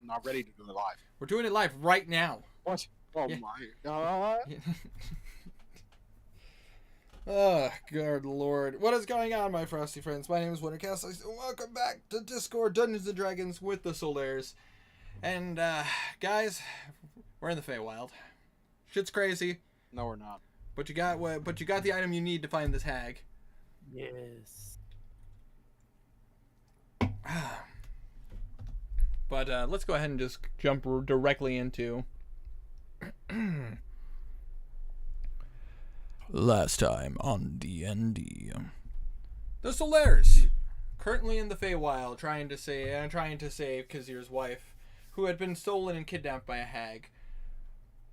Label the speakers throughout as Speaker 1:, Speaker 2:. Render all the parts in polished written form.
Speaker 1: not ready to do it live.
Speaker 2: We're doing it live right now.
Speaker 1: What? Oh
Speaker 2: Yeah.
Speaker 1: my god.
Speaker 2: Oh, good lord. What is going on, my frosty friends? My name is Wintercast. Welcome back to Discord Dungeons & Dragons with the Solaires. And, guys, we're in the Feywild. Shit's crazy.
Speaker 1: No, we're not.
Speaker 2: But you got the item you need to find this hag.
Speaker 3: Yes.
Speaker 2: But let's go ahead and just jump directly into last time on D&D. The Solaires, currently in the Feywild, trying to save Kazir's wife, who had been stolen and kidnapped by a hag.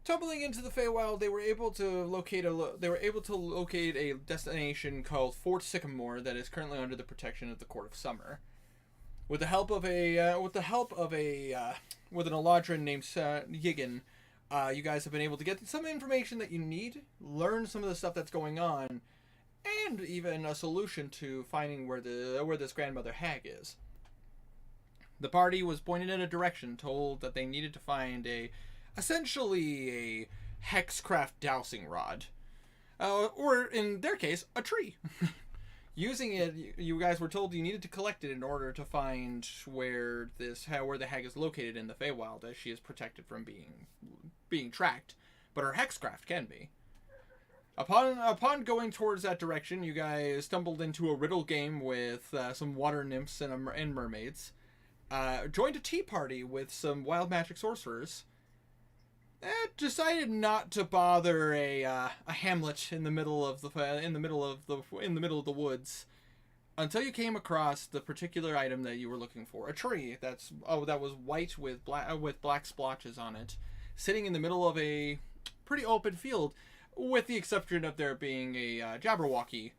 Speaker 2: Tumbling into the Feywild, they were able to locate a destination called Fort Sycamore that is currently under the protection of the Court of Summer. With the help of an Eladrin named Yigan, you guys have been able to get some information that you need, learn some of the stuff that's going on, and even a solution to finding where this grandmother hag is. The party was pointed in a direction, told that they needed to find essentially a hexcraft dowsing rod, or in their case, a tree. Using it, you guys were told you needed to collect it in order to find where the hag is located in the Feywild, as she is protected from being tracked, but her hexcraft can be. Upon going towards that direction, you guys stumbled into a riddle game with some water nymphs and mermaids. Joined a tea party with some wild magic sorcerers. Decided not to bother a hamlet in the middle of the woods, until you came across the particular item that you were looking for, a tree that was white with black splotches on it, sitting in the middle of a pretty open field, with the exception of there being a Jabberwocky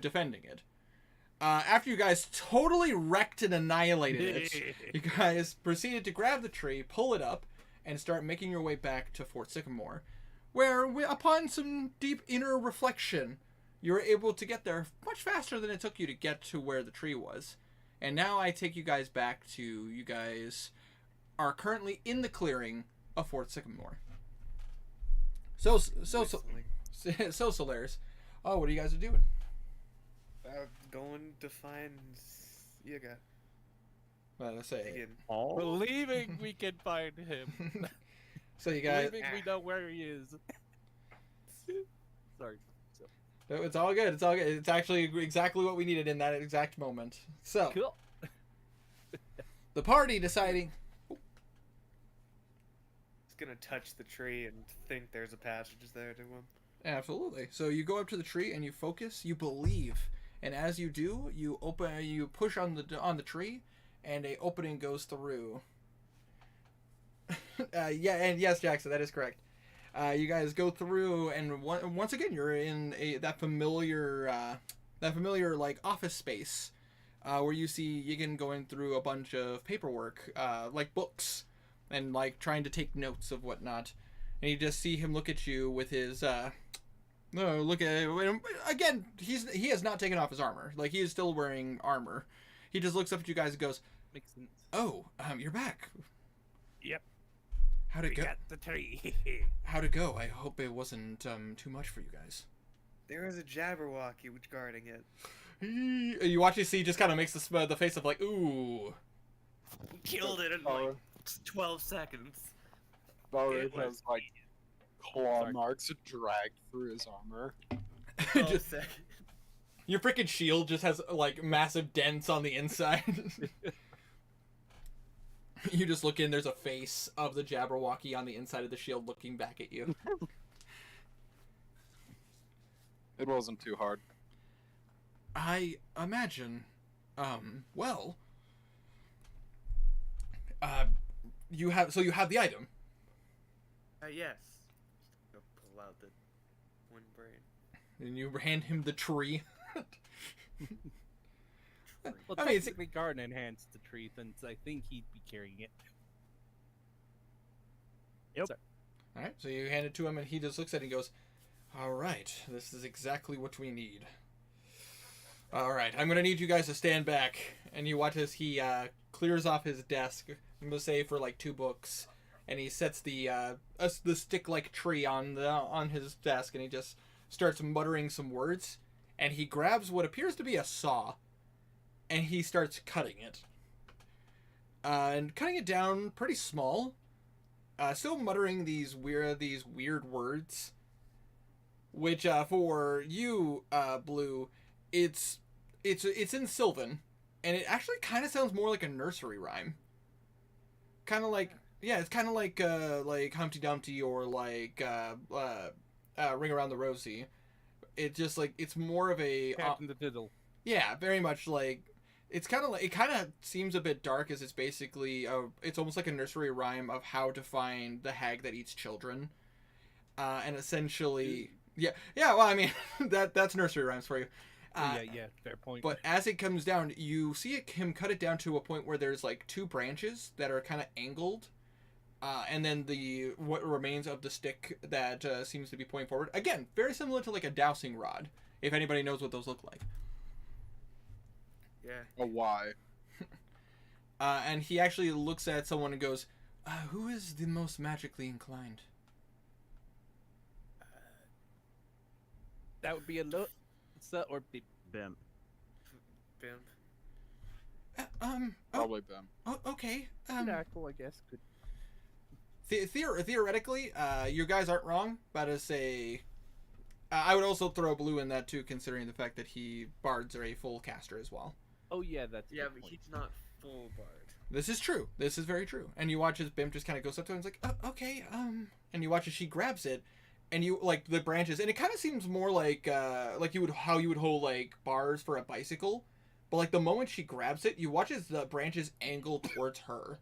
Speaker 2: defending it. After you guys totally wrecked and annihilated it, you guys proceeded to grab the tree, pull it up, and start making your way back to Fort Sycamore, where, upon some deep inner reflection, you were able to get there much faster than it took you to get to where the tree was. And now I take you guys back to, you guys are currently in the clearing of Fort Sycamore. So Solaires, what are you guys doing?
Speaker 4: Going to find Yiga.
Speaker 2: Let's say.
Speaker 4: Again.
Speaker 3: Believing we can find him.
Speaker 2: So you guys,
Speaker 3: Believing we know where he is. Sorry.
Speaker 2: it's all good. It's all good. It's actually exactly what we needed in that exact moment. So
Speaker 3: Cool.
Speaker 2: the party deciding.
Speaker 4: He's gonna touch the tree and think there's a passage there to him.
Speaker 2: Absolutely. So you go up to the tree and you focus. You believe, and as you do, you push on the tree, and a opening goes through. Yeah, and yes, Jackson, that is correct. You guys go through, and once again, you're in that familiar like office space, where you see Yigan going through a bunch of paperwork, like books, and like trying to take notes of whatnot. And you just see him look at you with his look at again. He has not taken off his armor. Like, he is still wearing armor. He just looks up at you guys and goes,
Speaker 3: Makes sense.
Speaker 2: "Oh, you're back.
Speaker 3: Yep.
Speaker 2: How'd it
Speaker 3: We
Speaker 2: go?
Speaker 3: got the tree.
Speaker 2: How'd it go? I hope it wasn't too much for you guys."
Speaker 4: There is a Jabberwocky guarding it.
Speaker 2: You watch see just kind of makes the face of like, ooh.
Speaker 4: Killed it in like 12 seconds.
Speaker 1: Boris
Speaker 4: It was-
Speaker 1: has like claw
Speaker 3: Sorry.
Speaker 1: marks dragged through his armor.
Speaker 4: 12
Speaker 2: Just-
Speaker 4: seconds.
Speaker 2: your freaking shield just has like massive dents on the inside. You just look in, there's a face of the Jabberwocky on the inside of the shield looking back at you.
Speaker 1: It wasn't too hard.
Speaker 2: I imagine, well, you have the item.
Speaker 4: Yes. I'll pull out the one brain.
Speaker 2: And you hand him the tree.
Speaker 3: Well,
Speaker 2: I mean, it's-
Speaker 3: technically, Garden enhanced the tree, since I think he'd be carrying it. Yep. Sorry.
Speaker 2: Alright, so you hand it to him and he just looks at it and goes, "Alright, this is exactly what we need. Alright, I'm gonna need you guys to stand back." And you watch as he clears off his desk, I'm gonna say for like 2 books, and he sets the stick-like tree on his desk, and he just starts muttering some words, and he grabs what appears to be a saw, and he starts cutting it. And cutting it down pretty small, still muttering these weird words, which for you, Blue, it's in Sylvan, and it actually kind of sounds more like a nursery rhyme. Kind of like, yeah, it's kind of like Humpty Dumpty or like Ring Around the Rosie. It just like it's more of a
Speaker 3: Captain the Fiddle.
Speaker 2: yeah, very much like. It's kind of like, it kind of seems a bit dark, as it's basically it's almost like a nursery rhyme of how to find the hag that eats children, and essentially, yeah. Well, I mean, that's nursery rhymes for you.
Speaker 3: Yeah, fair point.
Speaker 2: But as it comes down, you see him cut it down to a point where there's like 2 branches that are kind of angled, and then what remains of the stick that seems to be pointing forward. Again, very similar to like a dowsing rod, if anybody knows what those look like.
Speaker 4: Yeah.
Speaker 1: A Y.
Speaker 2: And he actually looks at someone and goes, who is the most magically inclined?
Speaker 3: That would be a Losa or Bimp.
Speaker 5: Bimp.
Speaker 4: Bimp.
Speaker 1: Probably Bim.
Speaker 2: Okay.
Speaker 3: Knuckle, I guess. Could.
Speaker 2: Theoretically, you guys aren't wrong, but as I would also throw Blue in that too, considering the fact that bards are a full caster as well.
Speaker 3: Oh yeah, that's a
Speaker 4: Yeah,
Speaker 3: good
Speaker 4: but
Speaker 3: point.
Speaker 4: he's not full bard.
Speaker 2: This is true. This is very true. And you watch as Bim just kind of goes up to her and is like, okay, and you watch as she grabs it, and you, like, the branches, and it kind of seems more like how you would hold, like, bars for a bicycle, but, like, the moment she grabs it, you watch as the branches angle towards her.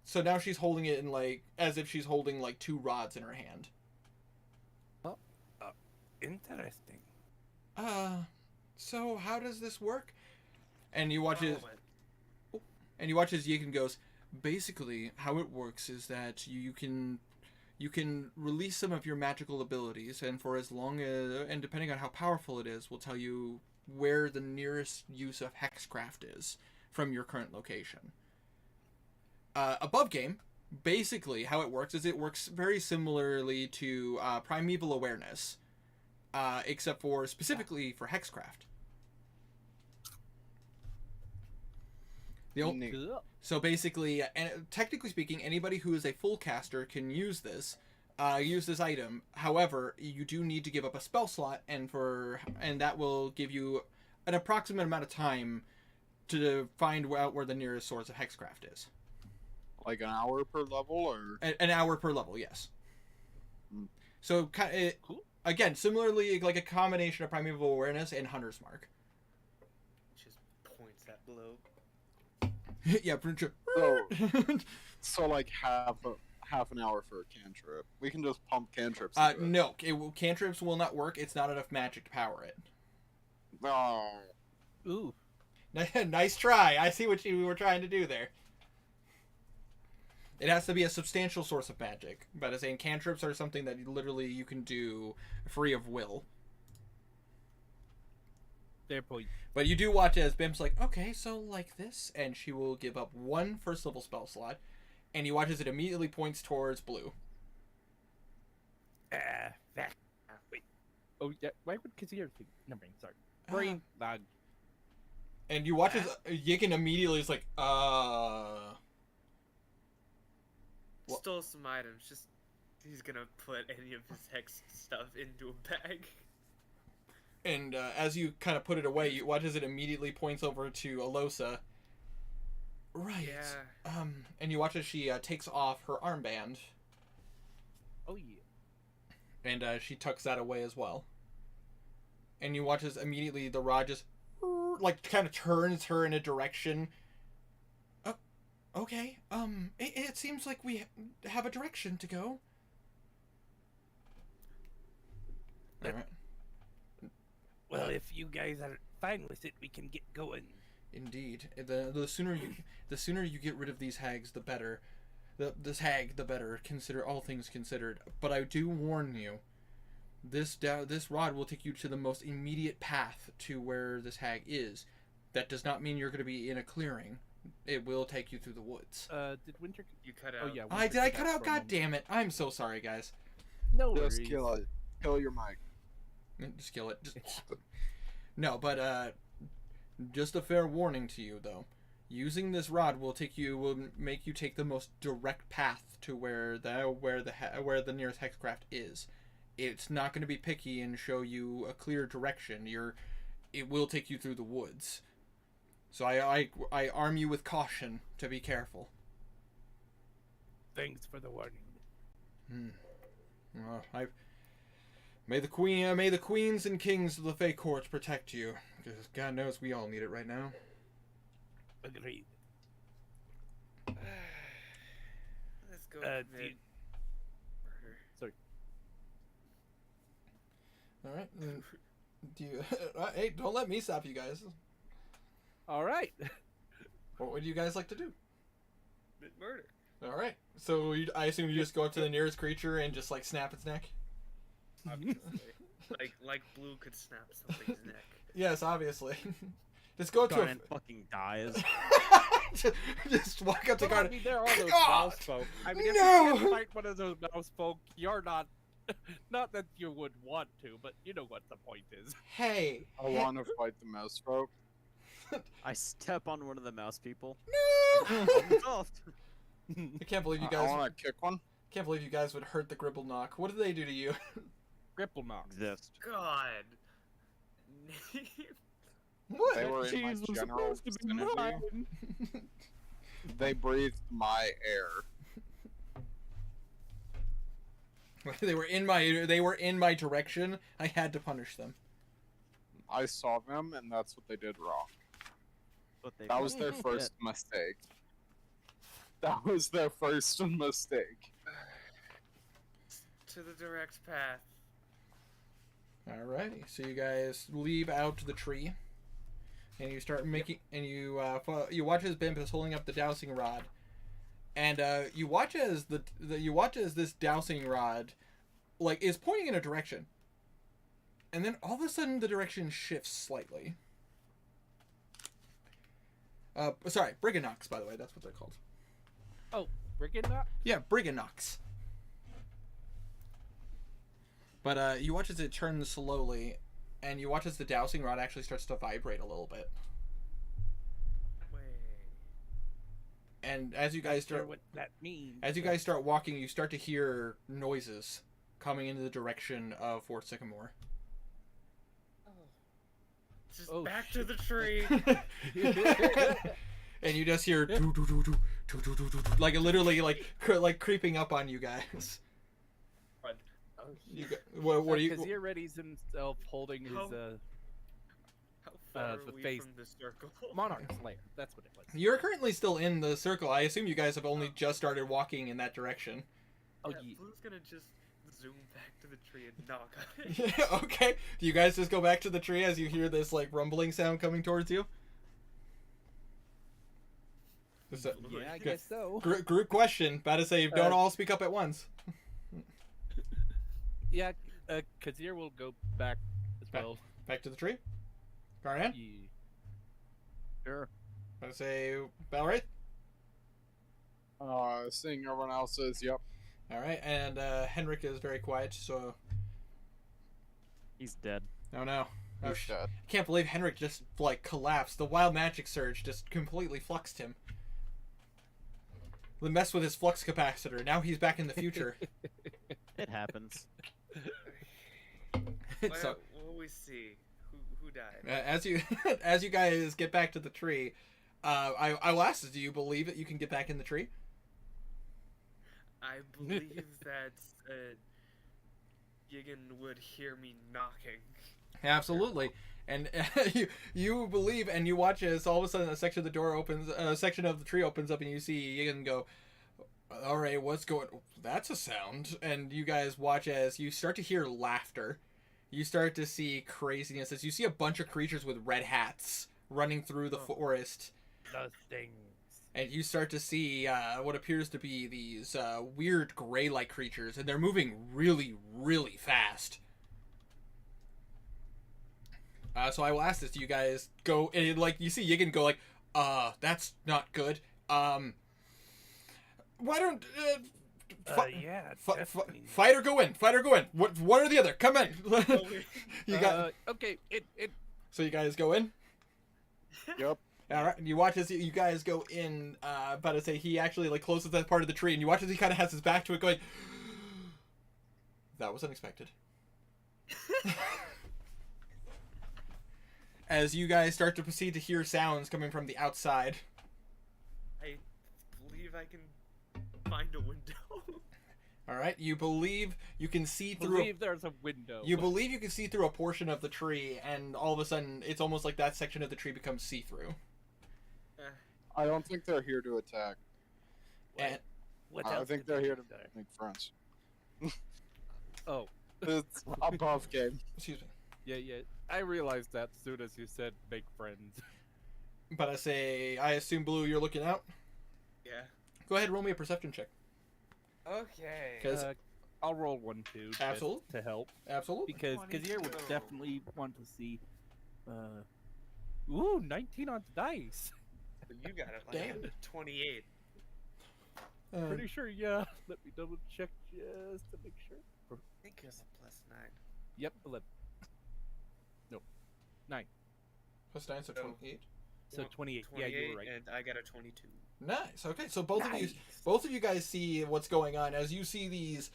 Speaker 2: So now she's holding it in, like, as if she's holding, like, 2 rods in her hand.
Speaker 3: Interesting.
Speaker 2: So how does this work? And you watch as...
Speaker 4: Moment.
Speaker 2: And you watch as Yiken goes, basically, how it works is that you can release some of your magical abilities, and for as long as, and depending on how powerful it is, will tell you where the nearest use of hexcraft is from your current location. Above game, basically, how it works is it works very similarly to Primeval Awareness, except for specifically for hexcraft.
Speaker 1: Neat.
Speaker 2: So basically, and technically speaking, anybody who is a full caster can use this item. However, you do need to give up a spell slot, and that will give you an approximate amount of time to find out where the nearest source of hexcraft is.
Speaker 1: Like an hour per level, or
Speaker 2: An hour per level, yes.
Speaker 1: Mm.
Speaker 2: So
Speaker 3: Cool.
Speaker 2: again, similarly, like a combination of Primeval Awareness and Hunter's Mark.
Speaker 4: Just points at Blue.
Speaker 2: Yeah, pretty sure.
Speaker 1: so like half an hour for a cantrip. We can just pump cantrips. into it.
Speaker 2: No, cantrips will not work. It's not enough magic to power it.
Speaker 1: Oh.
Speaker 3: Ooh.
Speaker 2: Nice try. I see what you were trying to do there. It has to be a substantial source of magic. But as saying, cantrips are something that literally you can do free of will.
Speaker 3: Fair point.
Speaker 2: But you do watch as Bim's like, okay, so like this, and she will give up 1 first level spell slot, and you watch as it immediately points towards Blue.
Speaker 3: That. Wait. Oh yeah. Why would consider everything? Never mind. Sorry. Brain lag.
Speaker 2: And you watch as Yiken immediately is like, What?
Speaker 4: Stole some items. Just he's gonna put any of his hex stuff into a bag.
Speaker 2: And as you kind of put it away, you watch as it immediately points over to Alosa. Right.
Speaker 4: Yeah.
Speaker 2: And you watch as she takes off her armband,
Speaker 3: Oh yeah.
Speaker 2: and she tucks that away as well. And you watch as immediately the rod just, like, kind of turns her in a direction. Okay. It seems like we have a direction to go. All right.
Speaker 3: Well, if you guys are fine with it, we can get going.
Speaker 2: Indeed, the sooner you get rid of these hags, the better. This hag, the better. Consider all things considered. But I do warn you, this rod will take you to the most immediate path to where this hag is. That does not mean you're going to be in a clearing. It will take you through the woods.
Speaker 3: Did Winter?
Speaker 4: You cut
Speaker 3: Oh
Speaker 4: out.
Speaker 3: yeah.
Speaker 2: I
Speaker 3: Winter
Speaker 2: did. I
Speaker 3: cut
Speaker 2: cut out.
Speaker 3: for a
Speaker 2: God
Speaker 3: moment.
Speaker 2: damn it! I'm so sorry, guys.
Speaker 3: No
Speaker 1: Just
Speaker 3: worries.
Speaker 1: kill it. Kill your mic.
Speaker 2: Just kill it. No, but just a fair warning to you though. Using this rod will make you take the most direct path to where the nearest hexcraft is. It's not going to be picky and show you a clear direction. It will take you through the woods. So I arm you with caution to be careful.
Speaker 3: Thanks for the warning.
Speaker 2: Well, may the queens and kings of the Fey Courts protect you, because God knows we all need it right now.
Speaker 3: Agreed.
Speaker 4: Let's go.
Speaker 3: Do
Speaker 4: commit
Speaker 3: you-
Speaker 4: murder.
Speaker 3: Sorry.
Speaker 2: All right. Then, do you? Hey, don't let me stop you guys.
Speaker 3: All right.
Speaker 2: What would you guys like to do?
Speaker 4: Commit murder.
Speaker 2: All right. So I assume you just go up to the nearest creature and just like snap its neck.
Speaker 4: Obviously. like Blue could snap something's neck.
Speaker 2: Yes, obviously. Just go up to
Speaker 5: Garnet fucking dies.
Speaker 2: just walk up to
Speaker 3: Well, I
Speaker 2: Garnet.
Speaker 3: mean, there are those
Speaker 2: God!
Speaker 3: mouse folk. I mean, if
Speaker 2: No!
Speaker 3: you can't fight one of those mouse folk, you're not. Not that you would want to, but you know what the point is.
Speaker 2: Hey.
Speaker 1: I want to fight the mouse folk.
Speaker 5: I step on one of the mouse people.
Speaker 2: No!
Speaker 5: Oh,
Speaker 2: I can't believe you
Speaker 1: I
Speaker 2: guys.
Speaker 1: want to kick one.
Speaker 2: Can't believe you guys would hurt the Gribble Knock. What did they do to you?
Speaker 3: Gripple knock.
Speaker 5: exist.
Speaker 4: God.
Speaker 2: What?
Speaker 1: They were in my
Speaker 3: Cheese was
Speaker 1: general
Speaker 3: supposed to be
Speaker 1: vicinity.
Speaker 3: mine.
Speaker 1: They breathed my air.
Speaker 2: They were in my direction. I had to punish them.
Speaker 1: I saw them, and that's what they did wrong.
Speaker 5: But they
Speaker 1: That was their
Speaker 5: fucking
Speaker 1: first mistake. That was their first mistake.
Speaker 4: To the direct path.
Speaker 2: Alrighty, so you guys leave out to the tree, and you start making, and you watch as Bimp is holding up the dowsing rod, and you watch as this dowsing rod, like, is pointing in a direction, and then all of a sudden the direction shifts slightly. Sorry, Briganox, by the way, that's what they're called.
Speaker 3: Oh, Brigand knock?
Speaker 2: Yeah, Briganox. But you watch as it turns slowly, and you watch as the dowsing rod actually starts to vibrate a little bit.
Speaker 4: Way.
Speaker 2: And as you guys
Speaker 3: Sure
Speaker 2: start,
Speaker 3: what that means.
Speaker 2: as you guys start walking, you start to hear noises coming into the direction of Fort Sycamore.
Speaker 4: Just
Speaker 3: Oh,
Speaker 4: back to the tree.
Speaker 2: And you just hear doo, doo, doo, doo, doo, doo, doo, doo, doo, like literally like creeping up on you guys.
Speaker 4: Run.
Speaker 2: You what are you?
Speaker 3: Kazir readies himself holding his
Speaker 4: How far
Speaker 3: the
Speaker 4: are we
Speaker 3: face-
Speaker 4: from the circle?
Speaker 3: Monarch Slayer. That's what it was.
Speaker 2: You're currently still in the circle. I assume you guys have only just started walking in that direction.
Speaker 3: Oh,
Speaker 4: Yeah,
Speaker 3: yeah.
Speaker 4: Blue's gonna just zoom back to the tree and knock on it.
Speaker 2: Yeah, okay. Do you guys just go back to the tree as you hear this like rumbling sound coming towards you? Just a
Speaker 3: Yeah, I
Speaker 2: Good.
Speaker 3: guess so.
Speaker 2: group question. About to say, don't all speak up at once.
Speaker 3: Yeah, Kazir will go back as
Speaker 2: Back.
Speaker 3: well.
Speaker 2: Back to the tree. Garnet.
Speaker 3: Yeah.
Speaker 5: Sure.
Speaker 2: About to say, Balraith.
Speaker 1: Seeing everyone else says, yep.
Speaker 2: All right, and Henrik is very quiet. So,
Speaker 5: He's dead.
Speaker 2: oh no, oh,
Speaker 1: He's dead.
Speaker 2: I can't believe Henrik just like collapsed. The wild magic surge just completely fluxed him. The mess with his flux capacitor. Now he's back in the future.
Speaker 5: It happens.
Speaker 2: So,
Speaker 4: What will we see? Who died?
Speaker 2: as you as you guys get back to the tree, I will ask: do you believe that you can get back in the tree?
Speaker 4: I believe that Yigan would hear me knocking.
Speaker 2: Absolutely. And you believe, and you watch as all of a sudden a section of the door opens, a section of the tree opens up, and you see Yigan go, "All right, what's going? That's a sound." And you guys watch as you start to hear laughter. You start to see craziness as you see a bunch of creatures with red hats running through the forest,
Speaker 3: The things.
Speaker 2: and you start to see what appears to be these weird gray-like creatures, and they're moving really, really fast. So I will ask this: do you guys go and like you see Yigan go like, that's not good. Why don't
Speaker 3: Yeah.
Speaker 2: fight or go in? Fight or go in? One or the other? Come in. You got.
Speaker 3: Okay. It.
Speaker 2: So you guys go in.
Speaker 1: Yep.
Speaker 2: All right. You watch as you guys go in. About to say he actually like closes that part of the tree, and you watch as he kind of has his back to it, going. That was unexpected. As you guys start to proceed to hear sounds coming from the outside.
Speaker 4: I believe I can find a window.
Speaker 2: All right. You believe you can see through.
Speaker 3: Believe there's a window.
Speaker 2: You believe you can see through a portion of the tree, and all of a sudden, it's almost like that section of the tree becomes see-through.
Speaker 1: I don't think they're here to attack.
Speaker 2: And
Speaker 3: What
Speaker 1: I
Speaker 3: else
Speaker 1: think
Speaker 3: did
Speaker 1: they're
Speaker 3: they
Speaker 1: here to
Speaker 3: say?
Speaker 1: make friends.
Speaker 3: Oh.
Speaker 1: It's above game.
Speaker 2: excuse me.
Speaker 3: Yeah. I realized that as soon as you said make friends.
Speaker 2: But I assume Blue, you're looking out.
Speaker 4: Yeah.
Speaker 2: Go ahead, roll me a perception check.
Speaker 4: Okay.
Speaker 2: 'Cause-
Speaker 3: I'll roll one too. just
Speaker 2: Absolute.
Speaker 3: to help
Speaker 2: Absolutely.
Speaker 3: because Kazir would
Speaker 4: 22.
Speaker 3: definitely want to see. Ooh, 19 on the dice.
Speaker 4: You got it.
Speaker 2: Damn.
Speaker 4: 28.
Speaker 3: Pretty sure, yeah. Let me double check just to make sure.
Speaker 4: I think it was a +9.
Speaker 3: Yep, 11. No, 9.
Speaker 2: plus 9, so
Speaker 4: Oh.
Speaker 2: 28.
Speaker 3: So 28. Yeah, you were right.
Speaker 4: And I got a 22.
Speaker 2: Nice. Okay, so both
Speaker 3: Nice.
Speaker 2: of you guys see what's going on as you see these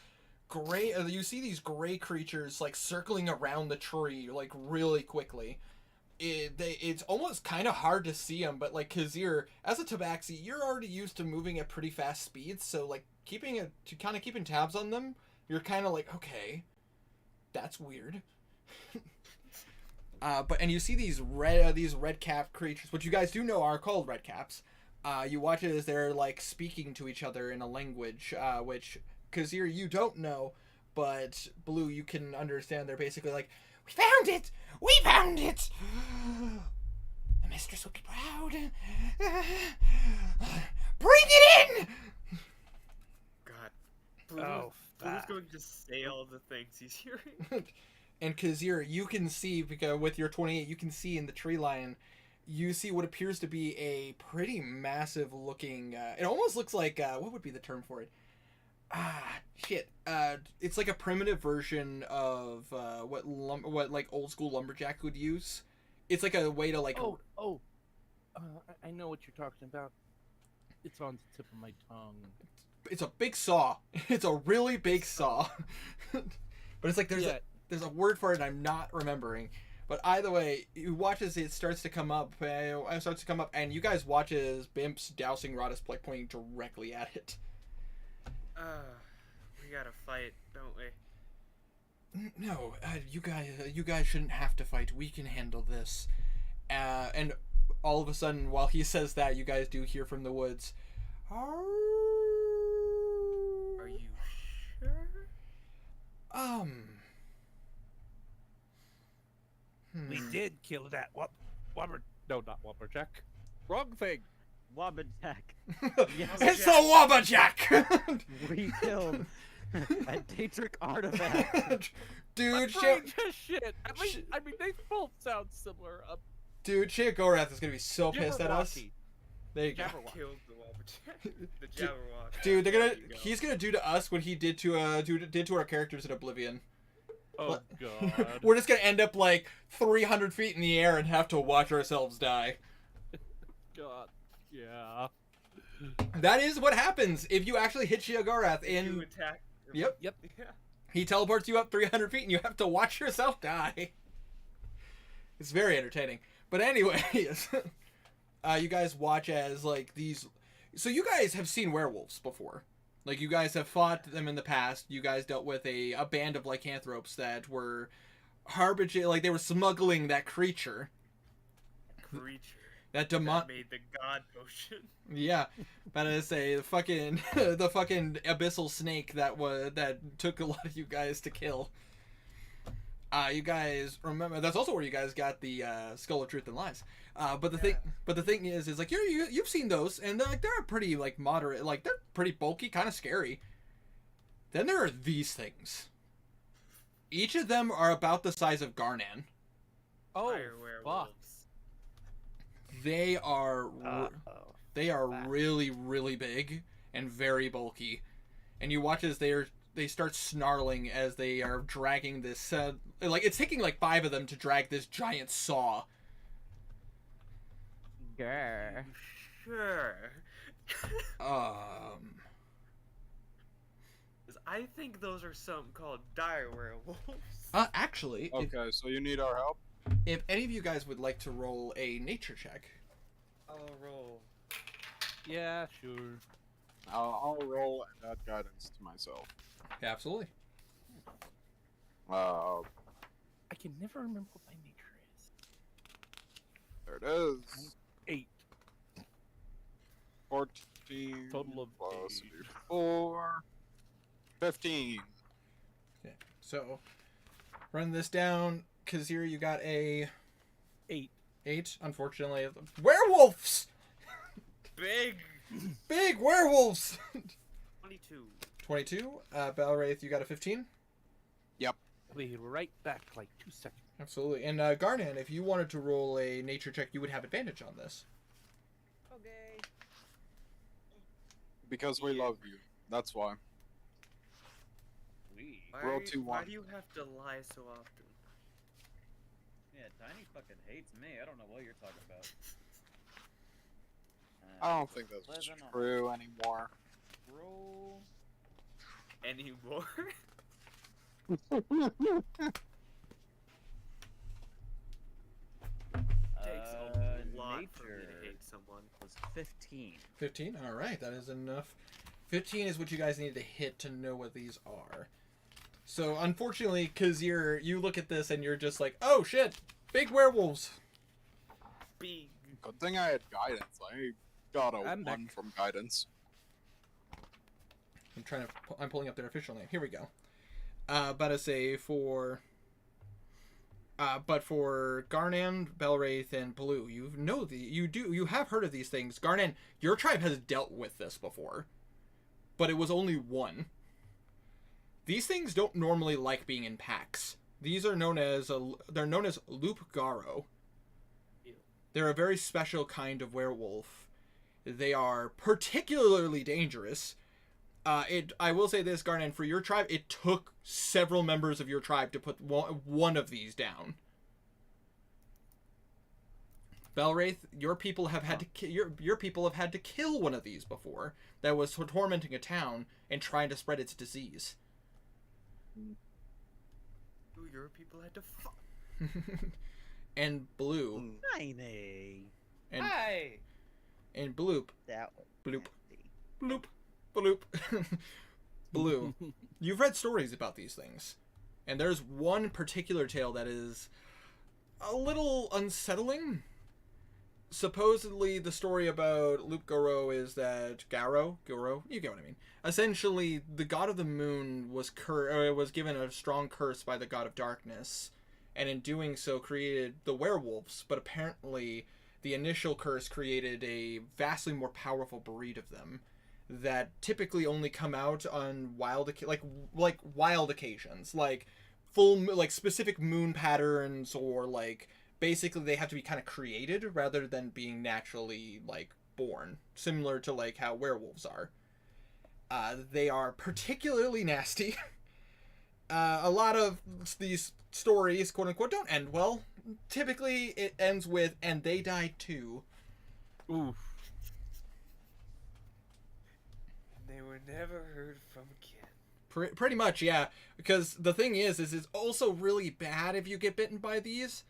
Speaker 2: gray creatures like circling around the tree like really quickly. It's almost kind of hard to see them, but like Kazir, as a tabaxi, you're already used to moving at pretty fast speeds, so like keeping tabs on them, you're kind of like, okay, that's weird. And you see these red cap creatures, which you guys do know are called red caps. You watch it as they're like speaking to each other in a language, which Kazir you don't know, but Blue you can understand. They're basically like, "We found it! We found it! The mistress will be proud. Bring it in!"
Speaker 4: God. Blue's
Speaker 3: fuck.
Speaker 4: going to say all the things he's hearing.
Speaker 2: And Kazir, you can see, because with your 28, you can see in the tree line, you see what appears to be a pretty massive looking, it almost looks like, what would be the term for it? It's like a primitive version of what like old school lumberjack would use. It's like a way to like.
Speaker 3: I know what you're talking about. It's on the tip of my tongue.
Speaker 2: It's a big saw. It's a really big saw. But it's like there's a word for it and I'm not remembering. But either way, you watch as it starts to come up. And you guys watch as Bimp's dowsing rod is like pointing directly at it.
Speaker 4: We gotta fight, don't we?
Speaker 2: No, you guys shouldn't have to fight. We can handle this. And all of a sudden, while he says that, you guys do hear from the woods.
Speaker 4: Are you sure?
Speaker 3: We did kill that wobber. No, not wobberjack. Wrong thing.
Speaker 5: Wobbajack.
Speaker 2: It's the Wobbajack!
Speaker 5: We killed a Daedric artifact.
Speaker 2: Dude,
Speaker 3: Just shit. I mean, they both sound similar.
Speaker 2: Sheogorath is gonna be so pissed at us.
Speaker 3: Jabberwocky.
Speaker 2: There you go.
Speaker 3: Jabberwock.
Speaker 4: Killed the Wobberjack. The Jabberwock.
Speaker 2: Dude,
Speaker 4: There you go.
Speaker 2: he's gonna do to us what he did to our characters in Oblivion.
Speaker 3: Oh god.
Speaker 2: We're just gonna end up like 300 feet in the air and have to watch ourselves die.
Speaker 3: God. Yeah.
Speaker 2: That is what happens if you actually hit Sheogorath
Speaker 4: You
Speaker 2: in.
Speaker 4: attack.
Speaker 2: Yep.
Speaker 3: Yep.
Speaker 4: Yeah.
Speaker 2: He teleports you up 300 feet and you have to watch yourself die. It's very entertaining. But anyways, you guys watch as like these. So you guys have seen werewolves before. Like you guys have fought them in the past. You guys dealt with a band of lycanthropes that were harbinging, like they were smuggling that creature.
Speaker 4: Creature.
Speaker 2: That
Speaker 4: That made the god potion.
Speaker 2: Yeah, but I say the fucking abyssal snake that took a lot of you guys to kill. You guys remember that's also where you guys got the Skull of Truth and Lies. But the thing is like you've seen those and they're pretty like moderate, like they're pretty bulky, kind of scary. Then there are these things. Each of them are about the size of Garnan.
Speaker 3: Oh,
Speaker 4: Fire
Speaker 3: fuck.
Speaker 4: werewolves.
Speaker 2: They are
Speaker 5: Uh-oh.
Speaker 2: they are
Speaker 5: Fat.
Speaker 2: really, really big and very bulky, and you watch as they start snarling as they are dragging this. Like it's taking like 5 of them to drag this giant saw.
Speaker 5: Grr.
Speaker 4: Sure.
Speaker 2: Um,
Speaker 4: 'Cause I think those are something called dire werewolves.
Speaker 2: actually,
Speaker 1: Okay, so you need our help?
Speaker 2: if any of you guys would like to roll a nature check,
Speaker 4: I'll roll.
Speaker 3: Yeah, sure.
Speaker 1: I'll roll and add guidance to myself.
Speaker 2: absolutely.
Speaker 1: Uh,
Speaker 3: I can never remember what my nature is.
Speaker 1: there it is.
Speaker 3: 8.
Speaker 1: 14
Speaker 3: Total of
Speaker 1: plus
Speaker 3: 8.
Speaker 1: 4. 15.
Speaker 2: So, run this down. Kazir, you got a
Speaker 3: 8.
Speaker 2: 8. Unfortunately, werewolves.
Speaker 4: Big.
Speaker 2: Big werewolves.
Speaker 4: 22.
Speaker 2: 22. Balwraith, you got a 15.
Speaker 3: I'll be right back, like 2 seconds.
Speaker 2: Absolutely. And Garnan, if you wanted to roll a nature check, you would have advantage on this.
Speaker 5: Okay.
Speaker 1: Because we love you. That's why.
Speaker 5: Sweet.
Speaker 1: Roll 2-1.
Speaker 4: Why do you have to lie so often?
Speaker 5: Yeah, Tiny fucking hates me. I don't know what you're talking about.
Speaker 1: I don't think that's
Speaker 5: 11 on
Speaker 1: true anymore.
Speaker 5: Roll.
Speaker 4: Anymore? Takes a lot for me
Speaker 5: nature
Speaker 4: to hate someone.
Speaker 5: was 15.
Speaker 2: 15. All right, that is enough. 15 is what you guys need to hit to know what these are. So, unfortunately, Kazir, you look at this and you're just like, oh shit, big werewolves.
Speaker 4: Big.
Speaker 1: Good thing I had guidance. I got a
Speaker 3: I'm
Speaker 1: 1
Speaker 3: back.
Speaker 1: from guidance.
Speaker 2: I'm pulling up their official name. Here we go. But I say for Garnan, Belwraith, and Blue, you have heard of these things. Garnan, your tribe has dealt with this before, but it was only one. These things don't normally like being in packs. These are known as Loop Garo.
Speaker 4: Ew.
Speaker 2: They're a very special kind of werewolf. They are particularly dangerous. I will say this, Garnan, for your tribe, it took several members of your tribe to put one of these down. Belwraith, your people have had to your people have had to kill one of these before that was tormenting a town and trying to spread its disease.
Speaker 4: Ooh, your people had to fuck.
Speaker 2: And Blue
Speaker 5: Tiny.
Speaker 2: and
Speaker 4: Hi.
Speaker 2: and Bloop,
Speaker 5: That was
Speaker 2: Bloop.
Speaker 5: nasty.
Speaker 2: Bloop, Bloop, Blue. You've read stories about these things, and there's one particular tale that is a little unsettling. Supposedly, the story about Loop Garo is that Garo, you get what I mean. Essentially, the god of the moon was given a strong curse by the god of darkness, and in doing so created the werewolves. But apparently, the initial curse created a vastly more powerful breed of them that typically only come out on wild occasions, like specific moon patterns, or like basically they have to be kind of created rather than being naturally like born, similar to like how werewolves are. They are particularly nasty. A lot of these stories, quote unquote, don't end well. Typically it ends with "and they died too."
Speaker 3: Oof.
Speaker 4: They were never heard from again.
Speaker 2: Pretty much, yeah. Because the thing is it's also really bad if you get bitten by these.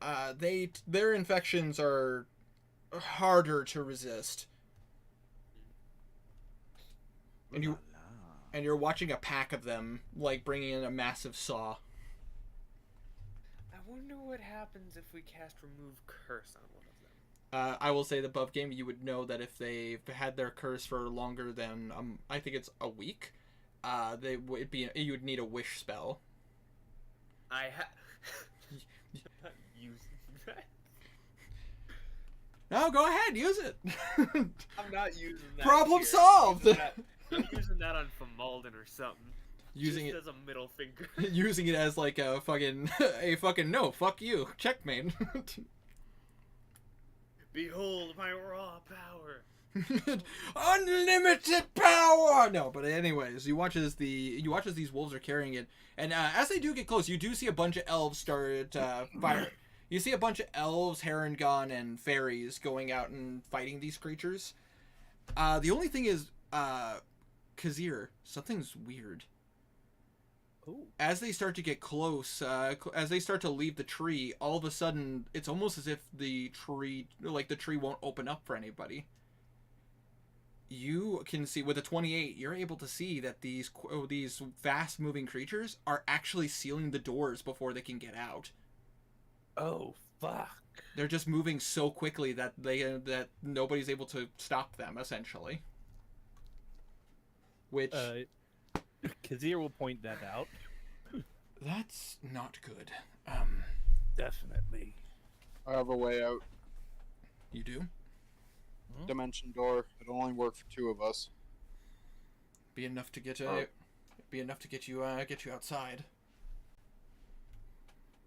Speaker 2: Their infections are harder to resist. And you're watching a pack of them like bringing in a massive saw.
Speaker 4: I wonder what happens if we cast Remove Curse on one of them.
Speaker 2: I will say the above game, you would know that if they've had their curse for longer than I think it's a week, you would need a wish spell.
Speaker 4: I'm not using that.
Speaker 2: No, go ahead, use it.
Speaker 4: I'm not using that.
Speaker 2: Problem
Speaker 4: here.
Speaker 2: solved.
Speaker 4: I'm using that on Famaldin or something.
Speaker 2: using
Speaker 4: Just
Speaker 2: it
Speaker 4: as a middle finger.
Speaker 2: using it as like a fucking no, fuck you, checkmate.
Speaker 4: Behold my raw power.
Speaker 2: Unlimited power. No, but anyways, you watch as these wolves are carrying it, and as they do get close, you do see a bunch of elves start fire. You see a bunch of elves, Harengon, and fairies going out and fighting these creatures. The only thing is, Kazir, something's weird.
Speaker 3: Ooh.
Speaker 2: As they start to get close, as they start to leave the tree, all of a sudden, it's almost as if the tree won't open up for anybody. You can see, with a 28, you're able to see that these fast-moving creatures are actually sealing the doors before they can get out.
Speaker 3: Oh, fuck.
Speaker 2: They're just moving so quickly that that nobody's able to stop them, essentially. Which...
Speaker 3: Kazir will point that out.
Speaker 2: That's not good.
Speaker 3: Definitely.
Speaker 1: I have a way out.
Speaker 2: You do?
Speaker 1: Dimension door. It'll only work for 2 of us.
Speaker 2: Be enough to get you outside.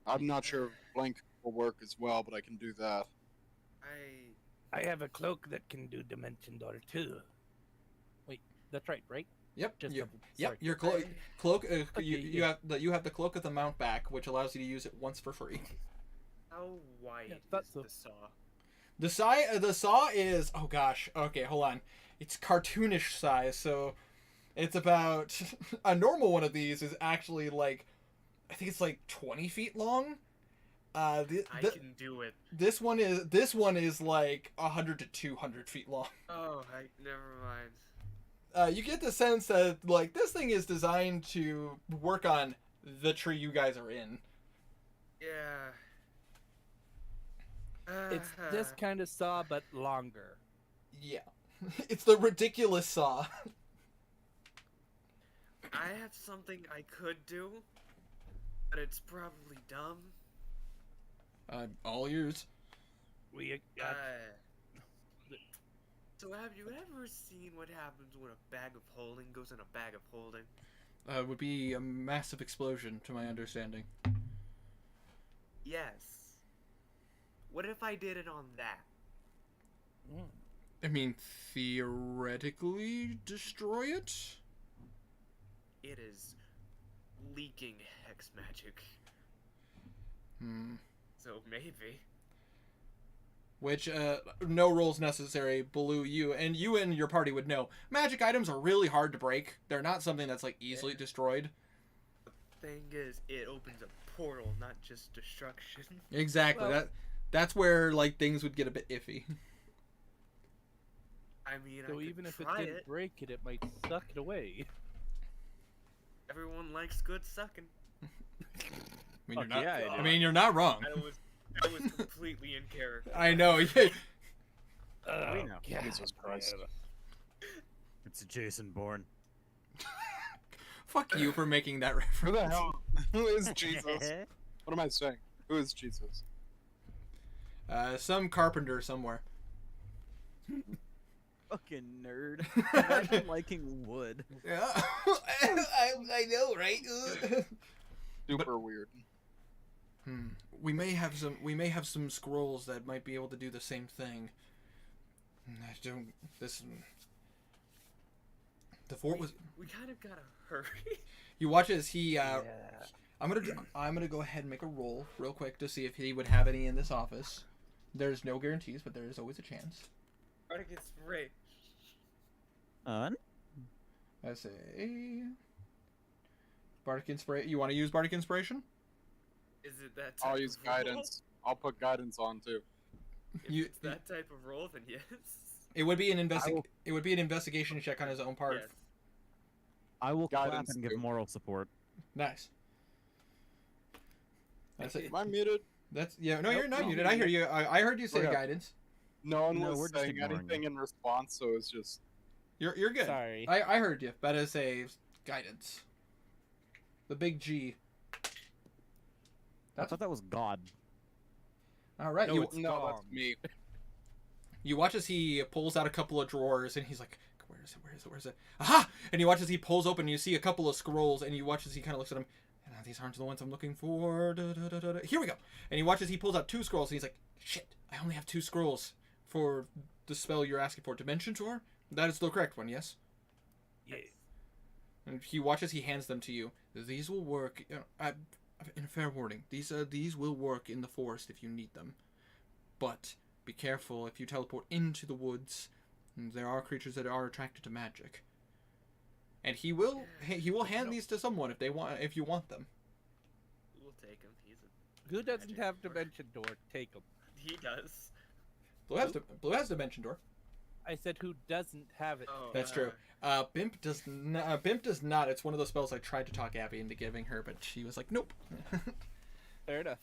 Speaker 1: I'm not sure if Blink will work as well, but I can do that.
Speaker 3: I have a cloak that can do Dimension Door too. Wait, that's right?
Speaker 2: Yep.
Speaker 3: Just
Speaker 2: Yep.
Speaker 3: sorry.
Speaker 2: Your cloak. You have the cloak of the mount back, which allows you to use it once for free.
Speaker 4: How wide
Speaker 3: Yeah,
Speaker 4: is
Speaker 3: that's
Speaker 4: the
Speaker 3: the-
Speaker 4: saw?
Speaker 2: The saw is, oh gosh, okay, hold on. It's cartoonish size, so it's about a normal one of these is actually like, I think it's like 20 feet long.
Speaker 4: I can do it.
Speaker 2: This one is like 100 to 200 feet long.
Speaker 4: Oh, never mind.
Speaker 2: You get the sense that like this thing is designed to work on the tree you guys are in.
Speaker 4: Yeah.
Speaker 3: It's this kind of saw, but longer.
Speaker 2: Yeah, it's the ridiculous saw.
Speaker 4: I have something I could do, but it's probably dumb.
Speaker 2: All ears.
Speaker 3: We
Speaker 4: So have you ever seen what happens when a bag of holding goes in a bag of holding?
Speaker 2: Would be a massive explosion, to my understanding.
Speaker 4: Yes. What if I did it on that?
Speaker 2: I mean, theoretically, destroy it?
Speaker 4: It is leaking hex magic. So maybe.
Speaker 2: Which, no rolls necessary, Blue, you and your party would know. Magic items are really hard to break. They're not something that's, like, easily destroyed.
Speaker 4: Thing is, it opens a portal, not just destruction.
Speaker 2: Exactly.
Speaker 3: Well-
Speaker 2: That's where, like, things would get a bit iffy.
Speaker 4: I mean,
Speaker 3: So
Speaker 4: I could
Speaker 3: even if it
Speaker 4: try
Speaker 3: didn't break it, it might suck it away.
Speaker 4: Everyone likes good sucking.
Speaker 2: I mean,
Speaker 5: Fuck yeah, I do.
Speaker 2: I mean, you're not wrong.
Speaker 4: I was completely in character.
Speaker 2: I know.
Speaker 5: We know.
Speaker 3: God,
Speaker 1: Jesus Christ.
Speaker 3: man.
Speaker 5: It's Jason Bourne.
Speaker 2: Fuck you for making that
Speaker 1: Who
Speaker 2: reference.
Speaker 1: the hell? Who is Jesus? What am I saying? Who is Jesus?
Speaker 2: Some carpenter somewhere.
Speaker 5: Fucking nerd. Imagine liking wood.
Speaker 2: Yeah, I know, right?
Speaker 1: Super weird.
Speaker 2: We may have some scrolls that might be able to do the same thing. I don't. The fort was.
Speaker 4: We kind of gotta hurry.
Speaker 2: You watch as he.
Speaker 3: Yeah.
Speaker 2: I'm gonna go ahead and make a roll real quick to see if he would have any in this office. There's no guarantees, but there is always a chance.
Speaker 4: Bardic Inspiration.
Speaker 2: I say. Bardic Inspiration. You want to use Bardic Inspiration?
Speaker 4: Is it that type
Speaker 1: I'll use
Speaker 4: of roll?
Speaker 1: guidance. I'll put guidance on too.
Speaker 4: If
Speaker 2: You-
Speaker 4: it's that type of roll, then yes.
Speaker 2: It would be an investigation check on his own part.
Speaker 4: Yes.
Speaker 5: I will clap
Speaker 1: Guidance
Speaker 5: and give
Speaker 1: too.
Speaker 5: moral support.
Speaker 2: Nice. That's it.
Speaker 1: Am I muted?
Speaker 2: That's yeah. No,
Speaker 5: Nope,
Speaker 2: you're not
Speaker 5: no.
Speaker 2: muted. I hear you. I heard you say
Speaker 1: Okay.
Speaker 2: guidance.
Speaker 1: No one
Speaker 5: No, we're
Speaker 1: was
Speaker 5: just
Speaker 1: saying
Speaker 5: ignoring
Speaker 1: anything
Speaker 5: you.
Speaker 1: in response, so it's just.
Speaker 2: You're good.
Speaker 3: Sorry.
Speaker 2: I heard you. That is a guidance. The big G.
Speaker 5: I thought that was God.
Speaker 2: All right.
Speaker 3: No,
Speaker 2: you
Speaker 3: it's
Speaker 1: No,
Speaker 3: Gong.
Speaker 1: that's me.
Speaker 2: you watch as he pulls out a couple of drawers and he's like, Where is it? Aha! And you watch as he pulls open, you see a couple of scrolls, and you watch as he kind of looks at them. These aren't the ones I'm looking for. Here we go. And you watch as he pulls out 2 scrolls, and he's like, shit, I only have 2 scrolls for the spell you're asking for. Dimension Door? That is the correct one, yes?
Speaker 3: Yeah.
Speaker 2: And he watches, he hands them to you. These will work. In a fair warning, these will work in the forest if you need them. But be careful if you teleport into the woods. There are creatures that are attracted to magic. And he will hand these to someone if you want them.
Speaker 4: We'll take him. He's a
Speaker 3: Who doesn't
Speaker 4: magic
Speaker 3: have
Speaker 4: lord.
Speaker 3: Dimension Door? Take him.
Speaker 4: He does.
Speaker 2: Blue has Dimension Door.
Speaker 3: I said who doesn't have it.
Speaker 4: Oh,
Speaker 2: That's true. Bimp does not. Bimp does not. It's one of those spells I tried to talk Abby into giving her, but she was like, nope.
Speaker 3: Fair enough.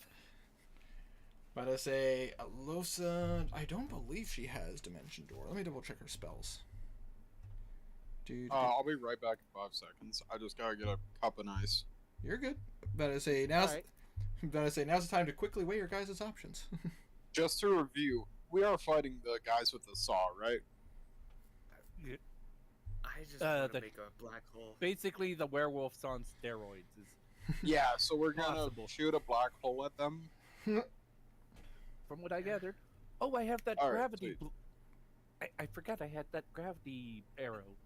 Speaker 2: But I say, Alosa, I don't believe she has Dimension Door. Let me double check her spells. Dude,
Speaker 1: I'll be right back in 5 seconds. I just gotta get a cup of ice.
Speaker 2: you're good. But I say now's
Speaker 3: Alright.
Speaker 2: now's the time to quickly weigh your guys' options.
Speaker 1: Just to review, we are fighting the guys with the saw, right?
Speaker 4: I just want
Speaker 3: the-
Speaker 4: to make a black hole.
Speaker 3: Basically, the werewolves on steroids.
Speaker 1: Yeah, so we're gonna
Speaker 3: Possible.
Speaker 1: shoot a black hole at them.
Speaker 3: From what I gathered. Oh, I have that
Speaker 1: Alright,
Speaker 3: gravity.
Speaker 1: sweet.
Speaker 3: I forgot I had that gravity arrow.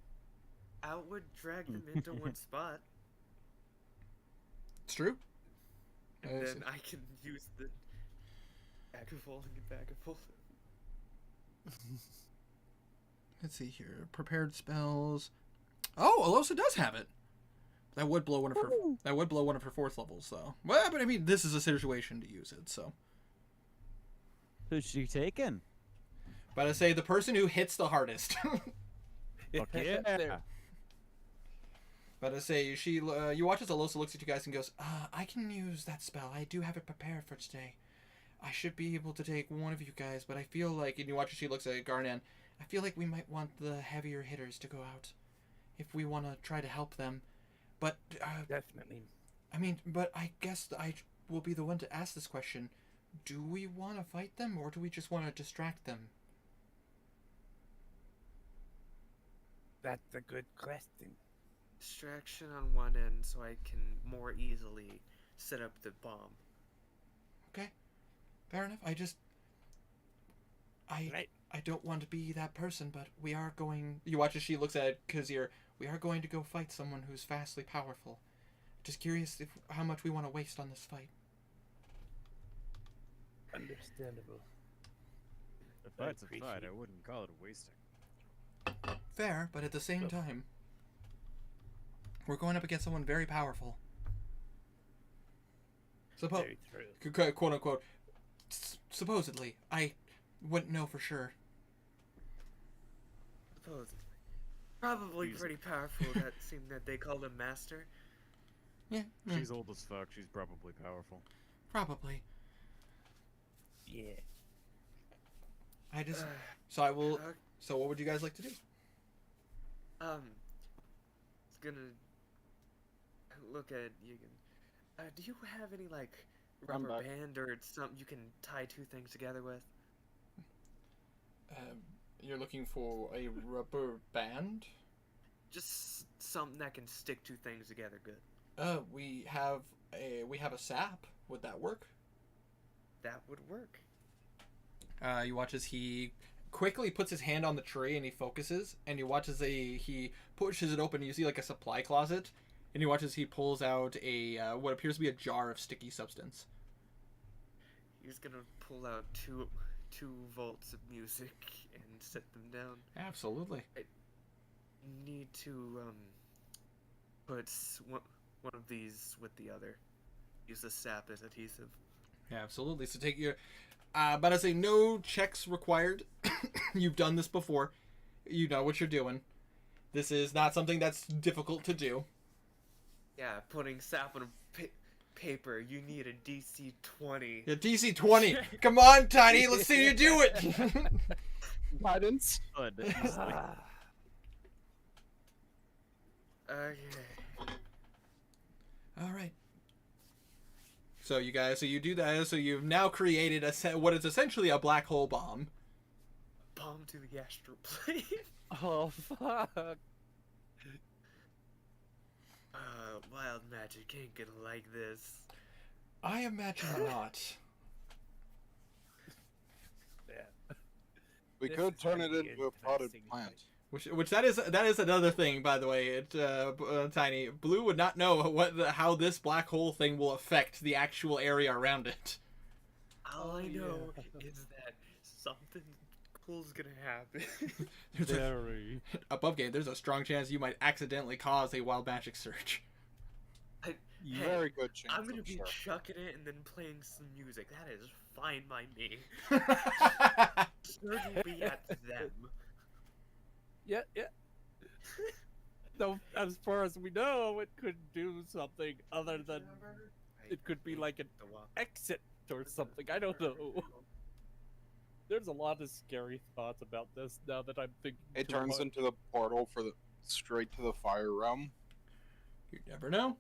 Speaker 4: I would drag them into one spot,
Speaker 2: It's true.
Speaker 4: and
Speaker 2: I
Speaker 4: then
Speaker 2: see.
Speaker 4: I can use the bag of holding and bag of holding.
Speaker 2: Let's see here. Prepared spells. Oh, Alosa does have it. That would blow one of her. That would blow one of her 4th levels, though. Well, but I mean, this is a situation to use it, so.
Speaker 6: Who's she taking?
Speaker 2: But I say the person who hits the hardest.
Speaker 6: Fuck yeah.
Speaker 2: But I say you watch as Alosa looks at you guys and goes, I can use that spell. I do have it prepared for today. I should be able to take one of you guys, but I feel like, and you watch as she looks at Garnan, I feel like we might want the heavier hitters to go out if we want to try to help them. But,
Speaker 3: Definitely.
Speaker 2: I mean, but I guess I will be the one to ask this question. Do we want to fight them, or do we just want to distract them?
Speaker 3: That's a good question.
Speaker 4: Distraction on one end so I can more easily set up the bomb.
Speaker 2: Okay, fair enough.
Speaker 3: Right.
Speaker 2: I don't want to be that person, but we are going... You watch as she looks at Kazir. We are going to go fight someone who's vastly powerful. Just curious how much we want to waste on this fight.
Speaker 3: Understandable.
Speaker 5: If that's a
Speaker 3: appreciate
Speaker 5: fight,
Speaker 3: it.
Speaker 5: I wouldn't call it wasting.
Speaker 2: Fair, but at the same time, we're going up against someone very powerful.
Speaker 3: Very true.
Speaker 2: Quote unquote. Supposedly. I wouldn't know for sure.
Speaker 4: Supposedly. Probably pretty powerful, that seemed that they called him Master.
Speaker 2: Yeah,
Speaker 5: She's old as fuck. She's probably powerful.
Speaker 2: probably.
Speaker 3: Yeah.
Speaker 2: I just... So I will...
Speaker 4: Uh,
Speaker 2: So what would you guys like to do?
Speaker 4: It's gonna look at Yugen. Do you have any like
Speaker 1: I'm
Speaker 4: rubber
Speaker 1: back.
Speaker 4: band or something you can tie 2 things together with?
Speaker 2: You're looking for a rubber band?
Speaker 4: Just something that can stick 2 things together good.
Speaker 2: We have a sap. Would that work?
Speaker 4: That would work.
Speaker 2: You watch as he quickly puts his hand on the tree and he focuses, and you watch as he pushes it open and you see like a supply closet, and you watch as he pulls out a what appears to be a jar of sticky substance.
Speaker 4: He's gonna pull out two volts of music and set them down.
Speaker 2: Absolutely.
Speaker 4: Need to put one of these with the other. Use the sap as adhesive.
Speaker 2: Absolutely. So take your but I say no checks required. You've done this before. You know what you're doing. This is not something that's difficult to do.
Speaker 4: Yeah, putting sap on a paper. You need a DC 20.
Speaker 2: Yeah, DC 20. Come on, Tiny. Let's see you do it.
Speaker 1: Guidance.
Speaker 5: But easily.
Speaker 4: Okay.
Speaker 2: All right. So you guys, so you do that. So you've now created what is essentially a black hole bomb.
Speaker 4: Bomb. to the astral plane.
Speaker 3: Oh fuck!
Speaker 4: Wild magic ain't gonna like this.
Speaker 2: I imagine not.
Speaker 3: Yeah.
Speaker 1: We
Speaker 3: This
Speaker 1: could
Speaker 3: is
Speaker 1: turn
Speaker 3: gonna
Speaker 1: it
Speaker 3: be
Speaker 1: into a potted
Speaker 3: interesting.
Speaker 1: plant.
Speaker 2: Which that is another thing, by the way. Tiny Blue would not know how this black hole thing will affect the actual area around it.
Speaker 4: All I know is that something cool's gonna happen.
Speaker 2: There's a,
Speaker 6: Very.
Speaker 2: above game. There's a strong chance you might accidentally cause a wild magic surge.
Speaker 4: Hey,
Speaker 1: Very good chance.
Speaker 4: I'm gonna
Speaker 1: I'm
Speaker 4: be
Speaker 1: sure.
Speaker 4: chucking it and then playing some music. That is fine by me. Surge will be at them.
Speaker 3: Yeah, yeah. No, as far as we know, it could do something other than it could be like an
Speaker 4: The walk.
Speaker 3: exit or something. I don't know. There's a lot of scary thoughts about this now that I'm thinking.
Speaker 1: It
Speaker 3: too
Speaker 1: turns
Speaker 3: hard.
Speaker 1: into the portal for the straight to the fire realm.
Speaker 2: You never know.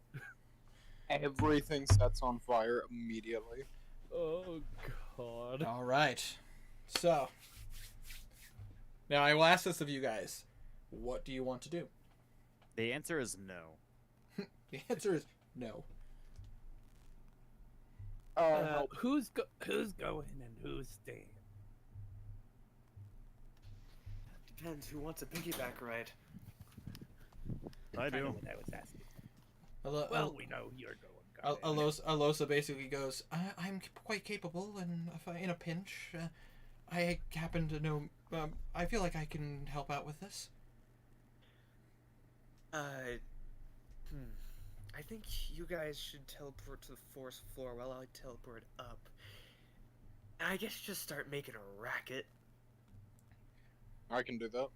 Speaker 1: Everything sets on fire immediately.
Speaker 3: Oh god.
Speaker 2: All right. So now I will ask this of you guys: what do you want to do?
Speaker 6: The answer is no.
Speaker 2: The answer is no.
Speaker 3: Who's going and who's staying?
Speaker 4: Depends who wants a piggyback ride.
Speaker 6: I
Speaker 3: Kinda
Speaker 6: do.
Speaker 3: what I was asking.
Speaker 2: Alo-
Speaker 3: Well, we know you're going.
Speaker 2: Alosa basically goes, I'm quite capable, and if I, in a pinch, I happen to know. I feel like I can help out with this.
Speaker 4: I think you guys should teleport to the forest floor while I teleport up. And I guess just start making a racket.
Speaker 1: I can do that.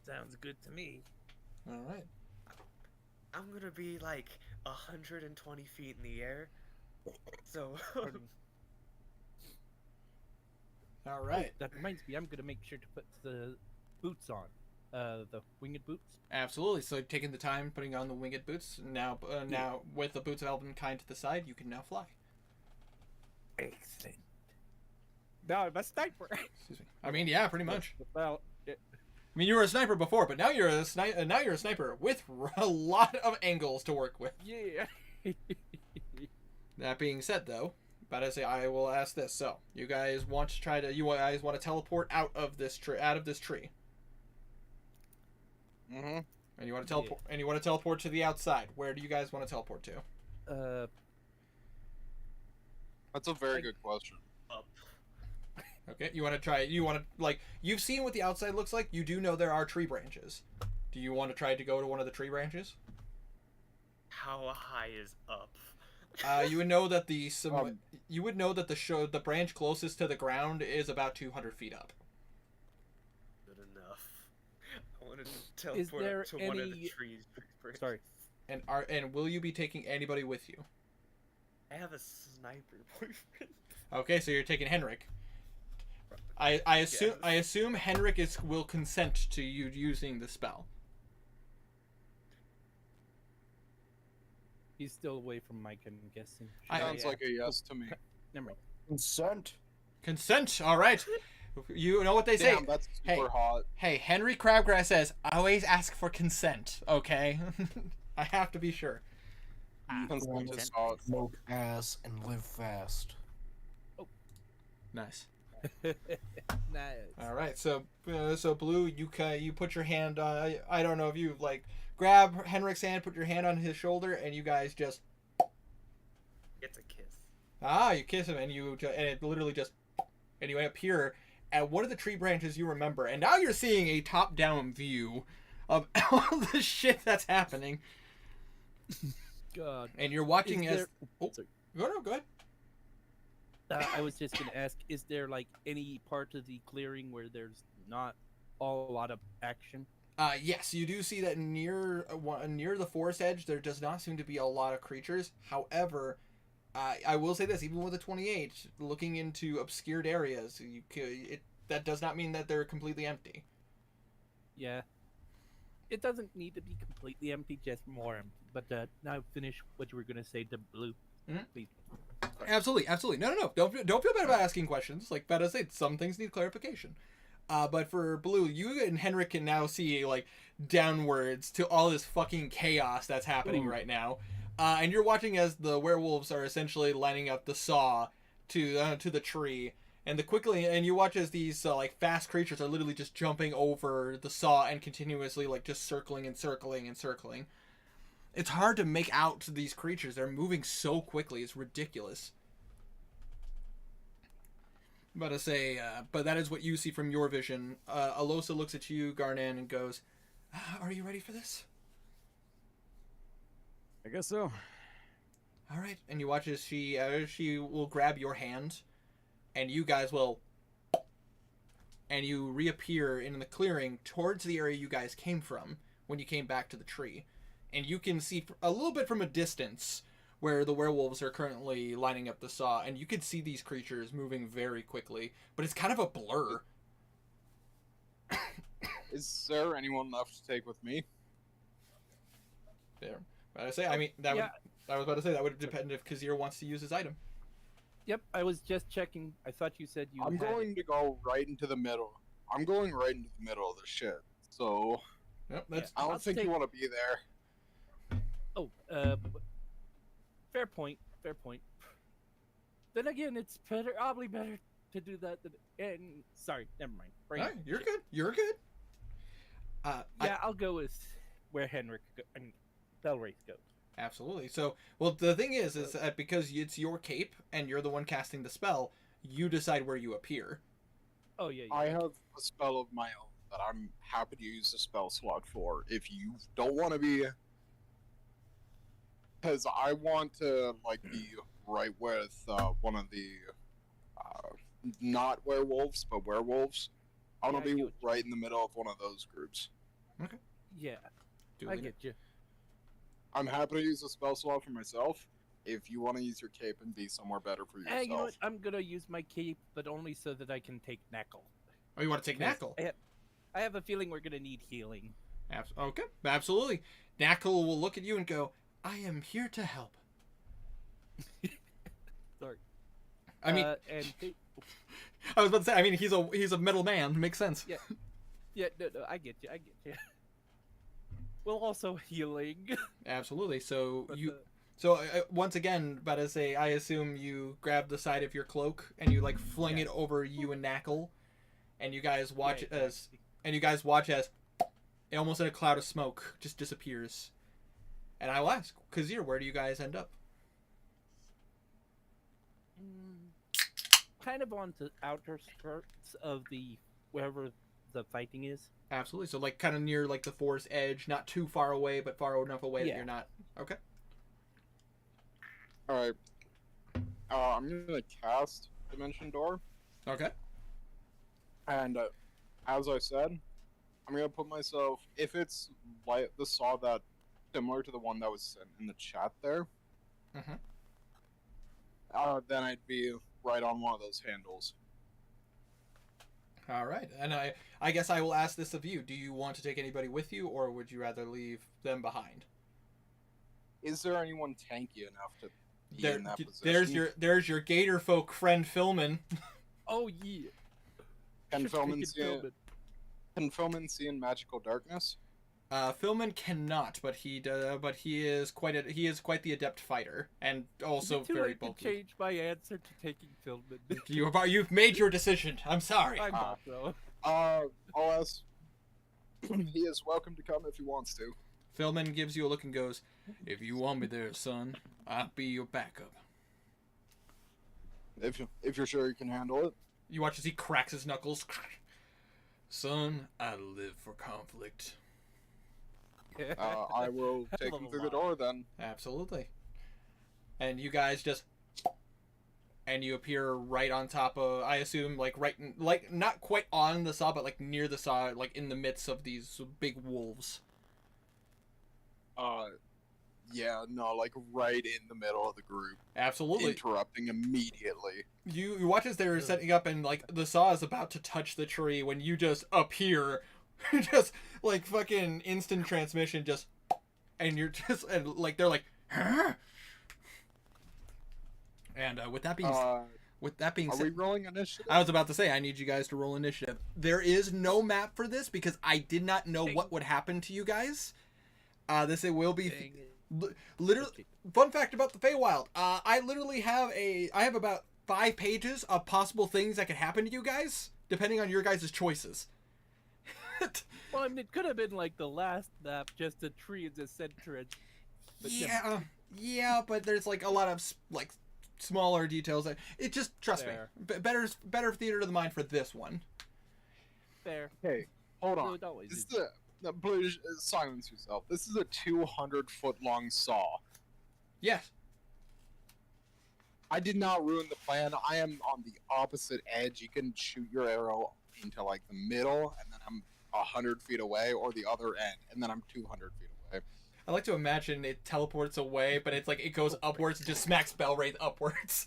Speaker 3: Sounds good to me.
Speaker 2: All right.
Speaker 4: I'm gonna be like 120 feet in the air. So,
Speaker 2: All right.
Speaker 3: That reminds me, I'm gonna make sure to put the boots on. The winged boots.
Speaker 2: Absolutely. So taking the time, putting on the winged boots. Now, now with the boots of Elvenkind to the side, you can now fly.
Speaker 3: Excellent. Now I'm a sniper.
Speaker 2: Excuse me. I mean, yeah, pretty much.
Speaker 3: Well,
Speaker 2: I mean, you were a sniper before, but now you're a now you're a sniper with a lot of angles to work with.
Speaker 3: yeah.
Speaker 2: That being said, though, about to say, I will ask this. So, you guys want to try to? You guys want to teleport out of this tree? Out of this tree?
Speaker 1: Mm-hmm.
Speaker 2: And you want to teleport? And you want to teleport to the outside? Where do you guys want to teleport to?
Speaker 1: That's a very good question.
Speaker 4: up.
Speaker 2: Okay, you want to try? You want to like? You've seen what the outside looks like. You do know there are tree branches. Do you want to try to go to one of the tree branches?
Speaker 4: How high is up?
Speaker 2: You would know that the
Speaker 1: Um,
Speaker 2: you would know that the branch closest to the ground is about 200 feet up.
Speaker 4: Good enough. I wanted to teleport
Speaker 3: there
Speaker 4: up to one of the
Speaker 3: any-
Speaker 4: trees. first.
Speaker 3: Sorry.
Speaker 2: And will you be taking anybody with you?
Speaker 4: I have a sniper boyfriend.
Speaker 2: Okay, so you're taking Henrik. I assume
Speaker 4: Yes.
Speaker 2: I assume Henrik will consent to you using the spell.
Speaker 3: He's still away from Mike, I'm guessing.
Speaker 1: Sounds like a yes to me.
Speaker 3: Never mind.
Speaker 7: Consent.
Speaker 2: Consent. All right. You know what they say.
Speaker 1: Damn, that's super
Speaker 2: Hey.
Speaker 1: hot.
Speaker 2: Hey, Henry Crabgrass says, always ask for consent. Okay. I have to be sure.
Speaker 1: Consent is hot.
Speaker 7: Smoke ass and live fast.
Speaker 2: Nice.
Speaker 3: Nice.
Speaker 2: All right. So Blue, you put your hand on. I don't know if you like grab Henrik's hand, put your hand on his shoulder, and you guys just
Speaker 4: It's a kiss.
Speaker 2: you kiss him, and and it literally just and you appear at one of the tree branches you remember, and now you're seeing a top-down view of all the shit that's happening,
Speaker 3: God.
Speaker 2: and you're watching
Speaker 3: Is
Speaker 2: as
Speaker 3: there-
Speaker 2: oh,
Speaker 3: sorry.
Speaker 2: go ahead.
Speaker 3: I was just gonna ask, is there like any part of the clearing where there's not a lot of action?
Speaker 2: Yes, you do see that near the forest edge, there does not seem to be a lot of creatures. However, I will say this: even with a 28, looking into obscured areas, that does not mean that they're completely empty.
Speaker 3: Yeah. It doesn't need to be completely empty, just more empty. But now finish what you were gonna say to Blue,
Speaker 2: Mhm.
Speaker 3: please.
Speaker 2: Absolutely, absolutely. No. Don't feel bad about asking questions. Like Beta said, some things need clarification. But for Blue, you and Henrik can now see like downwards to all this fucking chaos that's happening right now, and you're watching as the werewolves are essentially lining up the saw to the tree, and you watch as these like fast creatures are literally just jumping over the saw and continuously like just circling and circling and circling. It's hard to make out these creatures. They're moving so quickly. It's ridiculous. But that is what you see from your vision. Alosa looks at you, Garnan, and goes, "Are you ready for this?"
Speaker 6: I guess so.
Speaker 2: All right. And you watch as she will grab your hand, and you guys will, and you reappear in the clearing towards the area you guys came from when you came back to the tree. And you can see a little bit from a distance where the werewolves are currently lining up the saw, and you can see these creatures moving very quickly, but it's kind of a blur.
Speaker 1: Is there anyone left to take with me?
Speaker 2: There. But I mean, I was about to say that would depend if Kazir wants to use his item.
Speaker 3: Yep, I was just checking. I thought you said you.
Speaker 1: I'm
Speaker 3: had
Speaker 1: going to go right into the middle. I'm going right into the middle of the shit. So
Speaker 2: Yep, that's
Speaker 1: I don't
Speaker 3: I'll
Speaker 1: think
Speaker 3: take-
Speaker 1: you want to be there.
Speaker 3: Oh, fair point. Fair point. Then again, it's probably better to do that. And sorry, never mind. Bring
Speaker 2: all
Speaker 3: it.
Speaker 2: right, you're good. You're good.
Speaker 3: Yeah, I'll go with where Henrik and Belwraith goes.
Speaker 2: Absolutely. So, well, the thing is that because it's your cape and you're the one casting the spell, you decide where you appear.
Speaker 3: Oh yeah.
Speaker 1: I have a spell of my own that I'm happy to use the spell slot for. If you don't want to be, because I want to like be right with one of the not werewolves but werewolves. I want
Speaker 3: Yeah, I
Speaker 1: to
Speaker 3: get
Speaker 1: be
Speaker 3: what you-
Speaker 1: right in the middle of one of those groups.
Speaker 3: Yeah,
Speaker 2: Duly
Speaker 3: I
Speaker 2: noted.
Speaker 3: get you.
Speaker 1: I'm happy to use the spell slot for myself. If you want to use your cape and be somewhere better for yourself,
Speaker 3: You know what? I'm gonna use my cape, but only so that I can take Knackle.
Speaker 2: Oh, you want to take Knackle?
Speaker 3: I have a feeling we're gonna need healing.
Speaker 2: Okay, absolutely. Knackle will look at you and go, "I am here to help."
Speaker 3: Sorry.
Speaker 2: I mean, I was about to say, I mean, he's a metal man. Makes sense.
Speaker 3: Yeah. Yeah, no, I get you. Well, also healing.
Speaker 2: Absolutely. So
Speaker 3: But
Speaker 2: you. So once again, but as I assume you grab the side of your cloak and you like fling it over you and Knackle, and you guys watch as almost in a cloud of smoke just disappears. And I will ask, Kazir, where do you guys end up?
Speaker 3: Kind of on the outer skirts of the wherever the fighting is.
Speaker 2: Absolutely. So like kind of near like the forest edge, not too far away, but far enough away that
Speaker 3: Yeah.
Speaker 2: you're not. Okay.
Speaker 1: all right. I'm gonna cast Dimension Door.
Speaker 2: Okay.
Speaker 1: And as I said, I'm gonna put myself, if it's like the saw that similar to the one that was sent in the chat there,
Speaker 2: Mhm.
Speaker 1: then I'd be right on one of those handles.
Speaker 2: All right. And I guess I will ask this of you. Do you want to take anybody with you, or would you rather leave them behind?
Speaker 1: Is there anyone tanky enough to be in that position?
Speaker 2: There's your gator folk friend Philman.
Speaker 3: Oh yeah.
Speaker 1: Can
Speaker 3: Should
Speaker 1: Philman
Speaker 3: take it,
Speaker 1: see
Speaker 3: Philman.
Speaker 1: Can Philman see in magical darkness?
Speaker 2: Philman cannot, but he is quite the adept fighter, and also
Speaker 3: Is it too
Speaker 2: very
Speaker 3: late to
Speaker 2: bulky.
Speaker 3: change my answer to taking Philman?
Speaker 2: You've made your decision. I'm sorry.
Speaker 3: I'm not though.
Speaker 1: I'll ask. He is welcome to come if he wants to.
Speaker 2: Philman gives you a look and goes, "If you want me there, son, I'll be your backup."
Speaker 1: If you're sure you can handle it.
Speaker 2: You watch as he cracks his knuckles. Son, I live for conflict.
Speaker 1: I will take him through the door then.
Speaker 2: Absolutely. And you guys just, and you appear right on top of, I assume, like not quite on the saw, but like near the saw, like in the midst of these big wolves.
Speaker 1: Yeah, no, like right in the middle of the group,
Speaker 2: Absolutely.
Speaker 1: interrupting immediately.
Speaker 2: You watch as they're setting up, and like the saw is about to touch the tree when you just appear, just like fucking instant transmission, just, and you're just, and like they're like, huh? And with that being
Speaker 1: Are
Speaker 2: said,
Speaker 1: we rolling initiative?
Speaker 2: I was about to say I need you guys to roll initiative. There is no map for this because I did not know what would happen to you guys. It will be
Speaker 3: Dang it.
Speaker 2: literally.
Speaker 3: Okay.
Speaker 2: Fun fact about the Feywild: I literally have about 5 pages of possible things that could happen to you guys depending on your guys' choices.
Speaker 3: Well, I mean, it could have been like the last map, just a tree in the center. But
Speaker 2: Yeah, but there's like a lot of like smaller details. That it just trust
Speaker 3: Fair.
Speaker 2: me. Better theater of the mind for this one.
Speaker 3: Fair.
Speaker 1: Okay, hold
Speaker 3: So
Speaker 1: on.
Speaker 3: it always
Speaker 1: This
Speaker 3: is.
Speaker 1: is please silence yourself. This is a 200-foot long saw.
Speaker 2: Yes.
Speaker 1: I did not ruin the plan. I am on the opposite edge. You can shoot your arrow into like the middle, and then I'm 100 feet away, or the other end, and then I'm 200 feet away.
Speaker 2: I like to imagine it teleports away, but it's like it goes upwards and just smacks Belwraith upwards.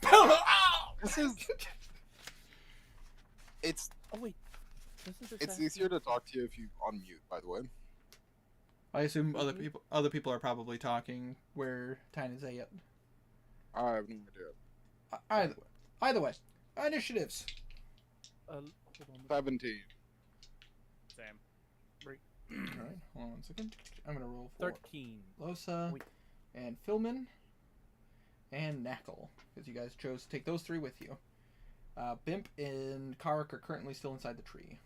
Speaker 2: Ow!
Speaker 1: This is. It's
Speaker 3: Oh wait. This is
Speaker 1: it's easier to talk to you if you unmute. By the way.
Speaker 2: I assume other people are probably talking where Tiny's at.
Speaker 1: I have no idea.
Speaker 2: Either way, initiatives.
Speaker 3: Hold on.
Speaker 1: 17.
Speaker 5: Same.
Speaker 2: All right, hold on one second. I'm gonna roll for
Speaker 3: 13.
Speaker 2: Losa
Speaker 3: Wait.
Speaker 2: and Philman and Knackle because you guys chose to take those 3 with you. Bimp and Karak are currently still inside the tree.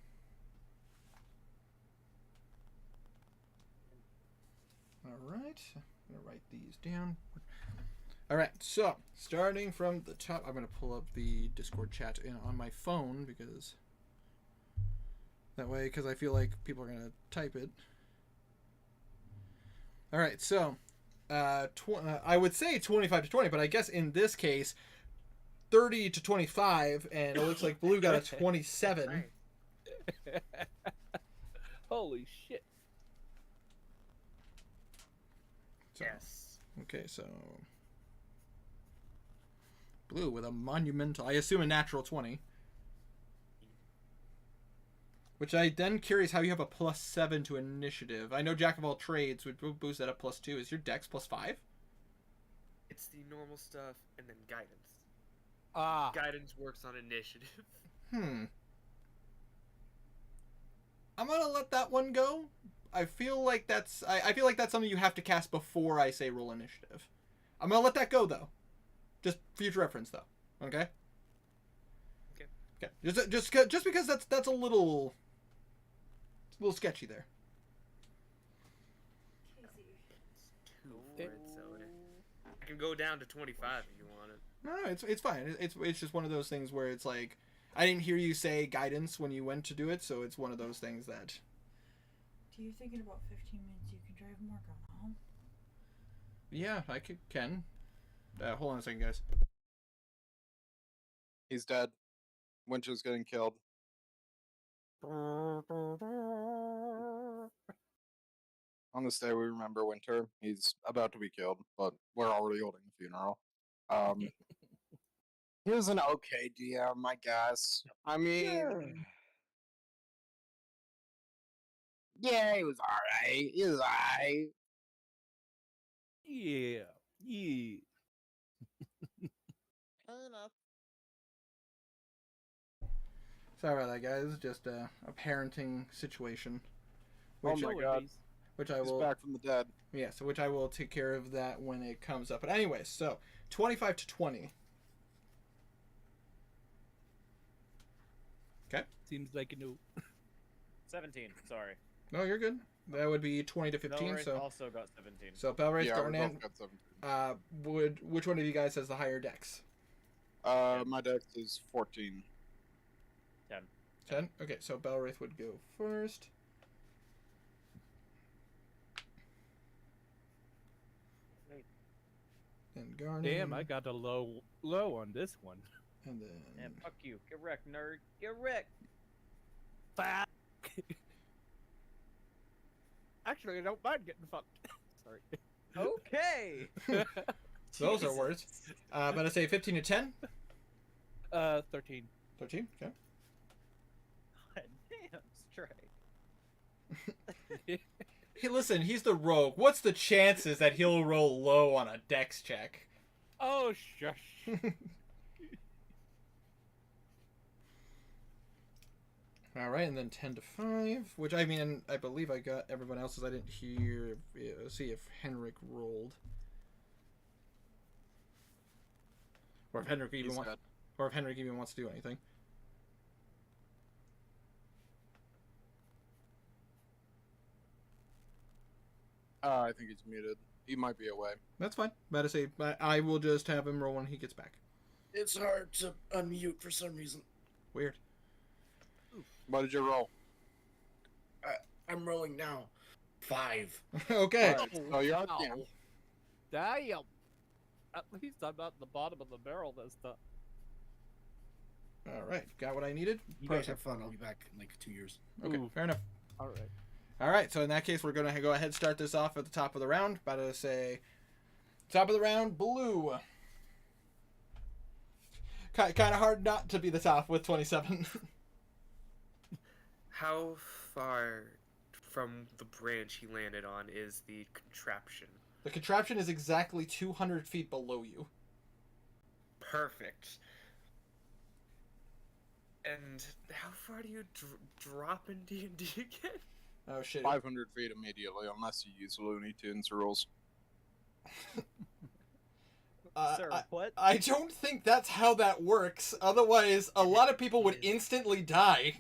Speaker 2: All right, I'm gonna write these down. All right, so starting from the top, I'm gonna pull up the Discord chat on my phone because I feel like people are gonna type it. All right, so I would say 25 to 20, but I guess in this case, 30 to 25, and it looks like Blue got a 27.
Speaker 3: Holy shit.
Speaker 2: So,
Speaker 4: Yes.
Speaker 2: okay, so Blue with a monumental, I assume a natural 20. Which I then curious how you have a +7 to initiative. I know Jack of all trades would boost that up +2. Is your dex +5?
Speaker 4: It's the normal stuff and then guidance.
Speaker 3: Ah.
Speaker 4: Guidance works on initiative.
Speaker 2: I'm gonna let that one go. I feel like that's something you have to cast before I say roll initiative. I'm gonna let that go though. Just future reference though. Okay?
Speaker 4: Okay.
Speaker 2: Okay. Just because that's a little sketchy there.
Speaker 4: Two for it, so I can go down to 25 if you want it.
Speaker 2: No, it's fine. It's just one of those things where it's like I didn't hear you say guidance when you went to do it, so it's one of those things that.
Speaker 8: Do you think in about 15 minutes you can drive Morgan home?
Speaker 2: Yeah, I can. Hold on a second, guys.
Speaker 1: He's dead. Winter's getting killed. On this day, we remember Winter. He's about to be killed, but we're already holding the funeral. He was an okay DM, I guess. I mean, yeah, he was alright. He was alright.
Speaker 3: Yeah. Yeah.
Speaker 2: Sorry about that, guys. Just a parenting situation.
Speaker 1: Oh
Speaker 2: Which,
Speaker 1: my god.
Speaker 2: which I
Speaker 1: He's
Speaker 2: will.
Speaker 1: back from the dead.
Speaker 2: Yeah, so which I will take care of that when it comes up. But anyways, so 25 to 20. Okay.
Speaker 3: Seems like a no.
Speaker 5: 17. Sorry.
Speaker 2: No, you're good. That would be 20 to 15.
Speaker 5: Belwraith
Speaker 2: So
Speaker 5: also got 17.
Speaker 2: Belwraith,
Speaker 1: Yeah, we
Speaker 2: Garnet,
Speaker 1: both got 17.
Speaker 2: which one of you guys has the higher dex?
Speaker 1: My dex is 14.
Speaker 5: 10.
Speaker 2: 10? Okay, so Belwraith would go first. Then Garnet.
Speaker 3: Damn, I got a low on this one.
Speaker 2: And then.
Speaker 5: And fuck you. Get wrecked, nerd. Get wrecked.
Speaker 3: Fuck. Actually, I don't mind getting fucked. Sorry.
Speaker 5: Okay.
Speaker 2: Those are words. I'm going to say 15 to 10.
Speaker 3: 13.
Speaker 2: 13? Okay.
Speaker 5: Damn straight.
Speaker 2: Hey, listen, he's the rogue. What's the chances that he'll roll low on a dex check?
Speaker 3: Oh, shush.
Speaker 2: All right, and then 10 to 5, which I mean, I believe I got everyone else's. I didn't hear. See if Henrik rolled, or if Henrik even
Speaker 1: He's
Speaker 2: wants,
Speaker 1: got-
Speaker 2: or if Henrik even wants to do anything.
Speaker 1: I think he's muted. He might be away.
Speaker 2: That's fine. About to say, I will just have him roll when he gets back.
Speaker 7: It's hard to unmute for some reason.
Speaker 2: Weird.
Speaker 1: What did you roll?
Speaker 7: I'm rolling now. 5.
Speaker 2: Okay.
Speaker 1: Alright, so you're at the end.
Speaker 3: Damn. At least I'm not at the bottom of the barrel this time.
Speaker 2: All right. Got what I needed.
Speaker 7: You guys have fun. I'll be back in like 2 years.
Speaker 2: Okay.
Speaker 3: Ooh.
Speaker 2: Fair enough.
Speaker 3: All right.
Speaker 2: All right, so in that case, we're going to go ahead and start this off at the top of the round. About to say, top of the round, Blue. Kind of hard not to be the top with 27.
Speaker 4: How far from the branch he landed on is the contraption?
Speaker 2: The contraption is exactly 200 feet below you.
Speaker 4: Perfect. And how far do you drop in D&D again?
Speaker 2: Oh, shit.
Speaker 1: 500 feet immediately, unless you use Looney Tunes rules.
Speaker 5: Sir, what?
Speaker 2: I don't think that's how that works. Otherwise, a lot of people would instantly die.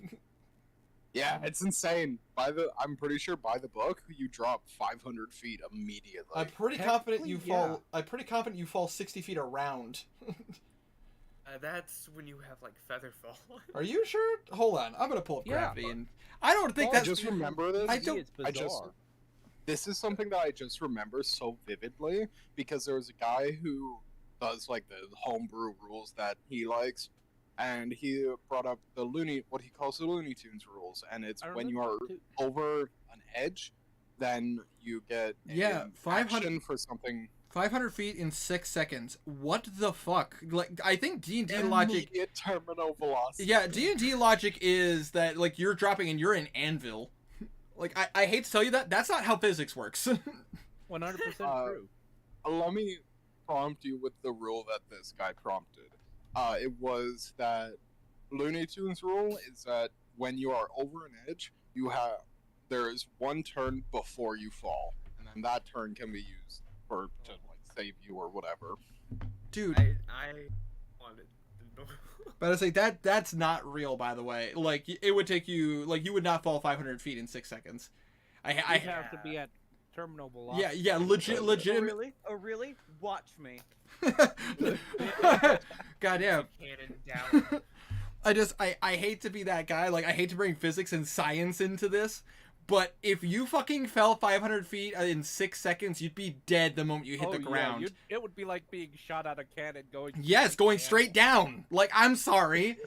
Speaker 1: Yeah, it's insane. I'm pretty sure by the book, you drop 500 feet immediately.
Speaker 2: I'm pretty confident you
Speaker 3: Technically,
Speaker 2: fall. I'm pretty confident you fall 60 feet around.
Speaker 4: That's when you have like feather fall.
Speaker 2: Are you sure? Hold on, I'm gonna pull up
Speaker 3: Yeah,
Speaker 2: gravity,
Speaker 3: but-
Speaker 2: and I don't think
Speaker 1: I
Speaker 2: that's.
Speaker 1: just remember this.
Speaker 2: I don't-
Speaker 3: It's bizarre.
Speaker 1: This is something that I just remember so vividly because there was a guy who does like the homebrew rules that he likes, and he brought up what he calls the Looney Tunes rules, and it's
Speaker 3: I
Speaker 1: when you are
Speaker 3: remember too.
Speaker 1: over an edge, then you get
Speaker 2: Yeah, 500
Speaker 1: action for something.
Speaker 2: 500 feet in 6 seconds. What the fuck? Like, I think D&D logic.
Speaker 1: Immediate terminal velocity.
Speaker 2: Yeah, D&D logic is that like you're dropping and you're an anvil. Like, I hate to tell you that. That's not how physics works.
Speaker 3: 100% true.
Speaker 1: Let me prompt you with the rule that this guy prompted. It was that Looney Tunes rule is that when you are over an edge, there is one turn before you fall, and then that turn can be used to like save you or whatever.
Speaker 2: Dude,
Speaker 4: I wanted to know.
Speaker 2: but I say that's not real, by the way. Like, it would take you, like, you would not fall 500 feet in 6 seconds.
Speaker 3: I
Speaker 2: I
Speaker 3: have to be at terminal velocity.
Speaker 2: yeah, legitimate.
Speaker 5: Oh, really? Oh, really? Watch me.
Speaker 2: Goddamn.
Speaker 4: Cannon down.
Speaker 2: I hate to be that guy. Like, I hate to bring physics and science into this, but if you fucking fell 500 feet in 6 seconds, you'd be dead the moment you hit the ground.
Speaker 3: It would be like being shot out of cannon going.
Speaker 2: Yes, going straight down. Like, I'm sorry.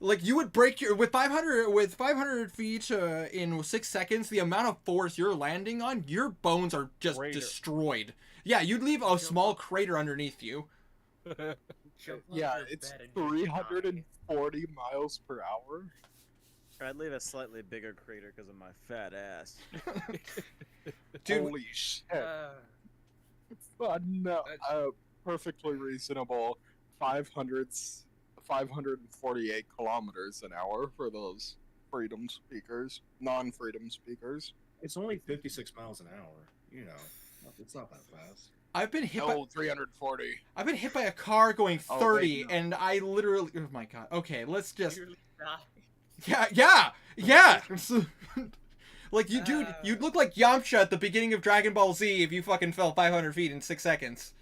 Speaker 2: Like, you would break your with 500 feet in 6 seconds. The amount of force you're landing on, your bones are just
Speaker 3: Crater.
Speaker 2: destroyed. Yeah, you'd leave a small crater underneath you.
Speaker 4: Jump off
Speaker 1: Yeah,
Speaker 4: your
Speaker 1: it's
Speaker 4: bed and die.
Speaker 1: 340 miles per hour.
Speaker 6: I'd leave a slightly bigger crater because of my fat ass.
Speaker 2: Dude,
Speaker 1: Holy shit.
Speaker 4: Uh,
Speaker 1: No, perfectly reasonable. 548 kilometers an hour for those freedom speakers, non-freedom speakers.
Speaker 7: It's only 56 miles an hour. You know, it's not that fast.
Speaker 2: I've been hit by
Speaker 1: No, 340.
Speaker 2: I've been hit by a car going
Speaker 1: Oh,
Speaker 2: 30,
Speaker 1: wait, no.
Speaker 2: and I literally. Oh my god. Okay, let's just.
Speaker 4: nearly die.
Speaker 2: Yeah. Like, you, dude,
Speaker 4: Uh.
Speaker 2: you'd look like Yamcha at the beginning of Dragon Ball Z if you fucking fell 500 feet in 6 seconds.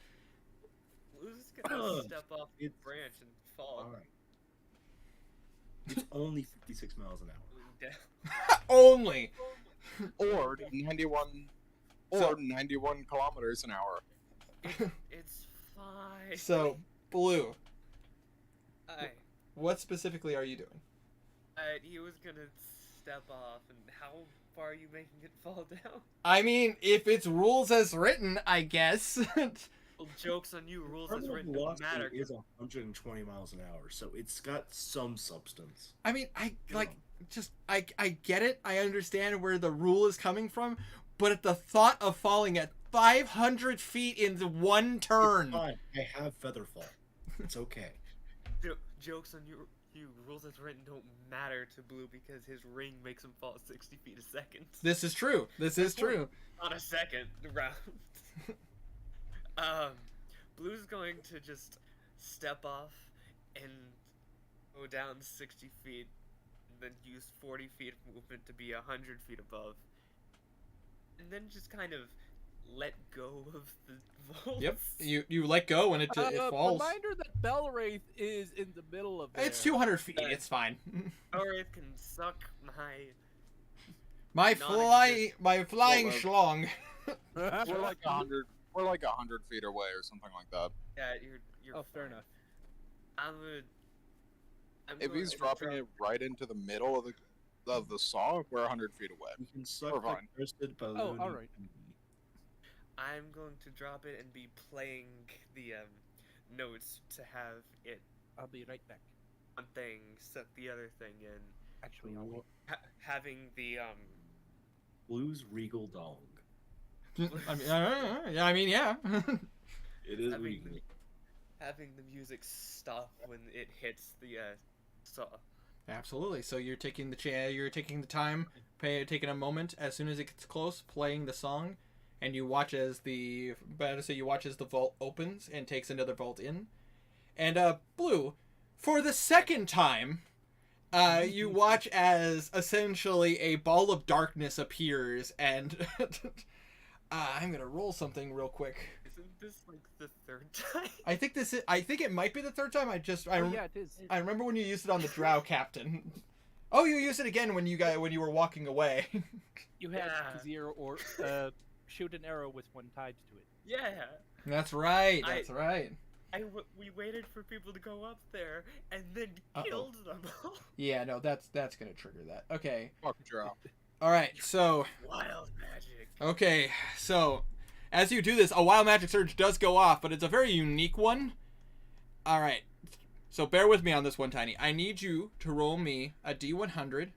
Speaker 4: Who's gonna step off the
Speaker 7: It's-
Speaker 4: branch and fall
Speaker 7: Alright. It's only 56 miles an hour.
Speaker 4: down?
Speaker 2: Only.
Speaker 1: Or 91.
Speaker 2: So-
Speaker 1: Or 91 kilometers an hour.
Speaker 4: It's fine.
Speaker 2: So, Blue,
Speaker 4: I,
Speaker 2: what specifically are you doing?
Speaker 4: he was gonna step off, and how far are you making it fall down?
Speaker 2: I mean, if it's rules as written, I guess.
Speaker 4: Well, joke's on you. Rules as
Speaker 7: Terminal
Speaker 4: written don't
Speaker 7: velocity
Speaker 4: matter.
Speaker 7: is 120 miles an hour, so it's got some substance.
Speaker 2: I mean, I get it. I understand where the rule is coming from, but at the thought of falling at 500 feet in one turn.
Speaker 7: It's fine. I have Featherfall. It's okay.
Speaker 4: Jokes on you. Rules of Threaten don't matter to Blue because his ring makes him fall 60 feet a second.
Speaker 2: This is true. This is true.
Speaker 4: Not a second round. Blue's going to just step off and go down 60 feet, and then use 40 feet of movement to be 100 feet above, and then just kind of let go of the vault.
Speaker 2: Yep. You let go and it falls.
Speaker 3: Reminder that Belwraith is in the middle of there.
Speaker 2: It's 200 feet. It's fine.
Speaker 4: Belwraith can suck
Speaker 2: My flying
Speaker 1: Well,
Speaker 2: schlong.
Speaker 1: We're like 100. We're like 100 feet away or something like that.
Speaker 4: Yeah, you're
Speaker 3: Oh, fair
Speaker 4: fine.
Speaker 3: enough.
Speaker 4: I'm
Speaker 1: If
Speaker 4: going
Speaker 1: he's
Speaker 4: to
Speaker 1: dropping
Speaker 4: drop-
Speaker 1: it right into the middle of the song, we're 100 feet away.
Speaker 7: You can suck
Speaker 1: We're
Speaker 7: the
Speaker 1: fine.
Speaker 7: cursed balloon.
Speaker 3: Oh, alright.
Speaker 4: I'm going to drop it and be playing the notes to have it
Speaker 3: I'll be right back.
Speaker 4: one thing suck the other thing in,
Speaker 3: Actually, I'll wait.
Speaker 4: having the
Speaker 7: Blue's regal dong.
Speaker 2: I mean, yeah.
Speaker 7: It is
Speaker 4: having
Speaker 7: regal.
Speaker 4: having the music stop when it hits the saw.
Speaker 2: Absolutely. So you're taking the time, taking a moment as soon as it gets close, playing the song, and you watch as the vault opens and takes another vault in. And Blue, for the second time, you watch as essentially a ball of darkness appears, and I'm gonna roll something real quick.
Speaker 4: Isn't this like the third time?
Speaker 2: I think it might be the third time.
Speaker 3: Yeah, it is.
Speaker 2: I remember when you used it on the Drow Captain. Oh, you used it again when you were walking away.
Speaker 3: You had
Speaker 4: Yeah.
Speaker 3: zero or shoot an arrow with one tied to it.
Speaker 4: Yeah.
Speaker 2: That's right. That's right.
Speaker 4: We waited for people to go up there and then
Speaker 2: Uh-oh.
Speaker 4: killed them all.
Speaker 2: Yeah, no, that's gonna trigger that. Okay.
Speaker 1: Fuck Drow.
Speaker 2: All right. So
Speaker 4: Wild magic.
Speaker 2: okay. So as you do this, a wild magic surge does go off, but it's a very unique one. All right. So bear with me on this one, Tiny. I need you to roll me a D100,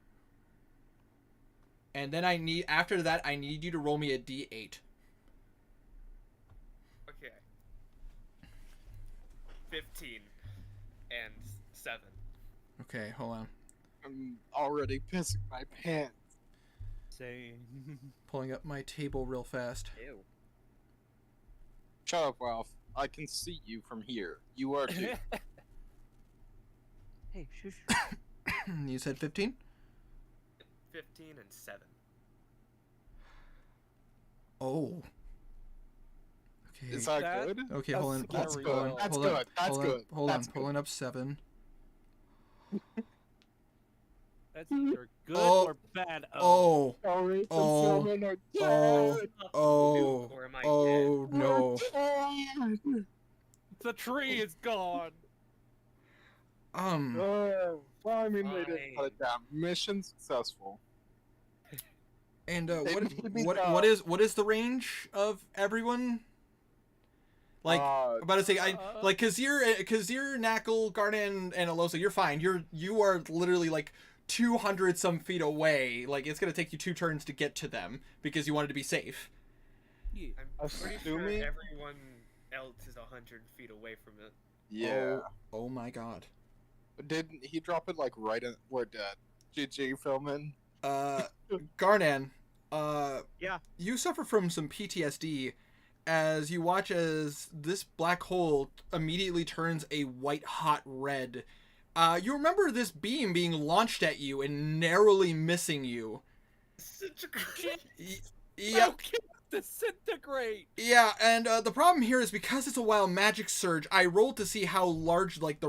Speaker 2: and then after that I need you to roll me a D8.
Speaker 4: Okay. 15 and 7.
Speaker 2: Okay, hold on.
Speaker 1: I'm already pissing my pants.
Speaker 3: Same.
Speaker 2: Pulling up my table real fast.
Speaker 6: Ew.
Speaker 1: Shut up, Ralph. I can see you from here. You are too.
Speaker 3: Hey, shush.
Speaker 2: You said 15?
Speaker 4: 15 and 7.
Speaker 2: Oh. Okay.
Speaker 1: Is that
Speaker 3: That-
Speaker 1: good?
Speaker 2: Okay,
Speaker 3: That's
Speaker 2: hold on.
Speaker 1: That's
Speaker 3: scary.
Speaker 1: good.
Speaker 3: Hold
Speaker 1: That's
Speaker 2: on,
Speaker 1: good. That's
Speaker 2: hold
Speaker 1: good.
Speaker 2: On, hold
Speaker 1: That's
Speaker 2: on,
Speaker 1: good.
Speaker 2: pulling up 7.
Speaker 3: That's either good
Speaker 2: Oh.
Speaker 3: or bad.
Speaker 2: Oh,
Speaker 1: Sorry,
Speaker 2: Oh.
Speaker 1: someone or
Speaker 2: oh, oh,
Speaker 4: Or am I
Speaker 2: oh no.
Speaker 3: The tree is gone.
Speaker 1: Oh, finally made it.
Speaker 4: Fine.
Speaker 1: But down. Mission successful.
Speaker 2: And
Speaker 1: They made me
Speaker 2: what
Speaker 1: dumb.
Speaker 2: what is the range of everyone? Like I'm about to say like Kazir, Knuckle, Garden, and Alosa, you're fine. You are literally like 200 some feet away. Like it's gonna take you 2 turns to get to them because you wanted to be safe.
Speaker 3: Yeah.
Speaker 4: I'm pretty sure
Speaker 1: Assuming-
Speaker 4: everyone else is 100 feet away from it.
Speaker 1: Yeah.
Speaker 2: Oh my god.
Speaker 1: Didn't he drop it like right in where GG filming?
Speaker 2: Garnan,
Speaker 6: Yeah.
Speaker 2: you suffer from some PTSD as you watch as this black hole immediately turns a white hot red. You remember this beam being launched at you and narrowly missing you. Yeah,
Speaker 3: Okay, disintegrate.
Speaker 2: yeah, and the problem here is because it's a wild magic surge. I rolled to see how large, like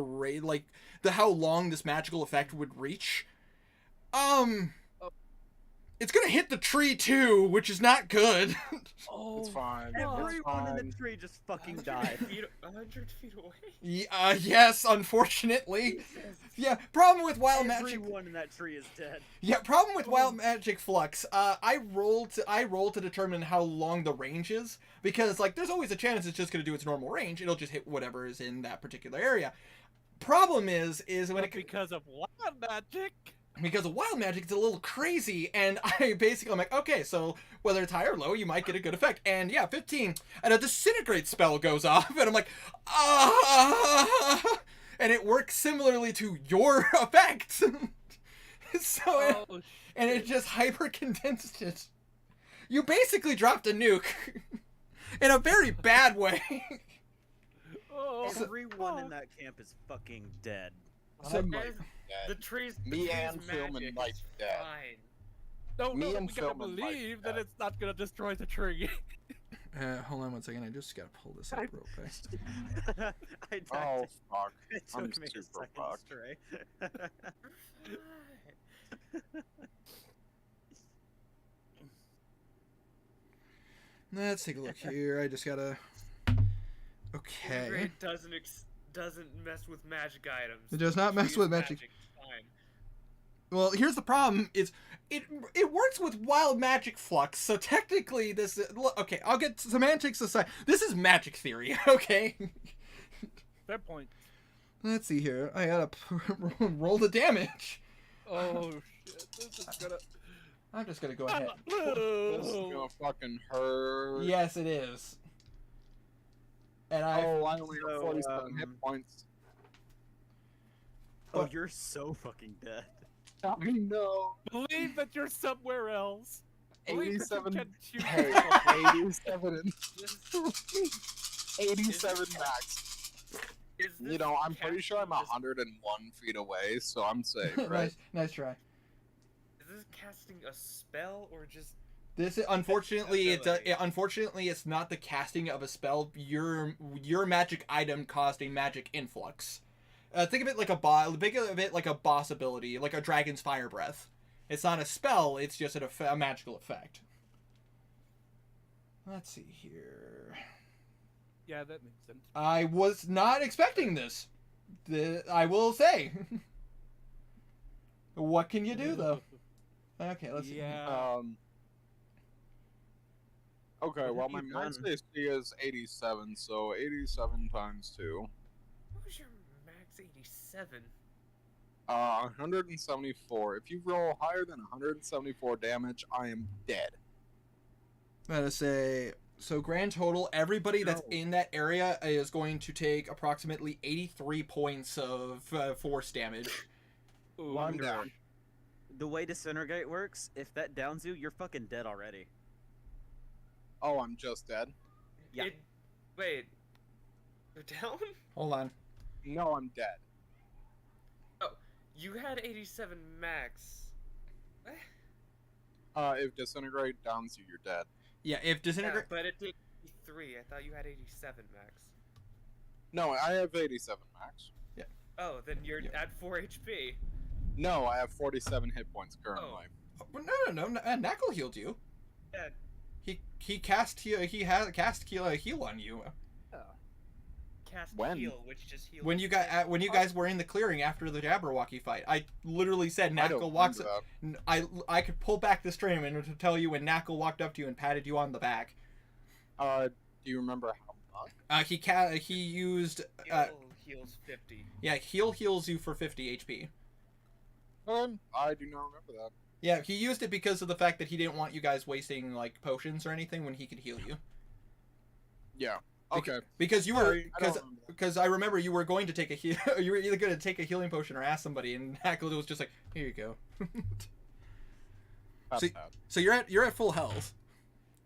Speaker 2: how long this magical effect would reach. It's gonna hit the tree too, which is not good.
Speaker 3: Oh,
Speaker 1: It's fine.
Speaker 3: no.
Speaker 1: It's
Speaker 6: Everyone in
Speaker 1: fine.
Speaker 6: the tree just fucking
Speaker 4: 100
Speaker 6: died.
Speaker 4: feet, 100 feet away?
Speaker 2: Yes, unfortunately. Yeah, problem with wild magic.
Speaker 6: Everyone in that tree is dead.
Speaker 2: Yeah, problem with wild magic flux. I rolled to determine how long the range is because like there's always a chance it's just gonna do its normal range. It'll just hit whatever is in that particular area. Problem is when
Speaker 3: But
Speaker 2: it
Speaker 3: because of wild magic.
Speaker 2: because of wild magic, it's a little crazy, and I'm like, okay, so whether it's high or low, you might get a good effect. And yeah, 15, and a disintegrate spell goes off, and I'm like, ah, and it works similarly to your effect. So,
Speaker 3: Oh,
Speaker 2: and it just hyper condensed it. You basically dropped a nuke in a very bad way.
Speaker 3: oh,
Speaker 6: Everyone in that camp is fucking dead.
Speaker 2: So-
Speaker 1: I'm
Speaker 4: Guys,
Speaker 1: like,
Speaker 4: the
Speaker 1: dead.
Speaker 4: trees.
Speaker 1: Me
Speaker 4: the trees
Speaker 1: and Philman
Speaker 4: magic
Speaker 1: might
Speaker 4: is
Speaker 1: be dead.
Speaker 4: fine.
Speaker 3: no,
Speaker 1: me
Speaker 3: no,
Speaker 1: and
Speaker 3: we gotta
Speaker 1: Philman might
Speaker 3: believe
Speaker 1: be
Speaker 3: that
Speaker 1: dead.
Speaker 3: it's not gonna destroy the tree.
Speaker 2: Hold on one second. I just gotta pull this up real quick.
Speaker 6: I
Speaker 1: Oh fuck!
Speaker 6: it
Speaker 1: I'm
Speaker 6: took me a
Speaker 1: super
Speaker 6: second,
Speaker 1: fucked.
Speaker 6: Stray.
Speaker 2: Let's take a look here. I just gotta. Okay.
Speaker 4: Great doesn't mess with magic items.
Speaker 2: It does not mess
Speaker 4: Trees
Speaker 2: with magic.
Speaker 4: Fine.
Speaker 2: Well, here's the problem: is it works with wild magic flux. So technically, this is, okay. I'll get semantics aside. This is magic theory. Okay.
Speaker 3: Fair point.
Speaker 2: Let's see here. I gotta roll the damage.
Speaker 3: Oh shit, this is gonna.
Speaker 2: I'm just gonna go ahead.
Speaker 1: This is gonna fucking hurt.
Speaker 2: Yes, it is. And I.
Speaker 1: Oh, I only have
Speaker 6: So,
Speaker 1: 47 hit points.
Speaker 6: Oh, you're so fucking dead.
Speaker 1: I know.
Speaker 3: Believe that you're somewhere else. Believe that you
Speaker 1: 87.
Speaker 3: can shoot
Speaker 1: Hey,
Speaker 3: yourself.
Speaker 1: 87 and 87 max.
Speaker 4: Is
Speaker 1: You
Speaker 4: this
Speaker 1: know, I'm pretty sure I'm
Speaker 4: casting
Speaker 1: 101 feet away, so I'm safe, right?
Speaker 2: nice try.
Speaker 4: Is this casting a spell or just?
Speaker 2: This unfortunately
Speaker 4: Ability.
Speaker 2: unfortunately it's not the casting of a spell. Your magic item caused a magic influx. Think of it like a boss ability, like a dragon's fire breath. It's not a spell; it's just a magical effect. Let's see here.
Speaker 3: Yeah, that makes sense.
Speaker 2: I was not expecting this. I will say. What can you do though? Okay, let's see.
Speaker 3: Yeah.
Speaker 1: Okay,
Speaker 6: What
Speaker 1: well,
Speaker 6: have
Speaker 1: my
Speaker 6: you
Speaker 1: max
Speaker 6: done?
Speaker 1: AC is 87, so 87 times 2.
Speaker 4: What was your max 87?
Speaker 1: 174. If you roll higher than 174 damage, I am dead.
Speaker 2: Gotta say, so grand total, everybody that's in that area is going to take approximately 83 points of force damage.
Speaker 3: Ooh,
Speaker 1: I'm down.
Speaker 6: The way disintegrate works, if that downs you, you're fucking dead already.
Speaker 1: Oh, I'm just dead?
Speaker 6: Yeah.
Speaker 4: Wait. You're down?
Speaker 2: Hold on.
Speaker 1: No, I'm dead.
Speaker 4: You had 87 max.
Speaker 1: If disintegrate downs you, you're dead.
Speaker 2: Yeah, if
Speaker 4: Yeah,
Speaker 2: disintegrate.
Speaker 4: but it did 83. I thought you had 87 max.
Speaker 1: No, I have 87 max.
Speaker 4: Oh, then you're
Speaker 2: Yeah.
Speaker 4: at 4 HP.
Speaker 1: No, I have 47 hit points currently.
Speaker 2: No. Knuckle healed you.
Speaker 4: Yeah.
Speaker 2: He cast heal. He has cast heal on you
Speaker 4: Cast
Speaker 1: When?
Speaker 4: heal, which just heals.
Speaker 2: when you guys were in the clearing after the Jabberwocky fight. I literally said
Speaker 1: I don't
Speaker 2: Knuckle walks.
Speaker 1: remember that.
Speaker 2: I could pull back the stream and to tell you when Knuckle walked up to you and patted you on the back.
Speaker 1: Do you remember how much?
Speaker 2: He used
Speaker 4: Heal heals 50.
Speaker 2: yeah, heal heals you for 50 HP.
Speaker 1: I do not remember that.
Speaker 2: Yeah, he used it because of the fact that he didn't want you guys wasting like potions or anything when he could heal you.
Speaker 1: Yeah. Okay.
Speaker 2: Because you were
Speaker 1: Sorry, I don't remember that.
Speaker 2: because I remember you were going to take a heal. You were either going to take a healing potion or ask somebody, and Knuckle was just like, "Here you go."
Speaker 1: That's
Speaker 2: See-
Speaker 1: bad.
Speaker 2: So you're at full health.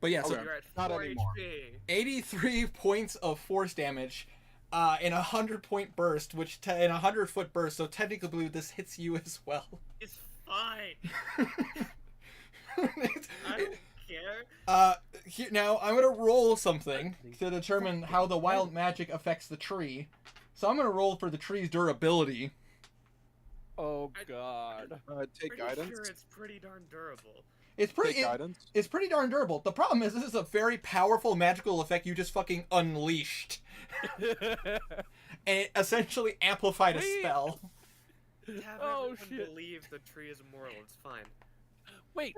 Speaker 2: But yeah, so
Speaker 1: Okay.
Speaker 4: You're at
Speaker 1: Not
Speaker 4: 4
Speaker 1: anymore.
Speaker 4: HP.
Speaker 2: 83 points of force damage in a 100-point burst, which in a 100-foot burst. So technically, this hits you as well.
Speaker 4: It's fine.
Speaker 2: It's-
Speaker 4: I don't care.
Speaker 2: now I'm gonna roll something to determine how the wild magic affects the tree. So I'm gonna roll for the tree's durability.
Speaker 3: Oh god.
Speaker 1: Take
Speaker 4: Pretty
Speaker 1: guidance.
Speaker 4: sure it's pretty darn durable.
Speaker 2: It's pretty.
Speaker 1: Take guidance.
Speaker 2: It's pretty darn durable. The problem is this is a very powerful magical effect you just fucking unleashed, and it essentially amplified a
Speaker 3: Wait.
Speaker 2: spell.
Speaker 4: Have
Speaker 3: Oh,
Speaker 4: everyone
Speaker 3: shit.
Speaker 4: believe the tree is immortal. It's fine.
Speaker 3: Wait,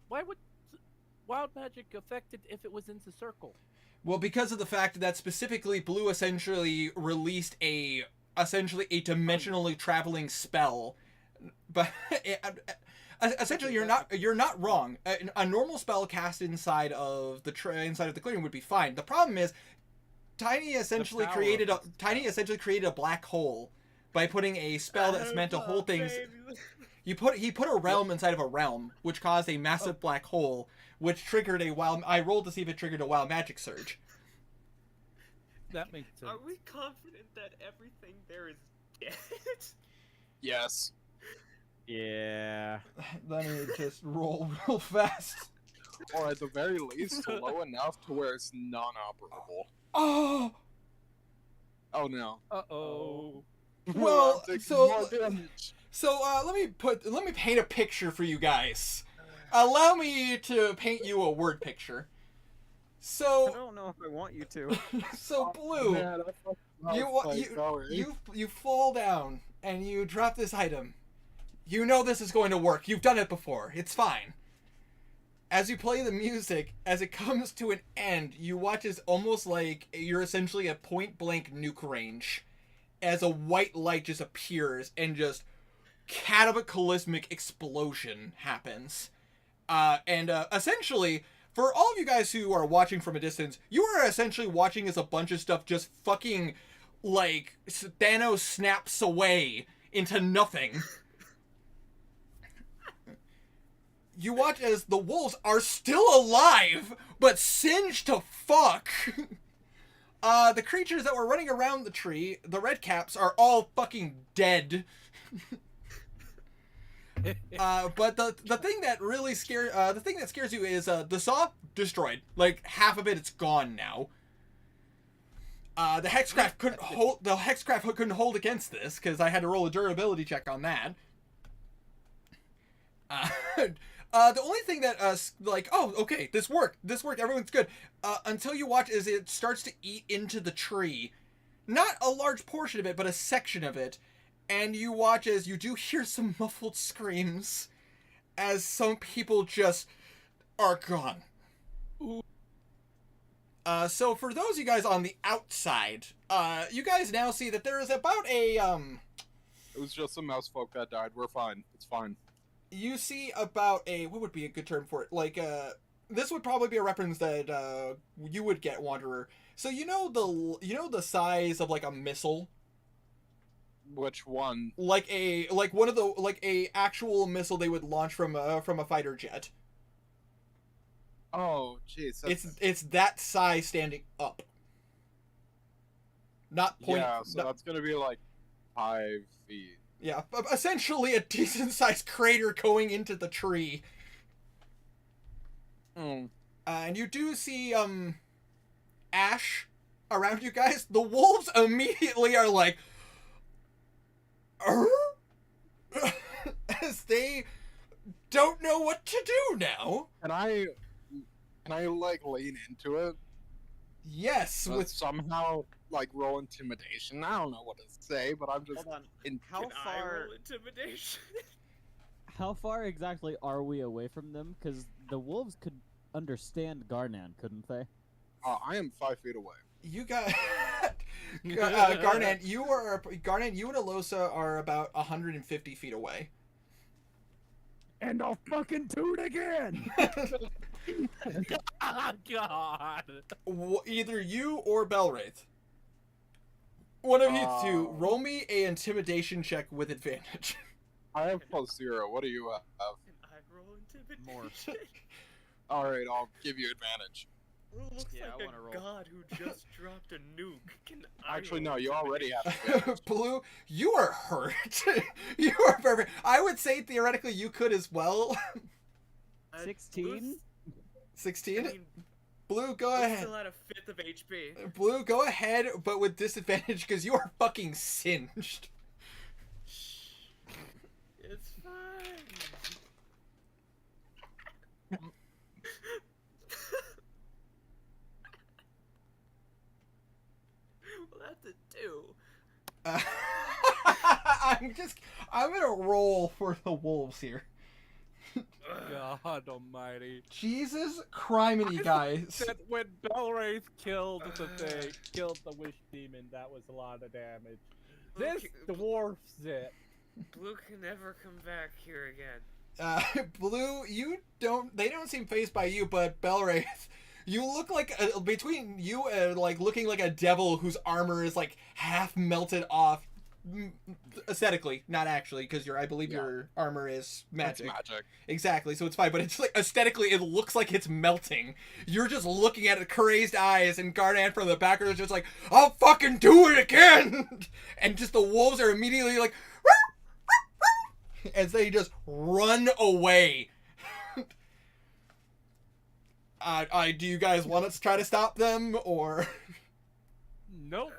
Speaker 3: why would wild magic affect it if it was in the circle?
Speaker 2: Well, because of the fact that specifically Blue essentially released a dimensionally traveling spell But essentially, you're not wrong. A normal spell cast inside of the clearing would be fine. The problem is, Tiny essentially created a black hole by putting a spell that's meant to hold things. He put a realm inside of a realm, which caused a massive black hole, which triggered a wild. I rolled to see if it triggered a wild magic surge.
Speaker 3: That makes sense.
Speaker 4: Are we confident that everything there is dead?
Speaker 1: Yes.
Speaker 5: Yeah.
Speaker 2: Let me just roll real fast.
Speaker 1: Or at the very least, low enough to where it's non-operable.
Speaker 2: Oh.
Speaker 1: Oh no.
Speaker 3: Uh-oh.
Speaker 2: Well,
Speaker 1: I'm taking
Speaker 2: so-
Speaker 1: more damage.
Speaker 2: So let me paint a picture for you guys. Allow me to paint you a word picture.
Speaker 6: I
Speaker 2: So
Speaker 6: don't know if I want you to.
Speaker 2: so Blue,
Speaker 1: Man, I fucking love Fight, sorry.
Speaker 2: you fall down and you drop this item. You know this is going to work. You've done it before. It's fine. As you play the music, as it comes to an end, you watch as almost like you're essentially at point blank nuke range, as a white light just appears and just cataclysmic explosion happens. And essentially, for all of you guys who are watching from a distance, you are essentially watching as a bunch of stuff just fucking, like, Thanos snaps away into nothing. You watch as the wolves are still alive, but singed to fuck. The creatures that were running around the tree, the red caps, are all fucking dead. But the thing that really scares you is the saw destroyed. Like half of it's gone now. The hexcraft couldn't hold against this because I had to roll a durability check on that. The only thing that okay, this worked, everyone's good. Until you watch as it starts to eat into the tree, not a large portion of it, but a section of it. And you watch as you do hear some muffled screams as some people just are gone. So for those of you guys on the outside, you guys now see that there is about a,
Speaker 1: It was just some mouse folk that died. We're fine. It's fine.
Speaker 2: You see about a, what would be a good term for it? Like, this would probably be a reference that, you would get, Wanderer. So you know the size of, like, a missile?
Speaker 1: Which one?
Speaker 2: Like a actual missile they would launch from a fighter jet.
Speaker 1: Oh, jeez.
Speaker 2: It's that size standing up. Not point.
Speaker 1: Yeah, so that's gonna be like 5 feet.
Speaker 2: Yeah, essentially a decent sized crater going into the tree. And you do see ash around you guys. The wolves immediately are like, as they don't know what to do now.
Speaker 1: Can I like lean into it?
Speaker 2: Yes,
Speaker 1: With
Speaker 2: with
Speaker 1: somehow like roll intimidation. I don't know what to say, but I'm just
Speaker 6: Hold on.
Speaker 1: in.
Speaker 6: How
Speaker 4: Can I
Speaker 6: far?
Speaker 4: roll intimidation?
Speaker 9: How far exactly are we away from them? Because the wolves could understand Garnan, couldn't they?
Speaker 1: I am 5 feet away.
Speaker 2: you got Garnet. You and Alosa are about 150 feet away.
Speaker 3: And I'll fucking do it again! Oh, God!
Speaker 2: Either you or Belwraith. One of you two.
Speaker 1: Oh.
Speaker 2: Roll me a intimidation check with advantage.
Speaker 1: I have +0. What do you have?
Speaker 4: Can I roll intimidation?
Speaker 5: More.
Speaker 1: All right, I'll give you advantage.
Speaker 4: Blue looks
Speaker 6: Yeah, I
Speaker 4: like
Speaker 6: wanna
Speaker 4: a
Speaker 6: roll.
Speaker 4: god who just dropped a nuke. Can I
Speaker 1: Actually,
Speaker 4: roll
Speaker 1: no. You already
Speaker 4: intimidation?
Speaker 1: have advantage.
Speaker 2: Blue, you are hurt. You are perfect. I would say theoretically you could as well.
Speaker 9: 16?
Speaker 4: Blue's-
Speaker 2: 16?
Speaker 4: I mean,
Speaker 2: Blue, go
Speaker 4: Blue's
Speaker 2: ahead.
Speaker 4: still at a fifth of HP.
Speaker 2: Blue, go ahead, but with disadvantage because you are fucking singed.
Speaker 4: It's fine. Well, that's a 2.
Speaker 2: I'm gonna roll for the wolves here.
Speaker 3: God almighty.
Speaker 2: Jesus criminy, guys.
Speaker 3: That when Belwraith killed the wish demon, that was a lot of damage. This
Speaker 4: Okay,
Speaker 3: dwarfs it.
Speaker 4: Blue can never come back here again.
Speaker 2: Blue, they don't seem fazed by you, but Belwraith, you look like, between you and, like, looking like a devil whose armor is, like, half melted off, aesthetically, not actually, because I believe your armor is magic.
Speaker 1: It's magic.
Speaker 2: Exactly, so it's fine, but it's, like, aesthetically, it looks like it's melting. You're just looking at it, crazed eyes, and Garnan from the back is just like, I'll fucking do it again! And just the wolves are immediately like, as they just run away. Do you guys want us to try to stop them, or?
Speaker 3: Nope.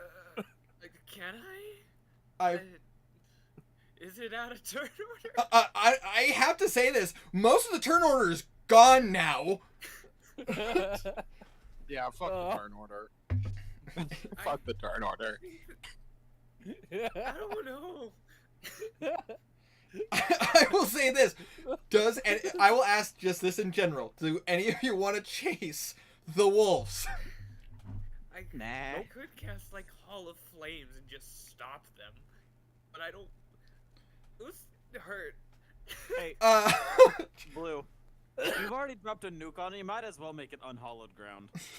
Speaker 4: Can I?
Speaker 2: I
Speaker 4: Is it out of turn order?
Speaker 2: I have to say this. Most of the turn order is gone now.
Speaker 1: Yeah, fuck the turn order. Fuck the turn order.
Speaker 4: I don't know.
Speaker 2: I will say this. And I will ask just this in general. Do any of you want to chase the wolves?
Speaker 4: I could cast like Hall of Flames and just stop them, but I don't. Those hurt.
Speaker 6: Hey, Blue, you've already dropped a nuke on it. You might as well make it unhallowed ground.
Speaker 4: Yes.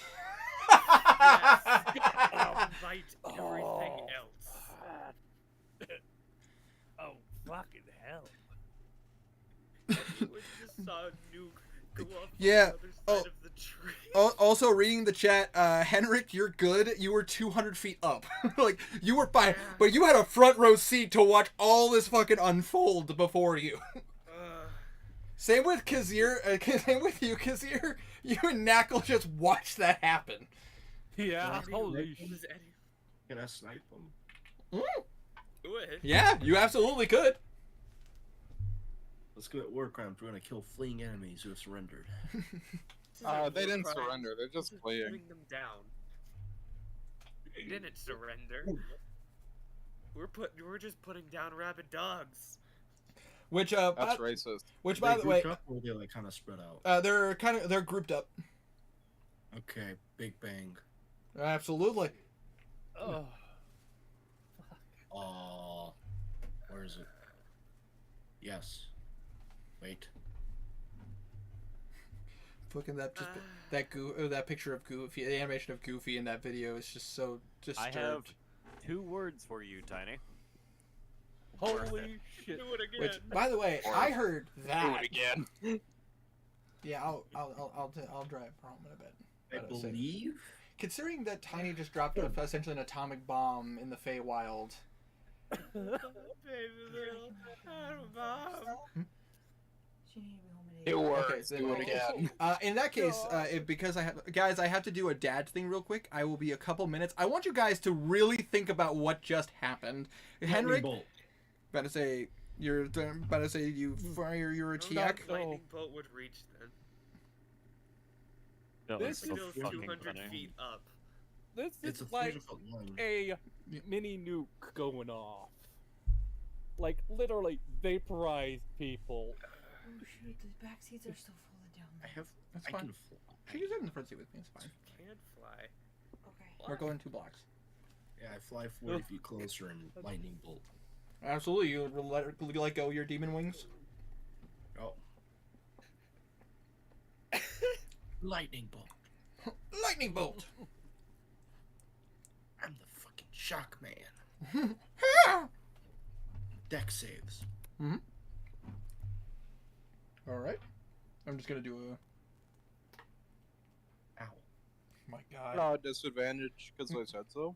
Speaker 4: I'll bite everything else.
Speaker 3: Oh, fucking hell.
Speaker 4: You just saw a nuke go off
Speaker 2: Yeah.
Speaker 4: on the other side of the tree.
Speaker 2: Also, reading the chat, Henrik, you're good. You were 200 feet up. Like, you were fine. But you had a front row seat to watch all this fucking unfold before you. Same with Kazir. Same with you, Kazir. You and Knackle just watched that happen.
Speaker 3: Yeah, holy
Speaker 4: shit.
Speaker 7: Can I snipe them?
Speaker 4: Do it.
Speaker 2: Yeah, you absolutely could.
Speaker 7: Let's go at war crimes. We're gonna kill fleeing enemies who have surrendered.
Speaker 1: They didn't surrender. They're just fleeing.
Speaker 4: Putting them down. They didn't surrender. We're just putting down rabid dogs.
Speaker 2: Which
Speaker 1: That's racist.
Speaker 2: Which,
Speaker 7: They
Speaker 2: by the way,
Speaker 7: grouped up, or they like kind of spread out.
Speaker 2: they're grouped up.
Speaker 7: Okay, Big Bang.
Speaker 2: Absolutely.
Speaker 3: Oh.
Speaker 7: Where is it? Yes. Wait.
Speaker 2: Fucking that picture of Goofy, the animation of Goofy in that video is just so disturbed.
Speaker 6: I have 2 words for you, Tiny.
Speaker 3: Holy shit.
Speaker 4: Do it again.
Speaker 2: Which, by the way, I heard
Speaker 1: Do
Speaker 2: that.
Speaker 1: it again.
Speaker 2: Yeah, I'll drive home in a bit.
Speaker 7: I
Speaker 2: Gotta say.
Speaker 7: believe.
Speaker 2: Considering that Tiny just dropped essentially an atomic bomb in the Feywild.
Speaker 4: Baby little bomb.
Speaker 8: She needed to be home at 8.
Speaker 1: It works.
Speaker 2: Okay, so
Speaker 1: Do it
Speaker 2: okay.
Speaker 1: again.
Speaker 2: In that case, because I have to do a dad thing real quick. I will be a couple minutes. I want you guys to really think about what just happened. Henrik,
Speaker 7: Bolt.
Speaker 2: about to say you fire your attack.
Speaker 4: Lightning bolt would reach then.
Speaker 5: No,
Speaker 3: This
Speaker 5: it's so
Speaker 3: is
Speaker 4: Still
Speaker 5: fucking
Speaker 4: 200
Speaker 5: funny.
Speaker 4: feet up.
Speaker 3: This
Speaker 7: It's
Speaker 3: is
Speaker 7: a
Speaker 3: like
Speaker 7: beautiful line.
Speaker 3: a mini nuke going off. Like, literally vaporize people.
Speaker 8: Oh shoot, the back seats are still full of down
Speaker 7: I
Speaker 8: there.
Speaker 7: have.
Speaker 2: That's
Speaker 7: I
Speaker 2: fine.
Speaker 7: can fly.
Speaker 2: You can sit in the front seat with me. It's fine.
Speaker 4: Can't fly.
Speaker 8: Okay.
Speaker 2: We're going 2 blocks.
Speaker 7: Yeah, I fly 40 feet closer and lightning bolt.
Speaker 2: Absolutely. You let go of your demon wings.
Speaker 7: Oh. Lightning bolt.
Speaker 2: Lightning bolt.
Speaker 7: I'm the fucking shock man. Deck saves.
Speaker 2: All right. I'm just gonna do a.
Speaker 7: Ow.
Speaker 2: My God.
Speaker 1: No disadvantage because I said so.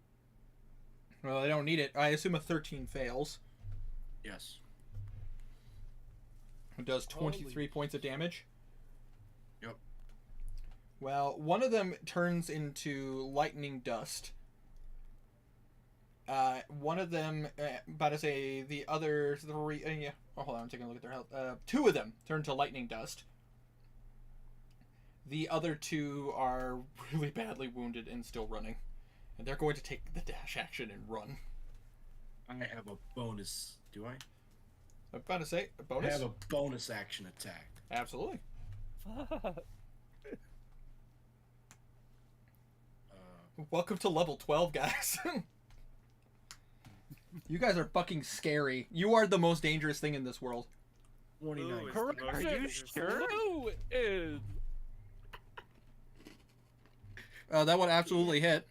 Speaker 2: Well, I don't need it. I assume a 13 fails.
Speaker 7: Yes.
Speaker 2: It does 23 points of damage.
Speaker 7: Yep.
Speaker 2: Well, one of them turns into lightning dust. One of them, about to say the other 3. Yeah. Oh, hold on, I'm taking a look at their health. 2 of them turn to lightning dust. The other 2 are really badly wounded and still running, and they're going to take the dash action and run.
Speaker 7: I have a bonus. Do I?
Speaker 2: I'm about to say a
Speaker 7: I
Speaker 2: bonus.
Speaker 7: have a bonus action attack.
Speaker 2: Absolutely.
Speaker 3: Fuck.
Speaker 2: Welcome to level 12, guys. You guys are fucking scary. You are the most dangerous thing in this world.
Speaker 4: Blue
Speaker 3: 29.
Speaker 4: is the most
Speaker 3: Are you
Speaker 4: dangerous
Speaker 3: sure?
Speaker 4: thing.
Speaker 3: Blue is.
Speaker 2: That one absolutely hit.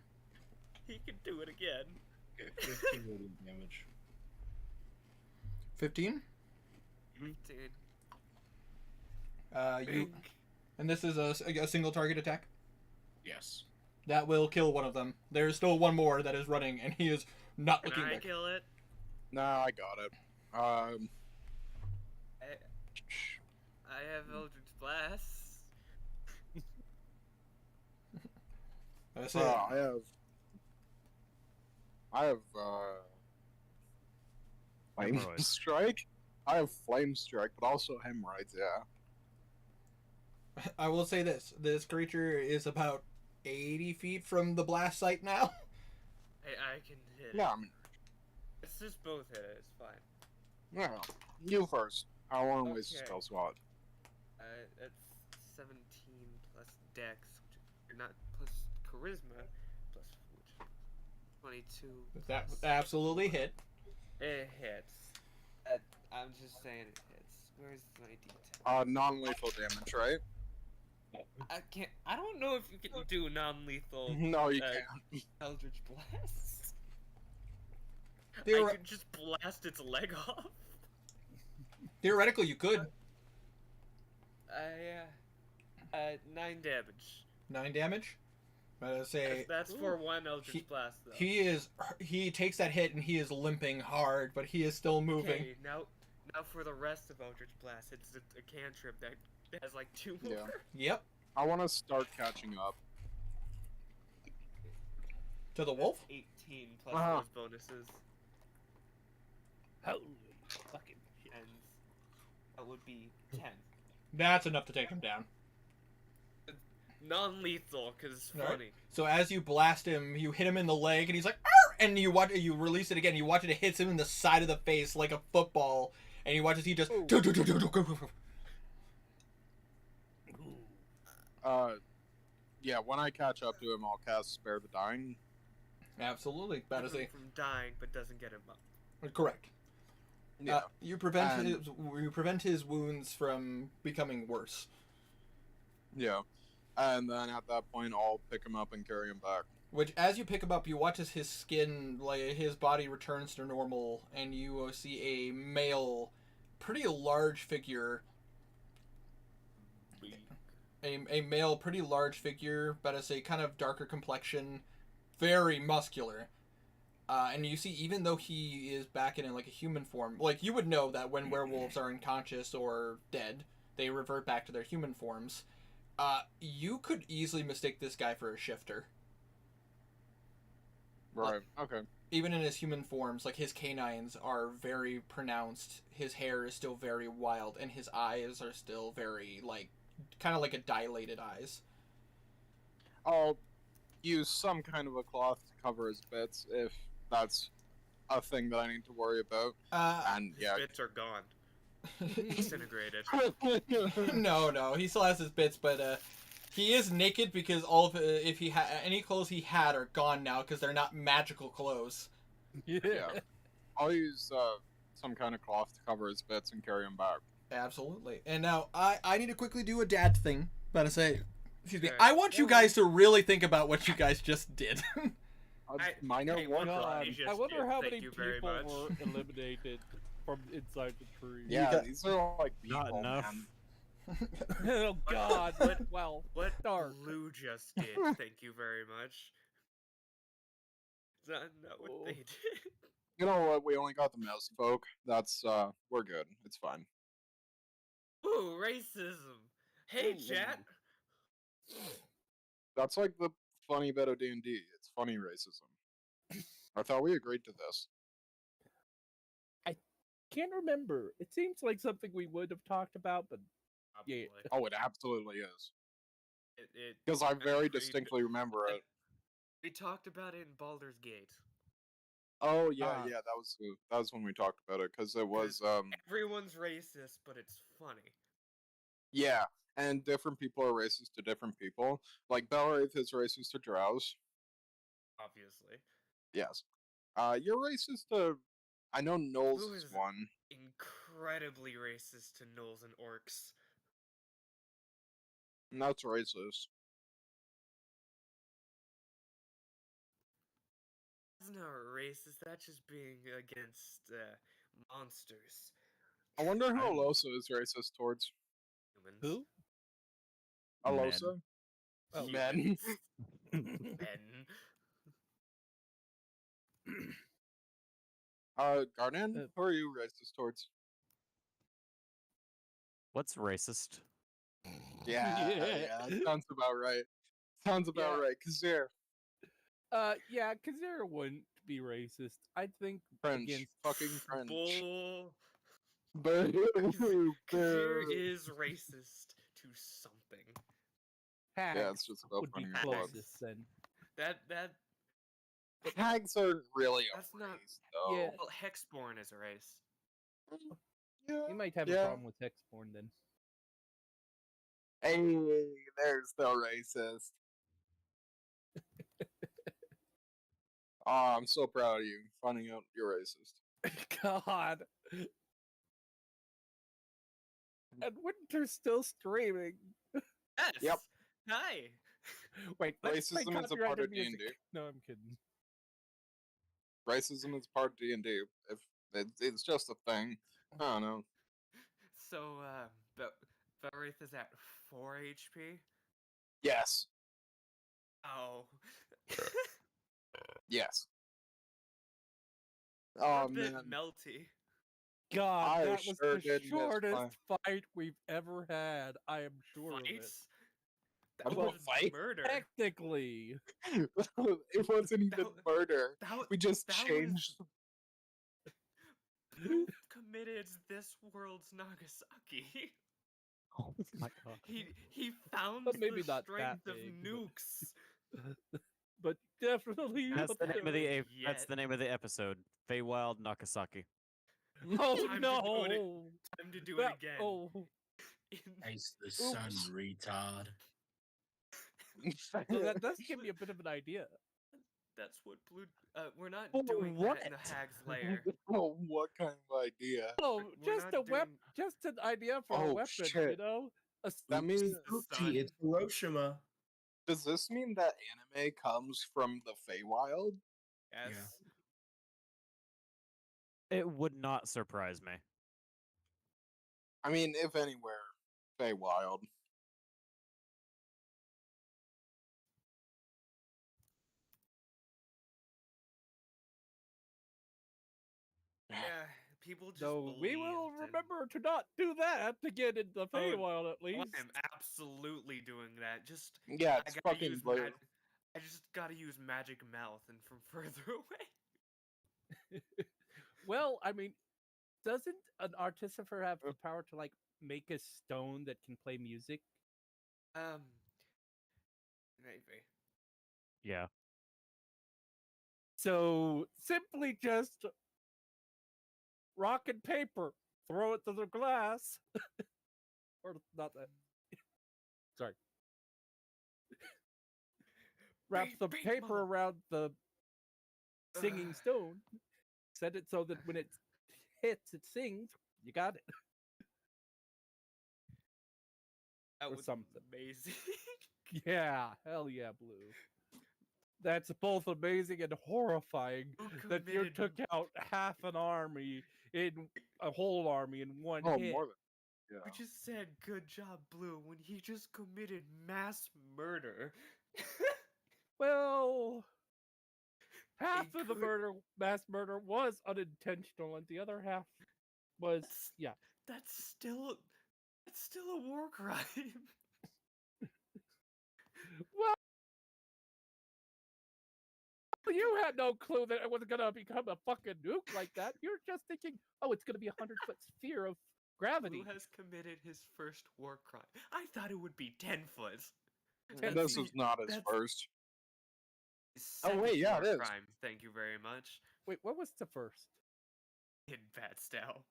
Speaker 4: He can do it again.
Speaker 7: Okay, 15 radiant damage.
Speaker 2: 15.
Speaker 4: 15.
Speaker 2: You
Speaker 4: Big.
Speaker 2: and this is a single target attack.
Speaker 7: Yes.
Speaker 2: That will kill one of them. There's still one more that is running, and he is not
Speaker 4: Can
Speaker 2: looking
Speaker 4: I
Speaker 2: back.
Speaker 4: kill it?
Speaker 1: Nah, I got it.
Speaker 4: I have Eldritch Blast.
Speaker 2: That's it.
Speaker 1: I have flame
Speaker 3: Hemorrhoids.
Speaker 1: strike. I have flame strike, but also hemorrhoids. Yeah.
Speaker 2: I will say this: this creature is about 80 feet from the blast site now.
Speaker 4: I can hit
Speaker 1: Yeah,
Speaker 4: it.
Speaker 1: I mean,
Speaker 4: It's just both hit it. It's fine.
Speaker 1: yeah. You first. How long waste
Speaker 4: Okay.
Speaker 1: spell slot?
Speaker 4: That's 17 plus Dex, or not plus Charisma, plus which 22.
Speaker 2: That
Speaker 4: plus-
Speaker 2: absolutely hit.
Speaker 4: It hits. I'm just saying it hits. Where's my D10?
Speaker 1: Non-lethal damage, right?
Speaker 4: I can't. I don't know if you can do non-lethal
Speaker 1: No, you
Speaker 4: uh,
Speaker 1: can't.
Speaker 4: Eldritch Blast.
Speaker 2: Theor-
Speaker 4: I could just blast its leg off.
Speaker 2: Theoretically, you could.
Speaker 4: 9 damage.
Speaker 2: 9 damage. I'd say
Speaker 4: That's for one Eldritch Blast, though.
Speaker 2: he takes that hit and he is limping hard, but he is still moving.
Speaker 4: Okay, now for the rest of Eldritch Blast, it's a cantrip that has like 2 more.
Speaker 1: Yeah.
Speaker 2: Yep.
Speaker 1: I want to start catching up.
Speaker 2: To the wolf.
Speaker 4: 18 plus
Speaker 1: Uh-huh.
Speaker 4: those bonuses,
Speaker 3: Holy fucking shit.
Speaker 4: and that would be 10.
Speaker 2: That's enough to take him down.
Speaker 4: Non-lethal, cause it's
Speaker 2: Alright.
Speaker 4: funny.
Speaker 2: So as you blast him, you hit him in the leg, and he's like, "Arr!" And you release it again. You watch it hits him in the side of the face like a football, and you watch as he just.
Speaker 1: Yeah, when I catch up to him, I'll cast Spare the Dying.
Speaker 2: Absolutely, that is
Speaker 4: Keeps him
Speaker 2: a
Speaker 4: from dying, but doesn't get him up.
Speaker 2: correct.
Speaker 1: Yeah.
Speaker 2: You prevent
Speaker 1: And-
Speaker 2: you prevent his wounds from becoming worse.
Speaker 1: Yeah. And then at that point, I'll pick him up and carry him back.
Speaker 2: Which, as you pick him up, you watch as his skin, like his body, returns to normal, and you see a male, pretty large figure. A male, pretty large figure, but as a kind of darker complexion, very muscular. And you see, even though he is back in like a human form, like you would know that when werewolves are unconscious or dead, they revert back to their human forms. You could easily mistake this guy for a shifter.
Speaker 1: Right. Okay.
Speaker 2: Even in his human forms, like his canines are very pronounced, his hair is still very wild, and his eyes are still very, like, kind of like a dilated eyes.
Speaker 1: I'll use some kind of a cloth to cover his bits if that's a thing that I need to worry about. And
Speaker 4: His
Speaker 1: yeah.
Speaker 4: bits are gone. Disintegrated.
Speaker 2: No, he still has his bits, but he is naked because all of if he any clothes he had are gone now because they're not magical clothes.
Speaker 1: Yeah. I'll use some kind of cloth to cover his bits and carry him back.
Speaker 2: Absolutely. And now I need to quickly do a dad thing. But to say, excuse me,
Speaker 4: Sure.
Speaker 2: I want you guys to really think about what you guys just did.
Speaker 1: Minor
Speaker 4: hey,
Speaker 1: one.
Speaker 4: God,
Speaker 3: God,
Speaker 4: you just
Speaker 3: I wonder
Speaker 4: did.
Speaker 3: how
Speaker 4: Thank
Speaker 3: many
Speaker 4: you very
Speaker 3: people
Speaker 4: much.
Speaker 3: were eliminated from inside the tree.
Speaker 1: Yeah,
Speaker 2: got-
Speaker 1: these are like
Speaker 6: Not
Speaker 1: people,
Speaker 6: enough.
Speaker 1: man.
Speaker 3: Oh God. Well,
Speaker 4: What
Speaker 3: dark.
Speaker 4: Blue just did, thank you very much. Is that not what they
Speaker 3: Oh.
Speaker 4: did?
Speaker 1: You know what? We only got the mouse folk. That's we're good. It's fine.
Speaker 4: Ooh, racism. Hey,
Speaker 3: Ooh.
Speaker 4: chat.
Speaker 1: That's like the funny bit of D&D. It's funny racism. I thought we agreed to this.
Speaker 3: Can't remember. It seems like something we would have talked about, but Yeah.
Speaker 4: Probably.
Speaker 1: Oh, it absolutely is.
Speaker 4: It,
Speaker 1: Because I very
Speaker 4: agreed.
Speaker 1: distinctly remember it.
Speaker 4: we talked about it in Baldur's Gate.
Speaker 1: Oh yeah,
Speaker 3: Ah.
Speaker 1: yeah. That was when we talked about it. Because it was
Speaker 4: Everyone's racist, but it's funny.
Speaker 1: yeah, and different people are racist to different people. Like Belwraith is racist to drows.
Speaker 4: Obviously.
Speaker 1: Yes. You're racist to I know Knowles
Speaker 4: Blue
Speaker 1: is
Speaker 4: is-
Speaker 1: one.
Speaker 4: Incredibly racist to gnolls and orcs.
Speaker 1: And that's racist.
Speaker 4: That's not racist. That's just being against monsters.
Speaker 1: I wonder who
Speaker 7: I'm-
Speaker 1: Alosa is racist towards.
Speaker 4: Humans.
Speaker 3: Who?
Speaker 1: Alosa?
Speaker 3: Oh.
Speaker 1: Men.
Speaker 4: Men.
Speaker 1: Garnan, who are you racist towards?
Speaker 10: What's racist?
Speaker 1: Yeah, that sounds about right. Sounds about
Speaker 3: Yeah.
Speaker 1: right. Kazir,
Speaker 3: Yeah, Kazera wouldn't be racist. I think
Speaker 1: French,
Speaker 3: against
Speaker 1: fucking French.
Speaker 4: Bull.
Speaker 1: Boo,
Speaker 4: Kazir
Speaker 1: boo.
Speaker 4: is racist to something.
Speaker 3: hags
Speaker 1: Yeah, it's just about
Speaker 3: would be
Speaker 1: funny
Speaker 4: hags.
Speaker 3: closest then.
Speaker 4: That
Speaker 1: Hags are really a
Speaker 4: That's not-
Speaker 1: race, though.
Speaker 3: Yeah.
Speaker 4: well, Hexborn is a race.
Speaker 1: Yeah.
Speaker 3: You might have a
Speaker 1: Yeah.
Speaker 3: problem with Hexborn then.
Speaker 1: Hey, there's the racist. Oh, I'm so proud of you finding out you're racist.
Speaker 3: God. And Winter's still streaming.
Speaker 4: Yes.
Speaker 1: Yep.
Speaker 4: Hi.
Speaker 3: Wait, let's play
Speaker 1: Racism is a part of
Speaker 3: copyrighted music.
Speaker 1: D&D.
Speaker 3: No, I'm kidding.
Speaker 1: Racism is part of D&D. If it's just a thing, I don't know.
Speaker 4: So, Belwraith is at 4 HP.
Speaker 1: Yes,
Speaker 4: Oh.
Speaker 1: yes.
Speaker 4: A
Speaker 1: Oh
Speaker 4: bit
Speaker 1: man,
Speaker 4: melty.
Speaker 3: God,
Speaker 1: I
Speaker 3: that was
Speaker 1: sure
Speaker 3: the
Speaker 1: did miss
Speaker 3: shortest fight we've ever had. I am sure of it.
Speaker 4: Fights? That
Speaker 1: Well,
Speaker 4: was
Speaker 1: fight?
Speaker 4: murder.
Speaker 3: Technically.
Speaker 1: it wasn't even
Speaker 4: That-
Speaker 1: murder.
Speaker 4: That,
Speaker 1: We just
Speaker 4: that was-
Speaker 1: changed.
Speaker 4: Who committed this world's Nagasaki?
Speaker 9: Oh my god.
Speaker 4: He found
Speaker 3: But maybe
Speaker 4: the
Speaker 3: not that
Speaker 4: strength of
Speaker 3: big, but-
Speaker 4: nukes.
Speaker 3: But definitely.
Speaker 10: That's the name of the
Speaker 4: Yet.
Speaker 10: that's the name of the episode. Feywild Nakasaki.
Speaker 3: Oh
Speaker 4: Time to do
Speaker 3: no!
Speaker 4: it Time to do it
Speaker 3: That-
Speaker 4: again.
Speaker 3: Oh,
Speaker 7: Face the sun,
Speaker 3: Oops.
Speaker 7: retard.
Speaker 3: so that does give me a bit of an idea.
Speaker 4: That's what blue. We're not
Speaker 3: Oh,
Speaker 4: doing that in the
Speaker 3: what?
Speaker 4: Hag's lair.
Speaker 1: Oh, what kind of idea?
Speaker 3: Oh,
Speaker 4: We're
Speaker 3: just
Speaker 4: not
Speaker 3: a weapon,
Speaker 4: doing-
Speaker 3: just an idea for a
Speaker 1: Oh,
Speaker 3: weapon, you
Speaker 1: shit.
Speaker 3: know.
Speaker 1: That means
Speaker 4: The sun.
Speaker 7: Oopsie, it's Hiroshima.
Speaker 1: does this mean that anime comes from the Feywild?
Speaker 4: Yes.
Speaker 10: It would not surprise me.
Speaker 1: I mean, if anywhere, Feywild.
Speaker 4: Yeah. People just.
Speaker 3: So we will
Speaker 4: believed and-
Speaker 3: remember to not do that to get into the Feywild at
Speaker 4: Oh,
Speaker 3: least.
Speaker 4: I'm absolutely doing that. Just
Speaker 1: Yeah,
Speaker 4: I
Speaker 1: it's
Speaker 4: gotta
Speaker 1: fucking
Speaker 4: use
Speaker 1: blue.
Speaker 4: I just gotta use magic mouth and from further away.
Speaker 3: Well, I mean, doesn't an artificer have the power to like make a stone that can play music?
Speaker 4: Maybe.
Speaker 10: Yeah.
Speaker 3: So simply just rock and paper, throw it to the glass, or not that. Sorry. Wrap
Speaker 4: Big-
Speaker 3: the
Speaker 4: big
Speaker 3: paper
Speaker 4: mother-
Speaker 3: around the singing
Speaker 4: Ugh.
Speaker 3: stone. Set it so that when it hits, it sings. You got it.
Speaker 4: That
Speaker 3: or
Speaker 4: was
Speaker 3: something.
Speaker 4: amazing.
Speaker 3: Yeah, hell yeah, Blue. That's both amazing and horrifying
Speaker 4: Who
Speaker 3: that you
Speaker 4: committed-
Speaker 3: took out half an army in a whole army in one
Speaker 1: Oh,
Speaker 3: hit.
Speaker 1: more than. Yeah.
Speaker 4: We just said good job, Blue, when he just committed mass murder.
Speaker 3: Well, half of the
Speaker 4: could-
Speaker 3: mass murder was unintentional, and the other half was,
Speaker 4: That's-
Speaker 3: yeah.
Speaker 4: That's still a war crime.
Speaker 3: Well, you had no clue that it was gonna become a fucking nuke like that. You're just thinking, oh, it's gonna be a 100-foot sphere of gravity.
Speaker 4: Blue has committed his first war crime. I thought it would be 10 foot.
Speaker 1: And this is not his first.
Speaker 4: Oh
Speaker 1: wait, yeah, it is.
Speaker 4: Crime. Thank you very much.
Speaker 3: Wait, what was the first?
Speaker 4: In Pastel.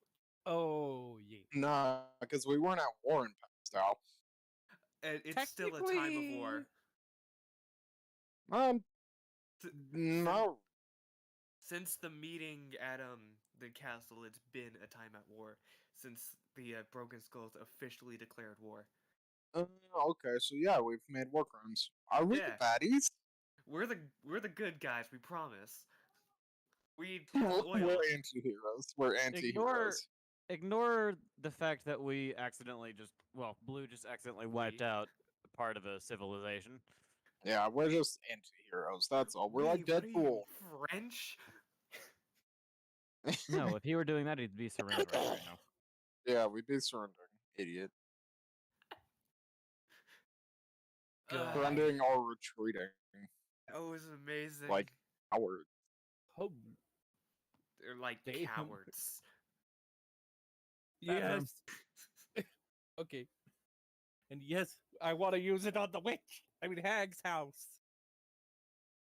Speaker 3: Oh, yeah.
Speaker 1: Nah, because we weren't at war in Pastel.
Speaker 4: It's still a time of war.
Speaker 1: Um,
Speaker 4: Th-
Speaker 1: no.
Speaker 4: Since the meeting at the castle, it's been a time at war since the Broken Skulls officially declared war.
Speaker 1: Okay, so yeah, we've made war crimes. Are we
Speaker 4: Yeah.
Speaker 1: the baddies?
Speaker 4: We're the good guys, we promise. We have
Speaker 1: We're
Speaker 4: oil.
Speaker 1: anti-heroes. We're anti-heroes.
Speaker 10: Ignore the fact that we accidentally Blue just accidentally wiped
Speaker 4: We?
Speaker 10: out part of a civilization.
Speaker 1: Yeah, we're just anti-heroes. That's all. We're like
Speaker 4: What are you,
Speaker 1: Deadpool.
Speaker 4: French?
Speaker 10: No, if he were doing that, he'd be surrendered right now.
Speaker 1: Yeah, we'd be surrendering. Idiot.
Speaker 4: God.
Speaker 1: Surrendering or retreating.
Speaker 4: That was amazing.
Speaker 1: Like cowards.
Speaker 3: Oh,
Speaker 4: They're like
Speaker 3: Damn.
Speaker 4: cowards.
Speaker 3: yes. Okay. And yes, I want to use it on the witch. I mean, Hag's house.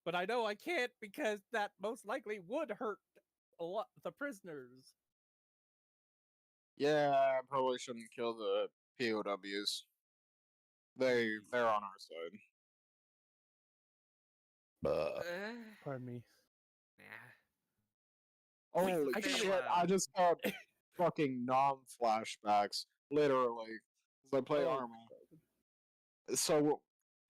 Speaker 3: But I know I can't because that most likely would hurt a lot the prisoners.
Speaker 1: Yeah, I probably shouldn't kill the POWs. They're on our side.
Speaker 3: Pardon me.
Speaker 4: Nah.
Speaker 1: Holy
Speaker 4: I
Speaker 1: shit!
Speaker 4: feel,
Speaker 1: I just got fucking nom flashbacks, literally, as I play
Speaker 3: Oh.
Speaker 1: Arma. So,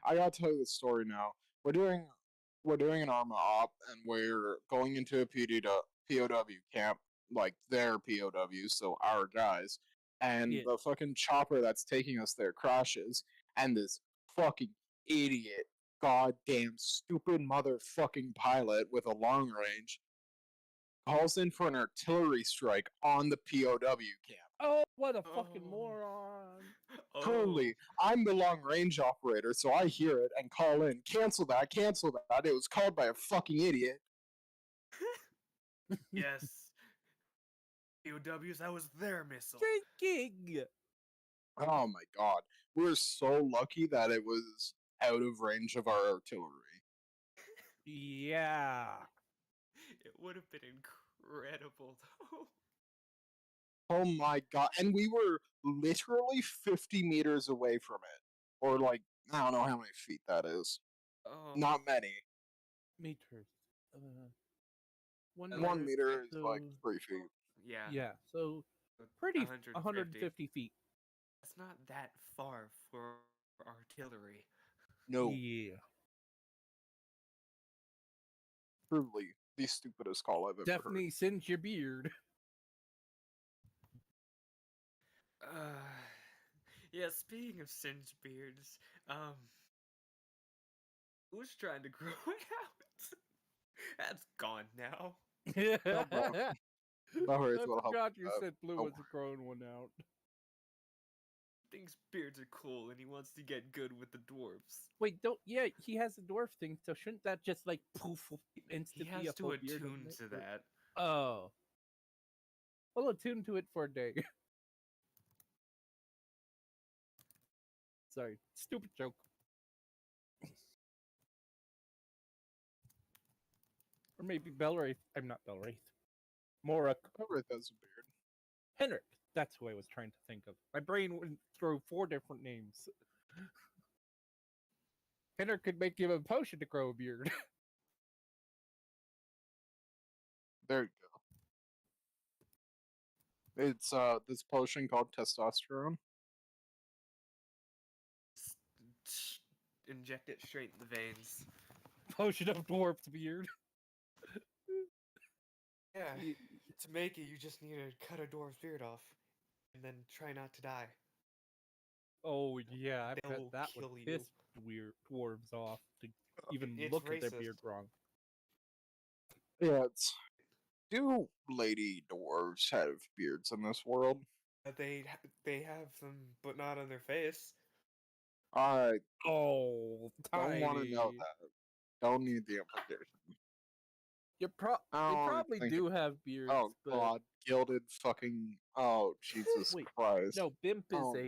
Speaker 1: I gotta tell you the story now. We're doing an Arma op, and we're going into a POW camp, like their POWs, so our guys. And
Speaker 3: Yeah.
Speaker 1: the fucking chopper that's taking us there crashes, and this fucking idiot, goddamn stupid motherfucking pilot with a long range calls in for an artillery strike on the POW camp.
Speaker 3: Oh, what a fucking
Speaker 4: Oh.
Speaker 3: moron.
Speaker 1: Totally. I'm the long range operator, so I hear it and call in. Cancel that, cancel that. It was called by a fucking idiot.
Speaker 4: Yes. POWs, that was their missile.
Speaker 3: Drinking.
Speaker 1: Oh my god. We're so lucky that it was out of range of our artillery.
Speaker 3: Yeah.
Speaker 4: It would have been incredible, though.
Speaker 1: Oh my god. And we were literally 50 meters away from it. Or like, I don't know how many feet that is.
Speaker 4: Oh.
Speaker 1: Not many.
Speaker 3: Meters. 1
Speaker 1: 1 meter is like
Speaker 3: so-
Speaker 1: 3 feet.
Speaker 4: Yeah.
Speaker 3: Yeah, so pretty
Speaker 4: 150.
Speaker 3: 150 feet.
Speaker 4: That's not that far for artillery.
Speaker 1: No,
Speaker 3: Yeah.
Speaker 1: truly the stupidest call I've ever
Speaker 3: Definitely singe your beard.
Speaker 4: Yeah, speaking of singed beards, who's trying to grow it out? That's gone now.
Speaker 1: heard. No worries,
Speaker 3: I
Speaker 1: we'll help
Speaker 3: forgot
Speaker 1: with
Speaker 3: you
Speaker 1: that.
Speaker 3: said Blue
Speaker 1: Don't
Speaker 3: was growing one out.
Speaker 4: Thinks beards are cool and he wants to get good with the dwarves.
Speaker 3: Wait, don't. Yeah, he has a dwarf thing, so shouldn't that just like poof
Speaker 4: He
Speaker 3: instantly
Speaker 4: has
Speaker 3: a
Speaker 4: to
Speaker 3: full beard on
Speaker 4: attune
Speaker 3: it,
Speaker 4: to
Speaker 3: or-
Speaker 4: that.
Speaker 3: Oh. We'll attune to it for a day. Sorry, stupid joke. Or maybe Belwraith. I'm not Belwraith. Morak.
Speaker 1: Everett has a beard.
Speaker 3: Henrik. That's who I was trying to think of. My brain went through 4 different names. Henrik could make him a potion to grow a beard.
Speaker 1: There you go. It's this potion called testosterone.
Speaker 4: Inject it straight in the veins.
Speaker 3: Potion of dwarf's beard.
Speaker 4: Yeah. To make it, you just need to cut a dwarf's beard off, and then try not to die.
Speaker 3: Oh yeah, I bet
Speaker 4: They'll
Speaker 3: that would
Speaker 4: kill you.
Speaker 3: piss weird dwarves off to even
Speaker 4: It's
Speaker 3: look at their
Speaker 4: racist.
Speaker 3: beard wrong.
Speaker 1: Yeah, it's. Do lady dwarves have beards in this world?
Speaker 4: They have them, but not on their face.
Speaker 1: I
Speaker 3: Oh,
Speaker 1: don't want to know
Speaker 3: tiny.
Speaker 1: that. Don't need the implication.
Speaker 3: They
Speaker 1: Oh,
Speaker 3: probably
Speaker 1: think
Speaker 3: do have beards.
Speaker 1: Oh
Speaker 3: but
Speaker 1: god, gilded fucking. Oh Jesus
Speaker 3: Wait,
Speaker 1: Christ.
Speaker 3: no, Bimp is
Speaker 1: Oh,
Speaker 3: a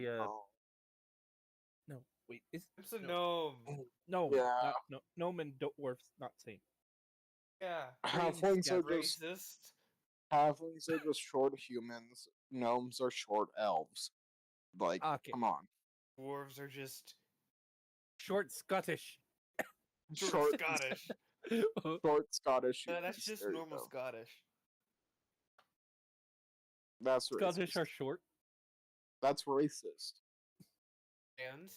Speaker 3: no. Wait, is
Speaker 4: It's a
Speaker 3: no,
Speaker 4: gnome.
Speaker 3: no,
Speaker 1: Yeah.
Speaker 3: no, gnome and dwarfs not same.
Speaker 4: Yeah.
Speaker 1: Halflings are
Speaker 3: Yeah,
Speaker 1: just
Speaker 4: Racist.
Speaker 1: halflings are just short humans. Gnomes are short elves. Like,
Speaker 3: Okay.
Speaker 1: come on.
Speaker 4: Dwarves are just
Speaker 3: Short Scottish.
Speaker 1: Short
Speaker 4: Scottish.
Speaker 1: short Scottish.
Speaker 4: No, that's
Speaker 1: humans,
Speaker 4: just
Speaker 1: there you
Speaker 4: normal
Speaker 1: go.
Speaker 4: Scottish.
Speaker 1: That's
Speaker 3: Scottish
Speaker 1: racist.
Speaker 3: are short.
Speaker 1: That's racist.
Speaker 4: And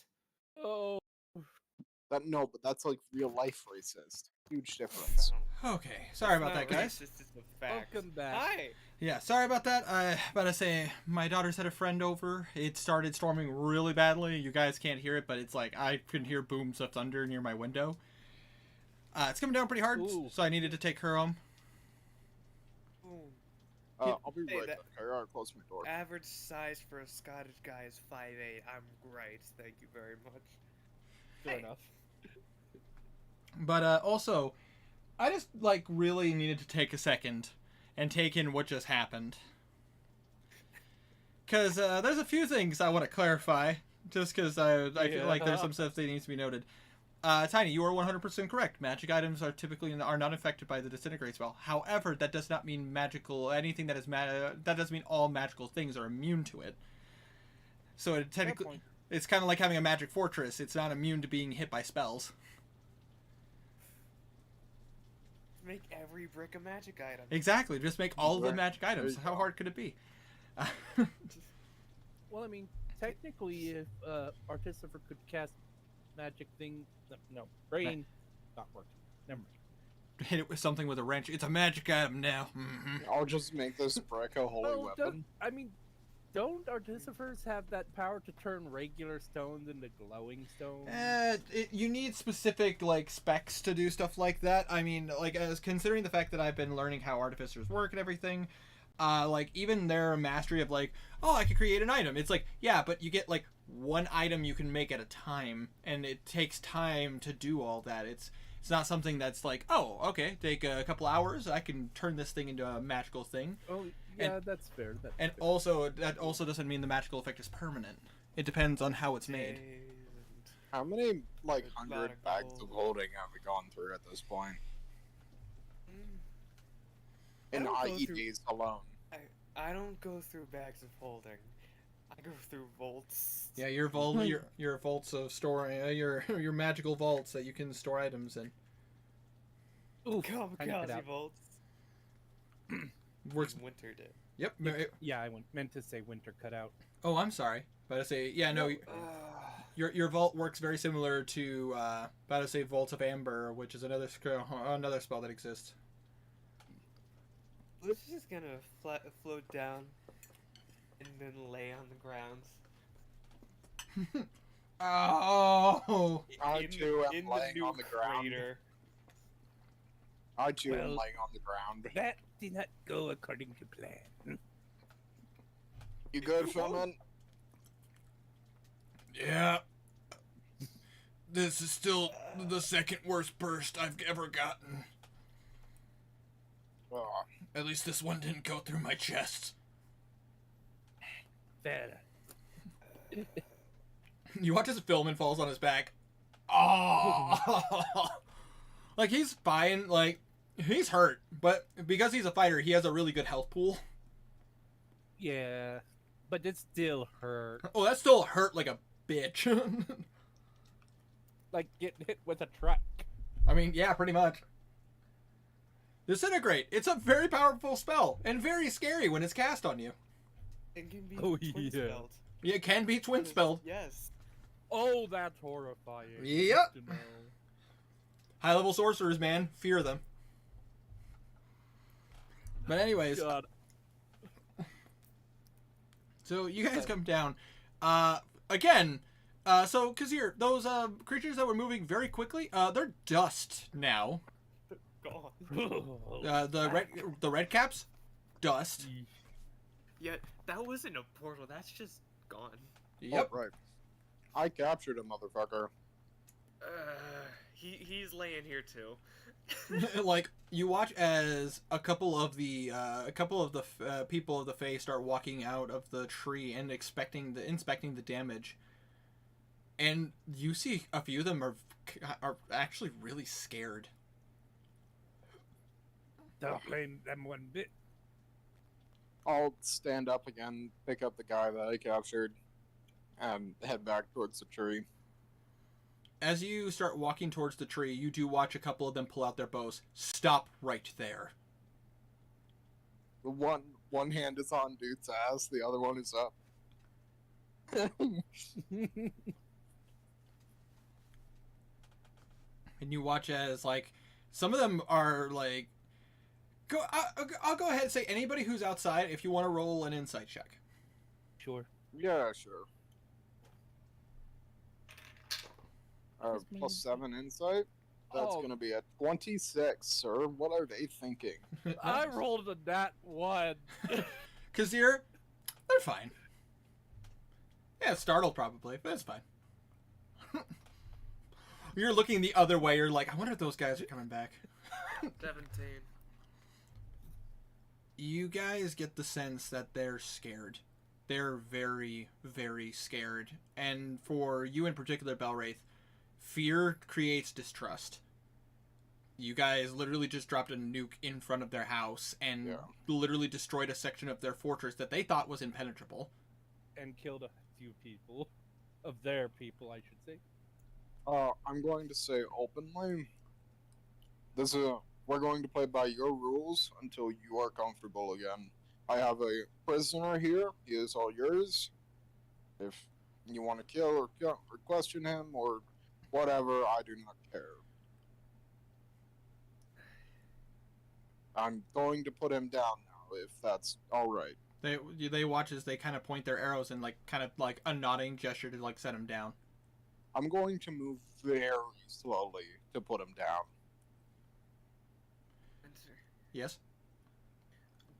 Speaker 1: But that's like real life racist. Huge difference.
Speaker 2: Okay, sorry about that, guys.
Speaker 4: This is a fact.
Speaker 3: Welcome back.
Speaker 4: Hi.
Speaker 2: Yeah, sorry about that. About to say, my daughter's had a friend over. It started storming really badly. You guys can't hear it, but it's like I can hear booms of thunder near my window. It's coming down pretty hard,
Speaker 3: Ooh.
Speaker 2: so I needed to take her home.
Speaker 1: I'll be
Speaker 4: Hey,
Speaker 1: right
Speaker 4: that-
Speaker 1: back. I gotta close my door.
Speaker 4: Average size for a Scottish guy is 5'8". I'm great. Thank you very much.
Speaker 3: Fair
Speaker 4: Hey.
Speaker 3: enough.
Speaker 2: But also, I just like really needed to take a second and take in what just happened. Because there's a few things I want to clarify, just because I feel like there's some stuff that needs to be noted. Tiny, you are 100% correct. Magic items are typically are not affected by the disintegrate spell. However, that does not mean magical anything that is that doesn't mean all magical things are immune to it. So it technically,
Speaker 3: point.
Speaker 2: it's kind of like having a magic fortress. It's not immune to being hit by spells.
Speaker 4: Make every brick a magic item.
Speaker 2: Exactly. Just make all of the
Speaker 1: Right.
Speaker 2: magic items.
Speaker 1: you
Speaker 2: How
Speaker 1: go.
Speaker 2: hard could it be?
Speaker 3: Well, I mean, technically, if Artificer could cast magic thing, no, brain, not working. Never mind.
Speaker 2: Hit it with something with a wrench. It's a magic item now. Hmm.
Speaker 1: I'll just make this brick a holy
Speaker 3: Oh,
Speaker 1: weapon.
Speaker 3: don't Artificers have that power to turn regular stones into glowing stones?
Speaker 2: You need specific like specs to do stuff like that. I mean, like as considering the fact that I've been learning how artificers work and everything, like even their mastery of like, oh, I could create an item. It's like, yeah, but you get like one item you can make at a time, and it takes time to do all that. It's not something that's like, oh, okay, take a couple hours. I can turn this thing into a magical thing.
Speaker 3: Oh, yeah, that's fair.
Speaker 2: And also, that also doesn't mean the magical effect is permanent. It depends on how it's made.
Speaker 1: How many like
Speaker 4: There's a lot
Speaker 1: 100
Speaker 4: of
Speaker 1: bags of
Speaker 4: gold.
Speaker 1: holding have we gone through at this point?
Speaker 4: I
Speaker 1: In
Speaker 4: don't go through-
Speaker 1: IEDs alone.
Speaker 4: I don't go through bags of holding. I go through vaults.
Speaker 2: Yeah, your vault, your vaults of storing, your magical vaults that you can store items in.
Speaker 3: Ooh,
Speaker 4: Kamikaze vaults.
Speaker 2: Works.
Speaker 4: Winter did.
Speaker 2: Yep.
Speaker 3: Yeah, I meant to say winter cutout.
Speaker 2: Oh, I'm sorry. But I say, yeah, no. Your vault works very similar to, about to say, Vaults of Amber, which is another spell that exists.
Speaker 4: It's just gonna float down and then lay on the ground.
Speaker 2: Oh.
Speaker 1: I too am
Speaker 4: in
Speaker 1: laying
Speaker 4: new
Speaker 1: on the ground.
Speaker 4: crater.
Speaker 1: I too am
Speaker 3: Well,
Speaker 1: laying on the ground.
Speaker 3: That did not go according to plan.
Speaker 1: You good, Philman?
Speaker 2: Yeah. This is still the second worst burst I've ever gotten.
Speaker 1: Oh,
Speaker 2: At least this one didn't go through my chest.
Speaker 3: Fair.
Speaker 2: You watch as Philman falls on his back. Oh, like he's fine. Like he's hurt, but because he's a fighter, he has a really good health pool.
Speaker 3: Yeah, but it still hurt.
Speaker 2: Oh, that still hurt like a bitch.
Speaker 3: Like getting hit with a truck.
Speaker 2: I mean, yeah, pretty much. Disintegrate. It's a very powerful spell and very scary when it's cast on you.
Speaker 4: It can be
Speaker 3: Oh,
Speaker 4: twin
Speaker 3: yeah.
Speaker 4: spelled.
Speaker 2: It can be twin spelled.
Speaker 4: Yes.
Speaker 3: Oh, that's horrifying.
Speaker 2: Yep.
Speaker 3: Good to know.
Speaker 2: High level sorcerers, man, fear them. But anyways,
Speaker 3: God.
Speaker 2: so you guys come down. Again, so Kazir, those creatures that were moving very quickly, they're dust now.
Speaker 4: God.
Speaker 2: The red caps, dust.
Speaker 4: Yeah, that wasn't a portal. That's just gone.
Speaker 2: Yep.
Speaker 1: Oh, right. I captured a motherfucker.
Speaker 4: He's laying here too.
Speaker 2: Like you watch as a couple of the people of the Fae start walking out of the tree and inspecting the damage, and you see a few of them are actually really scared.
Speaker 3: Don't blame them one bit.
Speaker 1: I'll stand up again, pick up the guy that I captured, and head back towards the tree.
Speaker 2: As you start walking towards the tree, you do watch a couple of them pull out their bows. Stop right there.
Speaker 1: The one one hand is on dude's ass, the other one is up.
Speaker 2: And you watch as like some of them are like go. I'll go ahead and say anybody who's outside. If you want to roll an insight check.
Speaker 3: Sure.
Speaker 1: Yeah, sure.
Speaker 8: That's me.
Speaker 1: +7 insight. That's
Speaker 3: Oh.
Speaker 1: gonna be a 26, sir. What are they thinking?
Speaker 3: I rolled a nat 1.
Speaker 2: Kazir, they're fine. Yeah, startled probably, but it's fine. You're looking the other way. You're like, I wonder if those guys are coming back.
Speaker 4: 17.
Speaker 2: You guys get the sense that they're scared. They're very, very scared. And for you in particular, Belwraith, fear creates distrust. You guys literally just dropped a nuke in front of their house and
Speaker 1: Yeah.
Speaker 2: literally destroyed a section of their fortress that they thought was impenetrable.
Speaker 3: And killed a few people. Of their people, I should say.
Speaker 1: I'm going to say openly, we're going to play by your rules until you are comfortable again. I have a prisoner here. He is all yours. If you want to kill or question him or whatever, I do not care. I'm going to put him down now, if that's all right.
Speaker 2: They watch as they kind of point their arrows and like kind of like a nodding gesture to like set him down.
Speaker 1: I'm going to move very slowly to put him down.
Speaker 2: Yes?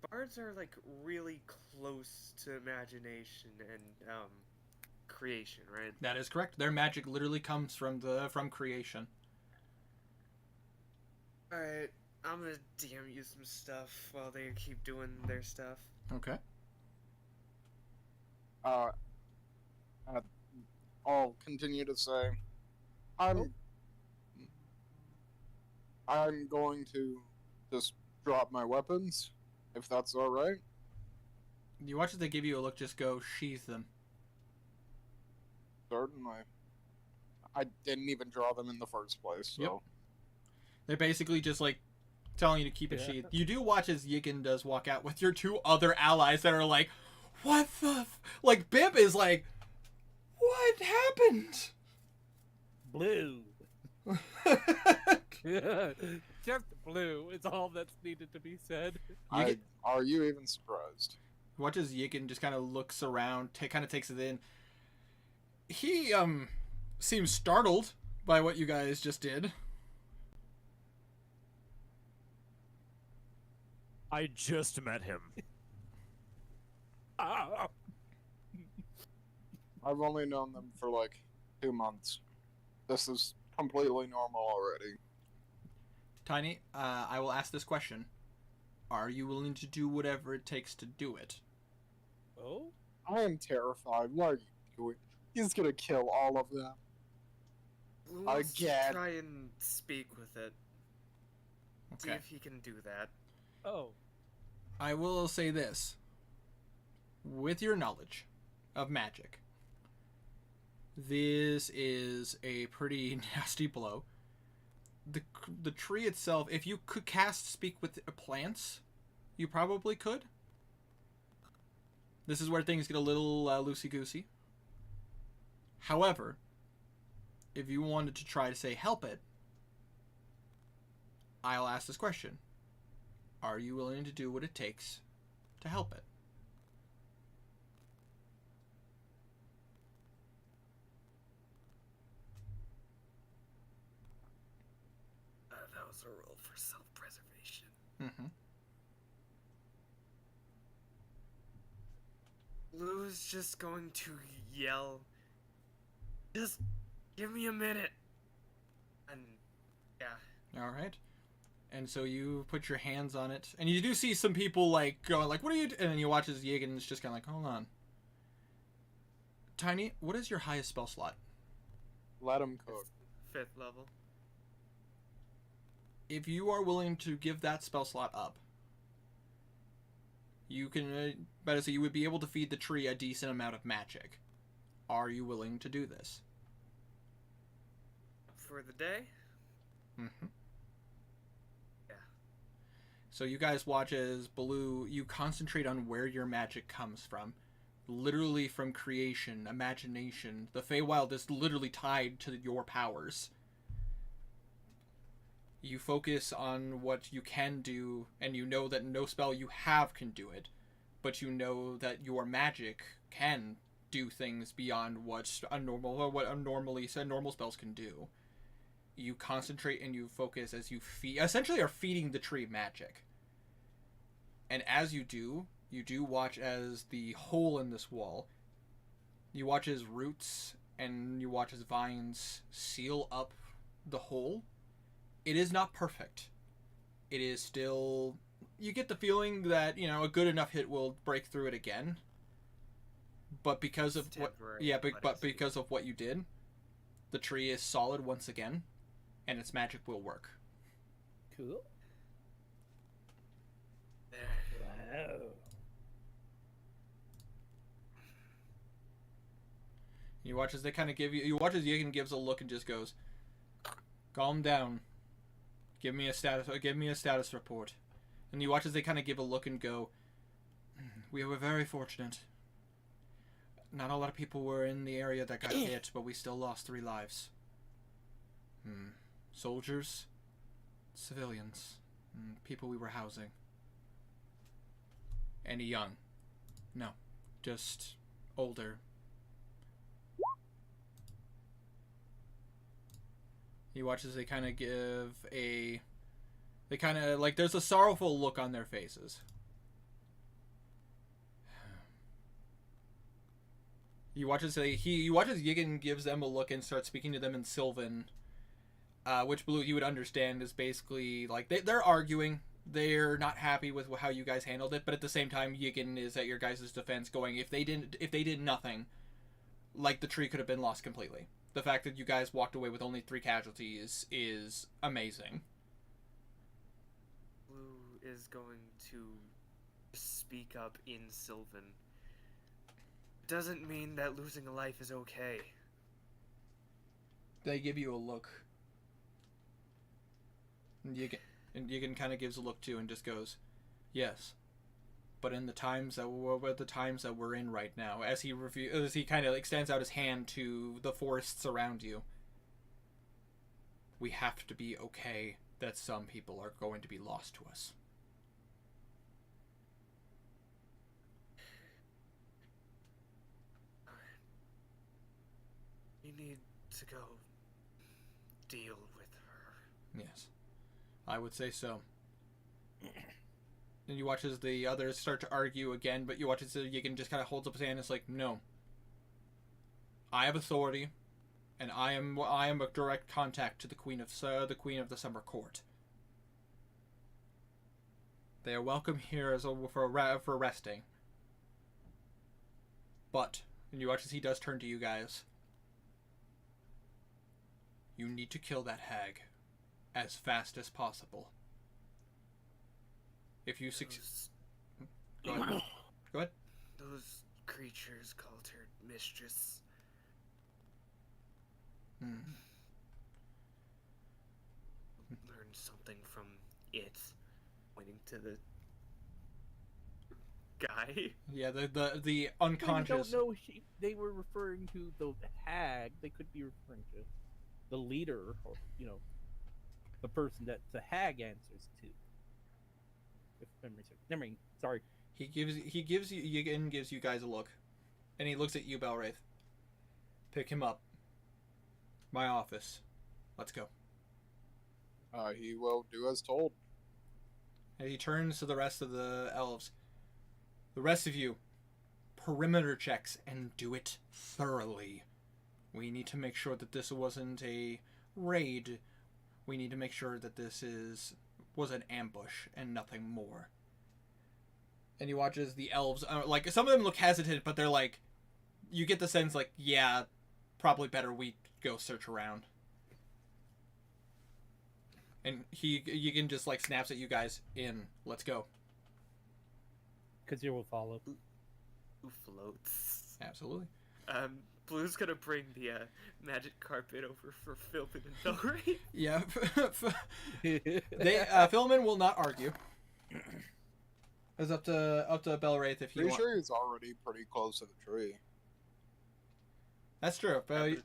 Speaker 4: Bards are like really close to imagination and creation, right?
Speaker 2: That is correct. Their magic literally comes from creation.
Speaker 4: Alright, I'm gonna DM you some stuff while they keep doing their stuff.
Speaker 2: Okay.
Speaker 1: I'll continue to say, I'm going to just drop my weapons, if that's all right.
Speaker 2: You watch as they give you a look, just go, sheath them.
Speaker 1: Certainly. I didn't even draw them in the first place, so.
Speaker 2: Yep. They're basically just like telling you to keep it
Speaker 3: Yeah.
Speaker 2: sheathed. You do watch as Yigan does walk out with your two other allies that are like, what the like Bib is like, what happened?
Speaker 3: Blue. Just blue is all that's needed to be said.
Speaker 1: Are you even surprised?
Speaker 2: Watch as Yigan just kind of looks around, kind of takes it in. He seems startled by what you guys just did.
Speaker 10: I just met him.
Speaker 3: Ah.
Speaker 1: I've only known them for like 2 months. This is completely normal already.
Speaker 2: Tiny, I will ask this question. Are you willing to do whatever it takes to do it?
Speaker 3: Oh?
Speaker 1: I am terrified. What are you doing? He's gonna kill all of them.
Speaker 4: Blue wants to
Speaker 1: Again.
Speaker 4: try and speak with it. See
Speaker 2: Okay.
Speaker 4: if he can do that.
Speaker 3: Oh.
Speaker 2: I will say this. With your knowledge of magic, this is a pretty nasty blow. The tree itself, if you could cast speak with plants, you probably could. This is where things get a little loosey-goosey. However, if you wanted to try to say help it, I'll ask this question. Are you willing to do what it takes to help it?
Speaker 4: That was a roll for self-preservation.
Speaker 2: Mm-hmm.
Speaker 4: Blue's just going to yell, just give me a minute. And yeah.
Speaker 2: All right. And so you put your hands on it, and you do see some people like going like, "What are you?" And then you watch as Yigan's just kind of like, "Hold on." Tiny, what is your highest spell slot?
Speaker 1: Let him cook.
Speaker 4: 5th level.
Speaker 2: If you are willing to give that spell slot up, you can. Better say you would be able to feed the tree a decent amount of magic. Are you willing to do this?
Speaker 4: For the day?
Speaker 2: Mm-hmm.
Speaker 4: Yeah.
Speaker 2: So you guys watch as Blue, you concentrate on where your magic comes from. Literally from creation, imagination. The Feywild is literally tied to your powers. You focus on what you can do, and you know that no spell you have can do it. But you know that your magic can do things beyond what normal spells can do. You concentrate and you focus as you essentially are feeding the tree magic. And as you do watch as the hole in this wall, you watch as roots and you watch as vines seal up the hole. It is not perfect. It is still, you get the feeling that, you know, a good enough hit will break through it again. But because of because of what you did, the tree is solid once again, and its magic will work.
Speaker 3: Cool.
Speaker 4: There.
Speaker 3: Wow.
Speaker 2: You watch as they kind of give you watch as Yigan gives a look and just goes, "Calm down. Give me a status report." And you watch as they kind of give a look and go, "We were very fortunate. Not a lot of people were in the area that got hit, but we still lost 3 lives. Soldiers, civilians, people we were housing. Any young? No, just older." You watch as they kind of give a... They kind of, like, there's a sorrowful look on their faces. You watch as Yigan gives them a look and starts speaking to them in Sylvan, which Blue you would understand is basically, like, they're arguing. They're not happy with how you guys handled it, but at the same time, Yigan is at your guys' defense going, if they did nothing, like, the tree could have been lost completely. The fact that you guys walked away with only 3 casualties is amazing.
Speaker 4: Blue is going to speak up in Sylvan. Doesn't mean that losing a life is okay.
Speaker 2: They give you a look. And Yigan kind of gives a look too and just goes, "Yes. But in the times that we're in right now," as he kind of extends out his hand to the forests around you, "we have to be okay that some people are going to be lost to us."
Speaker 4: You need to go deal with her.
Speaker 2: Yes, I would say so. And you watch as the others start to argue again, but you watch as Yigan just kind of holds up his hand and is like, "No. I have authority, and I am a direct contact to the Queen of the Summer Court. They are welcome here for resting. But," and you watch as he does turn to you guys, "you need to kill that hag as fast as possible. If you succeed..." Go ahead. Go ahead.
Speaker 4: Those creatures called her mistress. Learned something from it. Pointing to the guy.
Speaker 2: Yeah, the unconscious.
Speaker 3: I don't know if they were referring to the hag. They could be referring to the leader, or, you know, the person that the hag answers to. If memory serves. Never mind. Sorry.
Speaker 2: He gives you guys a look, and he looks at you, Belwraith. "Pick him up. My office. Let's go."
Speaker 1: He will do as told.
Speaker 2: And he turns to the rest of the elves. "The rest of you, perimeter checks, and do it thoroughly. We need to make sure that this wasn't a raid. We need to make sure that this was an ambush and nothing more." And you watch as the elves, like, some of them look hesitant, but they're like, you get the sense, like, yeah, probably better we go search around. And Yigan just, like, snaps at you guys, "Let's go."
Speaker 3: Because you will follow.
Speaker 4: Who floats?
Speaker 2: Absolutely.
Speaker 4: Blue's gonna bring the magic carpet over for Philman and Belray.
Speaker 2: Yeah. Philemon will not argue. It's up to Belwraith if you
Speaker 1: Pretty
Speaker 2: want.
Speaker 1: sure he's already pretty close to the tree.
Speaker 2: That's true. But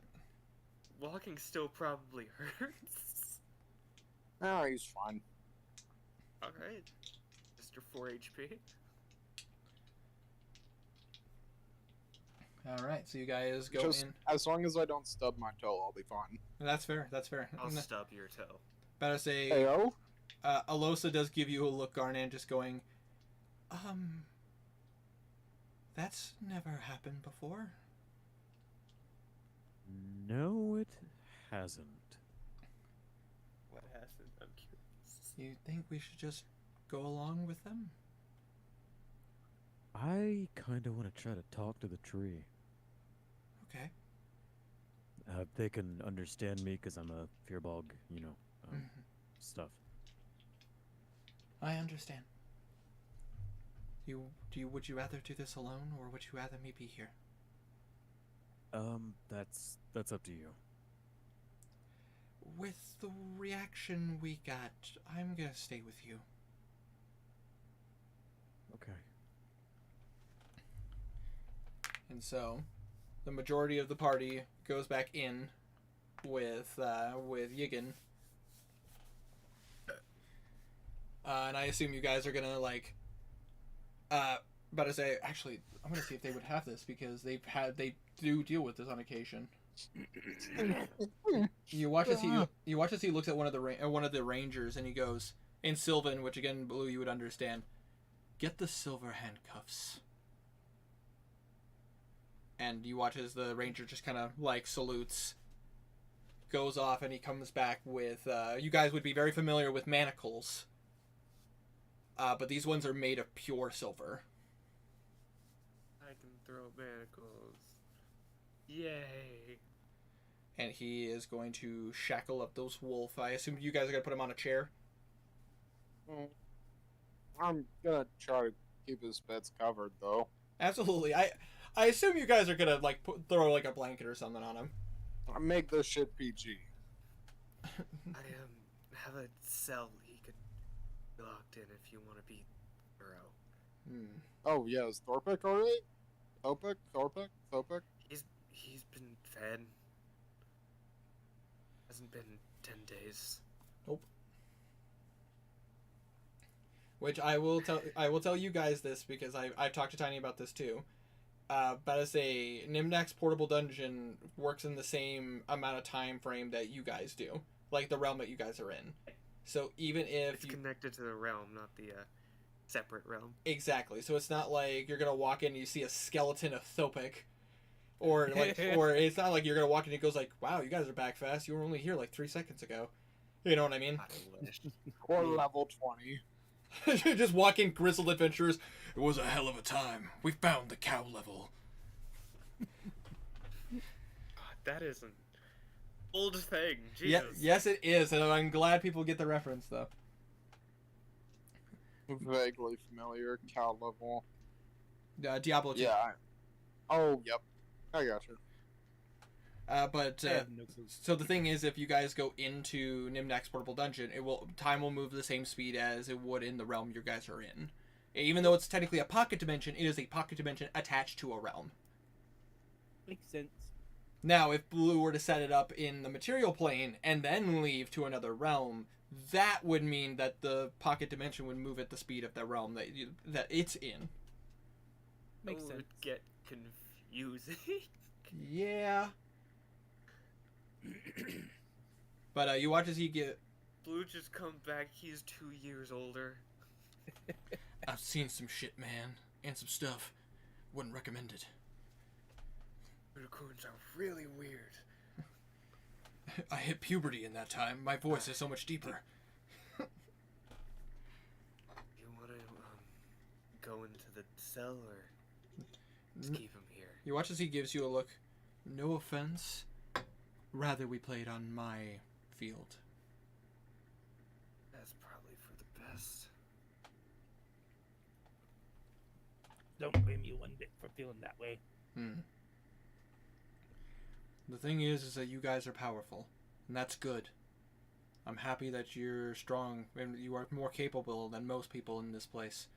Speaker 4: Walking still probably hurts.
Speaker 1: No, he's fine.
Speaker 4: Alright. Mr. 4 HP.
Speaker 2: all right, so you guys go
Speaker 1: Just
Speaker 2: in.
Speaker 1: as long as I don't stub my toe, I'll be fine.
Speaker 2: That's fair. That's fair.
Speaker 4: I'll stub your toe.
Speaker 2: Better say,
Speaker 1: Heyo.
Speaker 2: Alosa does give you a look, Garnan, just going, that's never happened before.
Speaker 9: No, it hasn't.
Speaker 4: What happened? I'm curious.
Speaker 2: You think we should just go along with them?
Speaker 9: I kind of want to try to talk to the tree.
Speaker 2: Okay.
Speaker 9: They can understand me because I'm a Fearbog, you know, stuff.
Speaker 2: I understand. Would you rather do this alone, or would you rather me be here?
Speaker 9: That's up to you.
Speaker 2: With the reaction we got, I'm gonna stay with you.
Speaker 9: Okay.
Speaker 2: And so, the majority of the party goes back in with Yigan. And I assume you guys are gonna about to say, actually, I'm gonna see if they would have this because they do deal with this on occasion. You watch as he looks at one of the rangers and he goes in Sylvan, which again, Blue, you would understand. Get the silver handcuffs. And you watch as the ranger just kind of salutes, goes off, and he comes back with. You guys would be very familiar with manacles. But these ones are made of pure silver.
Speaker 4: I can throw manacles. Yay.
Speaker 2: And he is going to shackle up those wolf. I assume you guys are going to put him on a chair?
Speaker 1: I'm gonna try to keep his beds covered, though.
Speaker 2: Absolutely. I assume you guys are going to throw a blanket or something on him.
Speaker 1: I make this shit PG.
Speaker 4: I have a cell he could be locked in if you want to be thorough.
Speaker 1: Oh yeah, is Thorpic alright? Thorpic?
Speaker 4: He's been fed. Hasn't been 10 days.
Speaker 2: Nope. Which I will tell you guys this because I've talked to Tiny about this too. But as a Nimnax portable dungeon works in the same amount of time frame that you guys do, like the realm that you guys are in. So even if
Speaker 4: it's connected to the realm, not the separate realm.
Speaker 2: Exactly. So it's not like you're gonna walk in and you see a skeleton of Thopic, or or it's not like you're gonna walk in and it goes like, "Wow, you guys are back fast. You were only here 3 seconds ago." You know what I mean?
Speaker 1: Or level 20.
Speaker 2: Just walk in, grizzled adventurers. It was a hell of a time. We found the cow level.
Speaker 4: God, that is an old thing. Jesus.
Speaker 2: Yes, it is, and I'm glad people get the reference though.
Speaker 1: Vaguely familiar. Cow level.
Speaker 2: Diablo 2.
Speaker 1: Yeah. Oh, yep. I got you.
Speaker 2: So the thing is, if you guys go into Nimnax Portable Dungeon, time will move the same speed as it would in the realm you guys are in. Even though it's technically a pocket dimension, it is a pocket dimension attached to a realm.
Speaker 3: Makes sense.
Speaker 2: Now, if Blue were to set it up in the material plane and then leave to another realm, that would mean that the pocket dimension would move at the speed of the realm that it's in.
Speaker 3: Makes sense.
Speaker 4: It would get confusing.
Speaker 2: Yeah. But you watch as he get.
Speaker 4: Blue just come back. He's 2 years older.
Speaker 2: I've seen some shit, man, and some stuff. Wouldn't recommend it.
Speaker 4: Unicorns are really weird.
Speaker 2: I hit puberty in that time. My voice is so much deeper.
Speaker 4: You want to go into the cell or just keep him here?
Speaker 2: You watch as he gives you a look. No offense. Rather we played on my field.
Speaker 4: That's probably for the best.
Speaker 3: Don't blame you one bit for feeling that way.
Speaker 2: The thing is that you guys are powerful, and that's good. I'm happy that you're strong and you are more capable than most people in this place.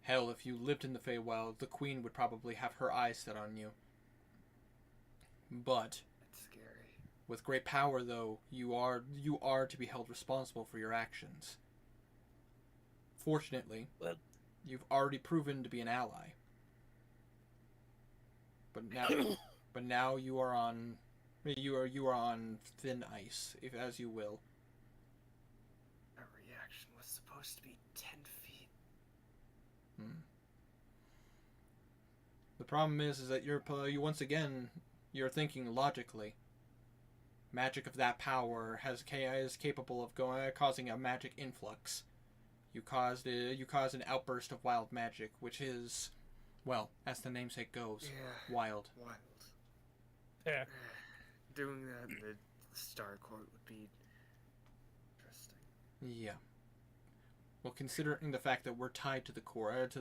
Speaker 2: Hell, if you lived in the Feywild, the queen would probably have her eyes set on you. But
Speaker 4: That's scary.
Speaker 2: with great power, though, you are to be held responsible for your actions. Fortunately,
Speaker 3: Well-
Speaker 2: you've already proven to be an ally. But now you are on thin ice, if as you will.
Speaker 4: That reaction was supposed to be 10 feet.
Speaker 2: The problem is that you once again you're thinking logically. Magic of that power is capable of causing a magic influx. You caused an outburst of wild magic, which is, well, as the namesake goes,
Speaker 4: Yeah.
Speaker 2: wild.
Speaker 4: Wild.
Speaker 3: Yeah.
Speaker 4: Doing that in the Star Court would be interesting.
Speaker 2: Yeah. Well, considering the fact that we're tied to the core, to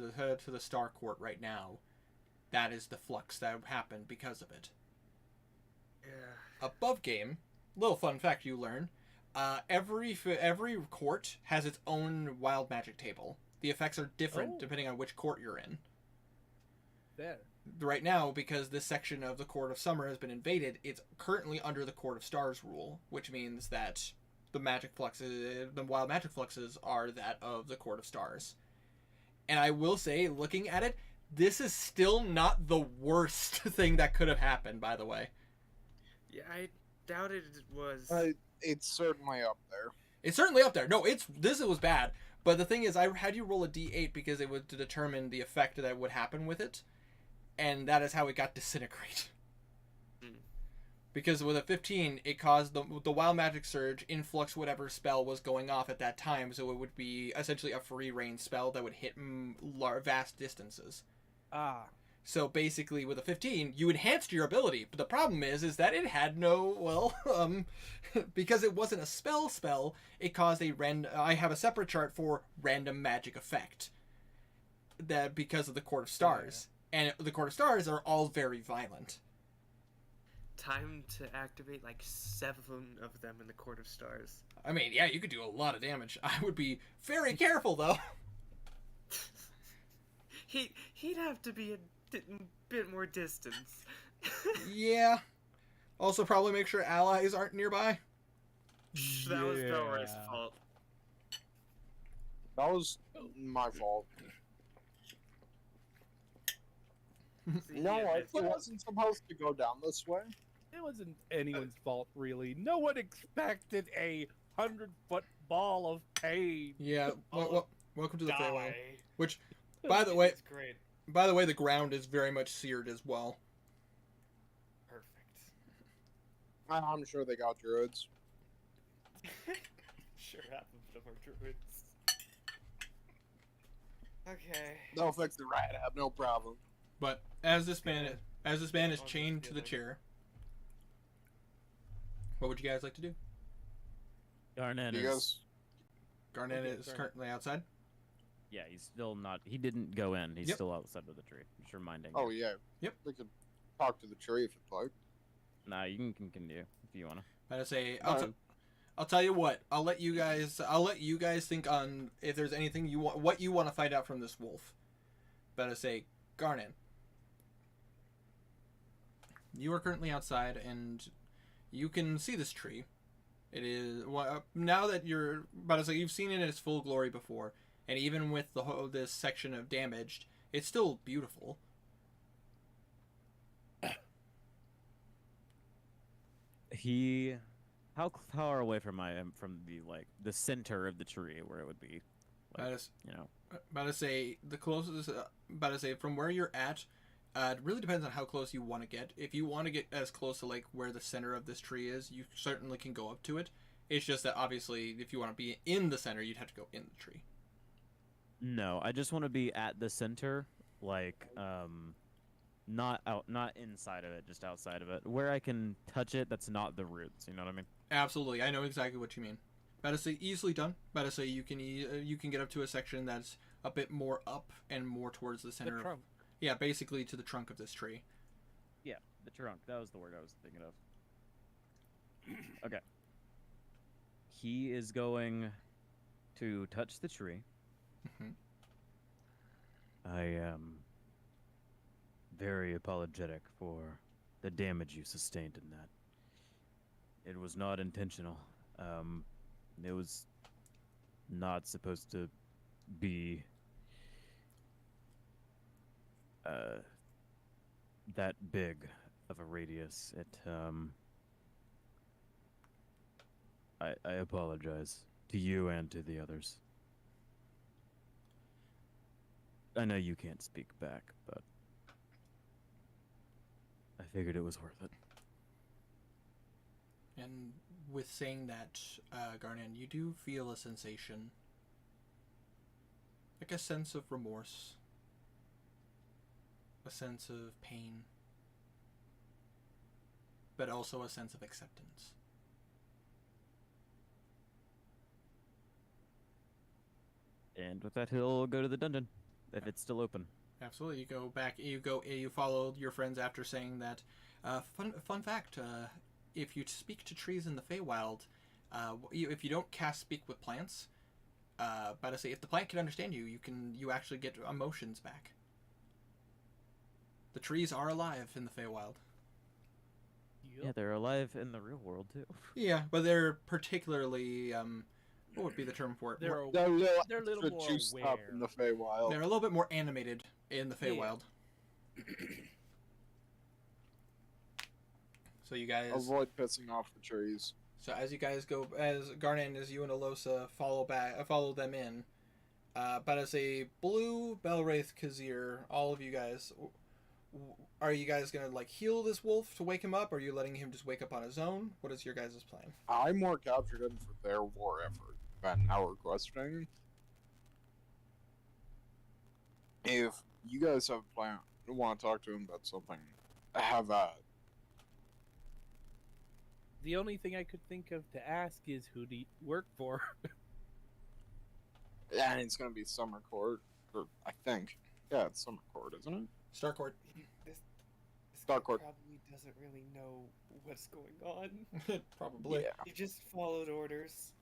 Speaker 2: the Star Court right now, that is the flux that happened because of it.
Speaker 4: Yeah.
Speaker 2: Above game, little fun fact you learn: every court has its own wild magic table. The effects are different depending on which court you're in.
Speaker 3: There.
Speaker 2: Right now, because this section of the Court of Summer has been invaded, it's currently under the Court of Stars rule, which means that the wild magic fluxes are that of the Court of Stars. And I will say, looking at it, this is still not the worst thing that could have happened, by the way.
Speaker 4: Yeah, I doubted it was.
Speaker 1: It's certainly up there.
Speaker 2: It's certainly up there. No, this was bad. But the thing is, I had you roll a d8 because it was to determine the effect that would happen with it. And that is how it got disintegrate. Because with a 15, it caused the wild magic surge influx whatever spell was going off at that time, so it would be essentially a free range spell that would hit vast distances. So basically, with a 15, you enhanced your ability, but the problem is that it had no, because it wasn't a spell, it caused I have a separate chart for random magic effect. That because of the Court of Stars. And the Court of Stars are all very violent.
Speaker 4: Time to activate like 7 of them in the Court of Stars.
Speaker 2: I mean, yeah, you could do a lot of damage. I would be very careful, though.
Speaker 4: He'd have to be a bit more distance.
Speaker 2: Yeah. Also, probably make sure allies aren't nearby.
Speaker 4: That was Belray's fault.
Speaker 1: That was my fault. No, it wasn't supposed to go down this way.
Speaker 3: It wasn't anyone's fault, really. No one expected a 100-foot ball of pain.
Speaker 2: Yeah. Welcome to the Feywild.
Speaker 4: Die.
Speaker 2: Which, by the way,
Speaker 4: It's great.
Speaker 2: the ground is very much seared as well.
Speaker 4: Perfect.
Speaker 1: I'm sure they got druids.
Speaker 4: Sure, half of them are druids. Okay.
Speaker 1: They'll fix the riot app, no problem.
Speaker 2: But as this man is chained to the chair, what would you guys like to do?
Speaker 9: Garnet
Speaker 1: You
Speaker 9: is.
Speaker 1: guys,
Speaker 2: Garnet is currently outside.
Speaker 9: Yeah, he's still not. He didn't go in. He's
Speaker 2: Yep.
Speaker 9: still outside of the tree. Just reminding.
Speaker 1: oh
Speaker 9: you.
Speaker 1: yeah.
Speaker 2: Yep.
Speaker 1: We could talk to the tree if you'd like.
Speaker 9: Nah, you can continue if you wanna.
Speaker 2: I'd say
Speaker 1: Fine.
Speaker 2: I'll tell you what. I'll let you guys think on if there's anything what you want to find out from this wolf. But I say, Garnet, you are currently outside and you can see this tree. It is now that you're about to say you've seen it in its full glory before, and even with this section of damaged, it's still beautiful.
Speaker 9: How far away from the center of the tree where it would be? Like,
Speaker 2: About to say the closest. About to say from where you're at. It really depends on how close you want to get. If you want to get as close to like where the center of this tree is, you certainly can go up to it. It's just that obviously, if you want to be in the center, you'd have to go in the tree.
Speaker 9: No, I just want to be at the center, like not inside of it, just outside of it, where I can touch it. That's not the roots. You know what I mean?
Speaker 2: Absolutely, I know exactly what you mean. About to say easily done. About to say you can get up to a section that's a bit more up and more towards the center.
Speaker 3: The trunk.
Speaker 2: Yeah, basically to the trunk of this tree.
Speaker 9: Yeah, the trunk. That was the word I was thinking of. Okay. He is going to touch the tree.
Speaker 2: Mhm.
Speaker 9: I am very apologetic for the damage you sustained in that. It was not intentional. It was not supposed to be that big of a radius. I apologize to you and to the others. I know you can't speak back, but I figured it was worth it.
Speaker 2: And with saying that, Garnan, you do feel a sensation. Like a sense of remorse. A sense of pain. But also a sense of acceptance.
Speaker 9: And with that, he'll go to the dungeon, if it's still open.
Speaker 2: Absolutely. You go back, you follow your friends after saying that. Fun fact, if you speak to trees in the Feywild, if you don't cast Speak with Plants, but I say if the plant can understand you, you actually get emotions back. The trees are alive in the Feywild.
Speaker 9: Yeah, they're alive in the real world too.
Speaker 2: Yeah, but they're particularly what would be the term for it?
Speaker 3: They're
Speaker 1: They're
Speaker 3: a little
Speaker 1: extra
Speaker 3: more
Speaker 1: juiced
Speaker 3: aware.
Speaker 1: up in the Feywild.
Speaker 2: They're a little bit more animated in the Feywild. So you guys
Speaker 1: Avoid pissing off the trees.
Speaker 2: So as you guys go, as Garnan, as you and Alosa follow them in, but as a Blue, Belwraith, Kazir, all of you guys, are you guys gonna like heal this wolf to wake him up, or are you letting him just wake up on his own? What is your guys' plan?
Speaker 1: I more captured him for their war effort than our questioning. If you guys have a plan, want to talk to him about something, have at.
Speaker 3: The only thing I could think of to ask is who do you work for?
Speaker 1: Yeah, and it's gonna be Summer Court, or I think. Yeah, it's Summer Court, isn't it?
Speaker 2: Starcourt.
Speaker 4: This
Speaker 1: Starcourt.
Speaker 4: probably doesn't really know what's going on.
Speaker 2: Probably.
Speaker 1: Yeah.
Speaker 4: He just followed orders.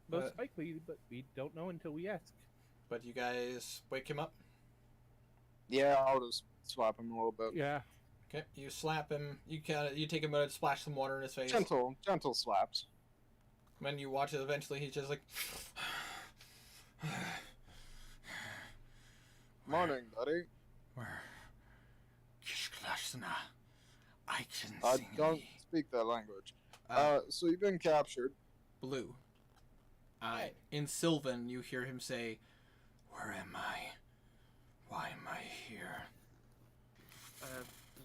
Speaker 3: Most likely, but we don't know until we ask.
Speaker 2: But you guys wake him up.
Speaker 1: Yeah, I'll just slap him a little bit.
Speaker 3: Yeah.
Speaker 2: Okay, you slap him. You take him and splash some water in his face.
Speaker 1: Gentle slaps.
Speaker 2: When you watch it, eventually he's just like.
Speaker 1: Morning, buddy.
Speaker 2: Where? Kishklashna. I can
Speaker 1: I
Speaker 2: sing
Speaker 1: don't
Speaker 2: thee.
Speaker 1: speak that language.
Speaker 2: Uh,
Speaker 1: So you've been captured.
Speaker 2: Blue. In Sylvan, you hear him say, "Where am I? Why am I here?"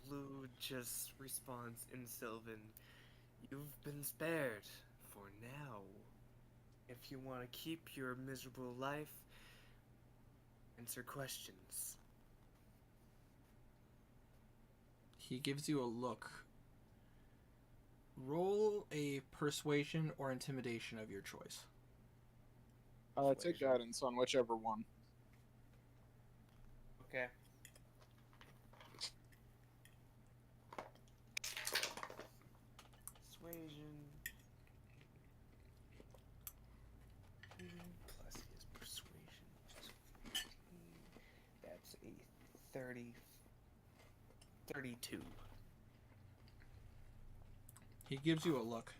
Speaker 4: Blue just responds in Sylvan. You've been spared for now. If you want to keep your miserable life, answer questions.
Speaker 2: He gives you a look. Roll a persuasion or intimidation of your choice.
Speaker 1: Take guidance on whichever one.
Speaker 4: Okay. Persuasion. Plus his persuasion. Which is 15. That's a 32.
Speaker 2: He gives you a look.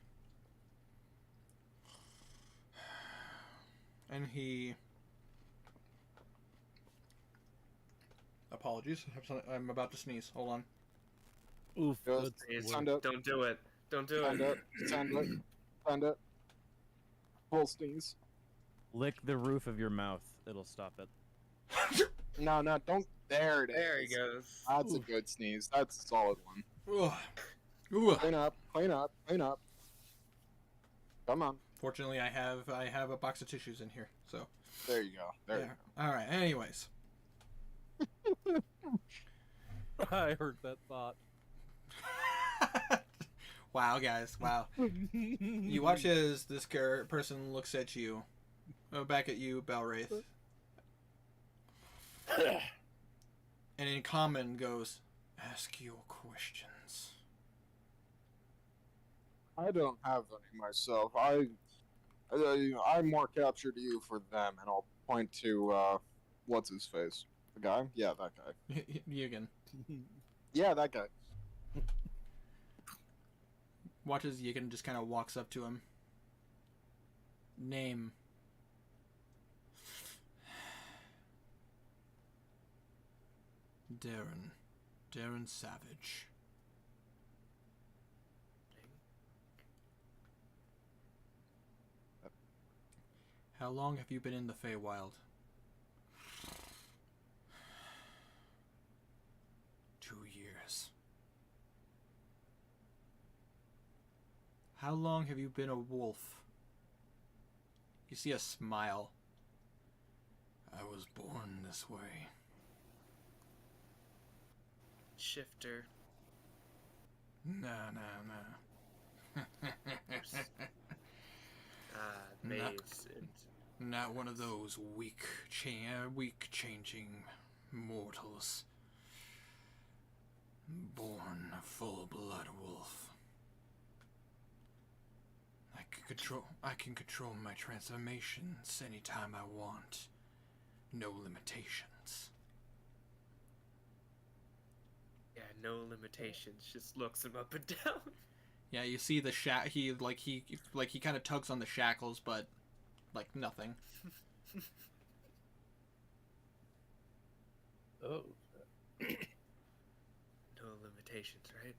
Speaker 2: And he... Apologies. I'm about to sneeze. Hold on.
Speaker 3: Oof.
Speaker 1: Just
Speaker 3: that's
Speaker 1: stand up.
Speaker 4: Don't do it. Don't do
Speaker 1: Stand
Speaker 4: it.
Speaker 1: up. Stand up. Stand up. Full sneeze.
Speaker 9: Lick the roof of your mouth. It'll stop it.
Speaker 1: No, don't. There it is.
Speaker 4: There he goes.
Speaker 1: That's a good sneeze. That's a solid one.
Speaker 2: Ugh. Ugh.
Speaker 1: Clean up. Clean up. Clean up. Come on.
Speaker 2: Fortunately, I have a box of tissues in here, so...
Speaker 1: There you go. There you go.
Speaker 2: Alright, anyways.
Speaker 3: I heard that thought.
Speaker 2: Wow, guys, wow. You watch as this person looks at you. Back at you, Belwraith. And in common goes, "Ask your questions."
Speaker 1: I don't have any myself. I more captured you for them, and I'll point to what's his face? The guy? Yeah, that guy.
Speaker 2: Yigan.
Speaker 1: Yeah, that guy.
Speaker 2: Watches Yigan just kind of walks up to him. Name. Darren Savage. How long have you been in the Feywild? 2 years. How long have you been a wolf? You see a smile. I was born this way.
Speaker 4: Shifter.
Speaker 2: Nah.
Speaker 4: Maids.
Speaker 2: Not one of those weak changing mortals. Born a full-blood wolf. I can control my transformations anytime I want. No limitations.
Speaker 4: Yeah, no limitations. Just looks him up and down.
Speaker 2: Yeah, you see the he kind of tugs on the shackles, but like nothing.
Speaker 3: Oh.
Speaker 4: No limitations, right?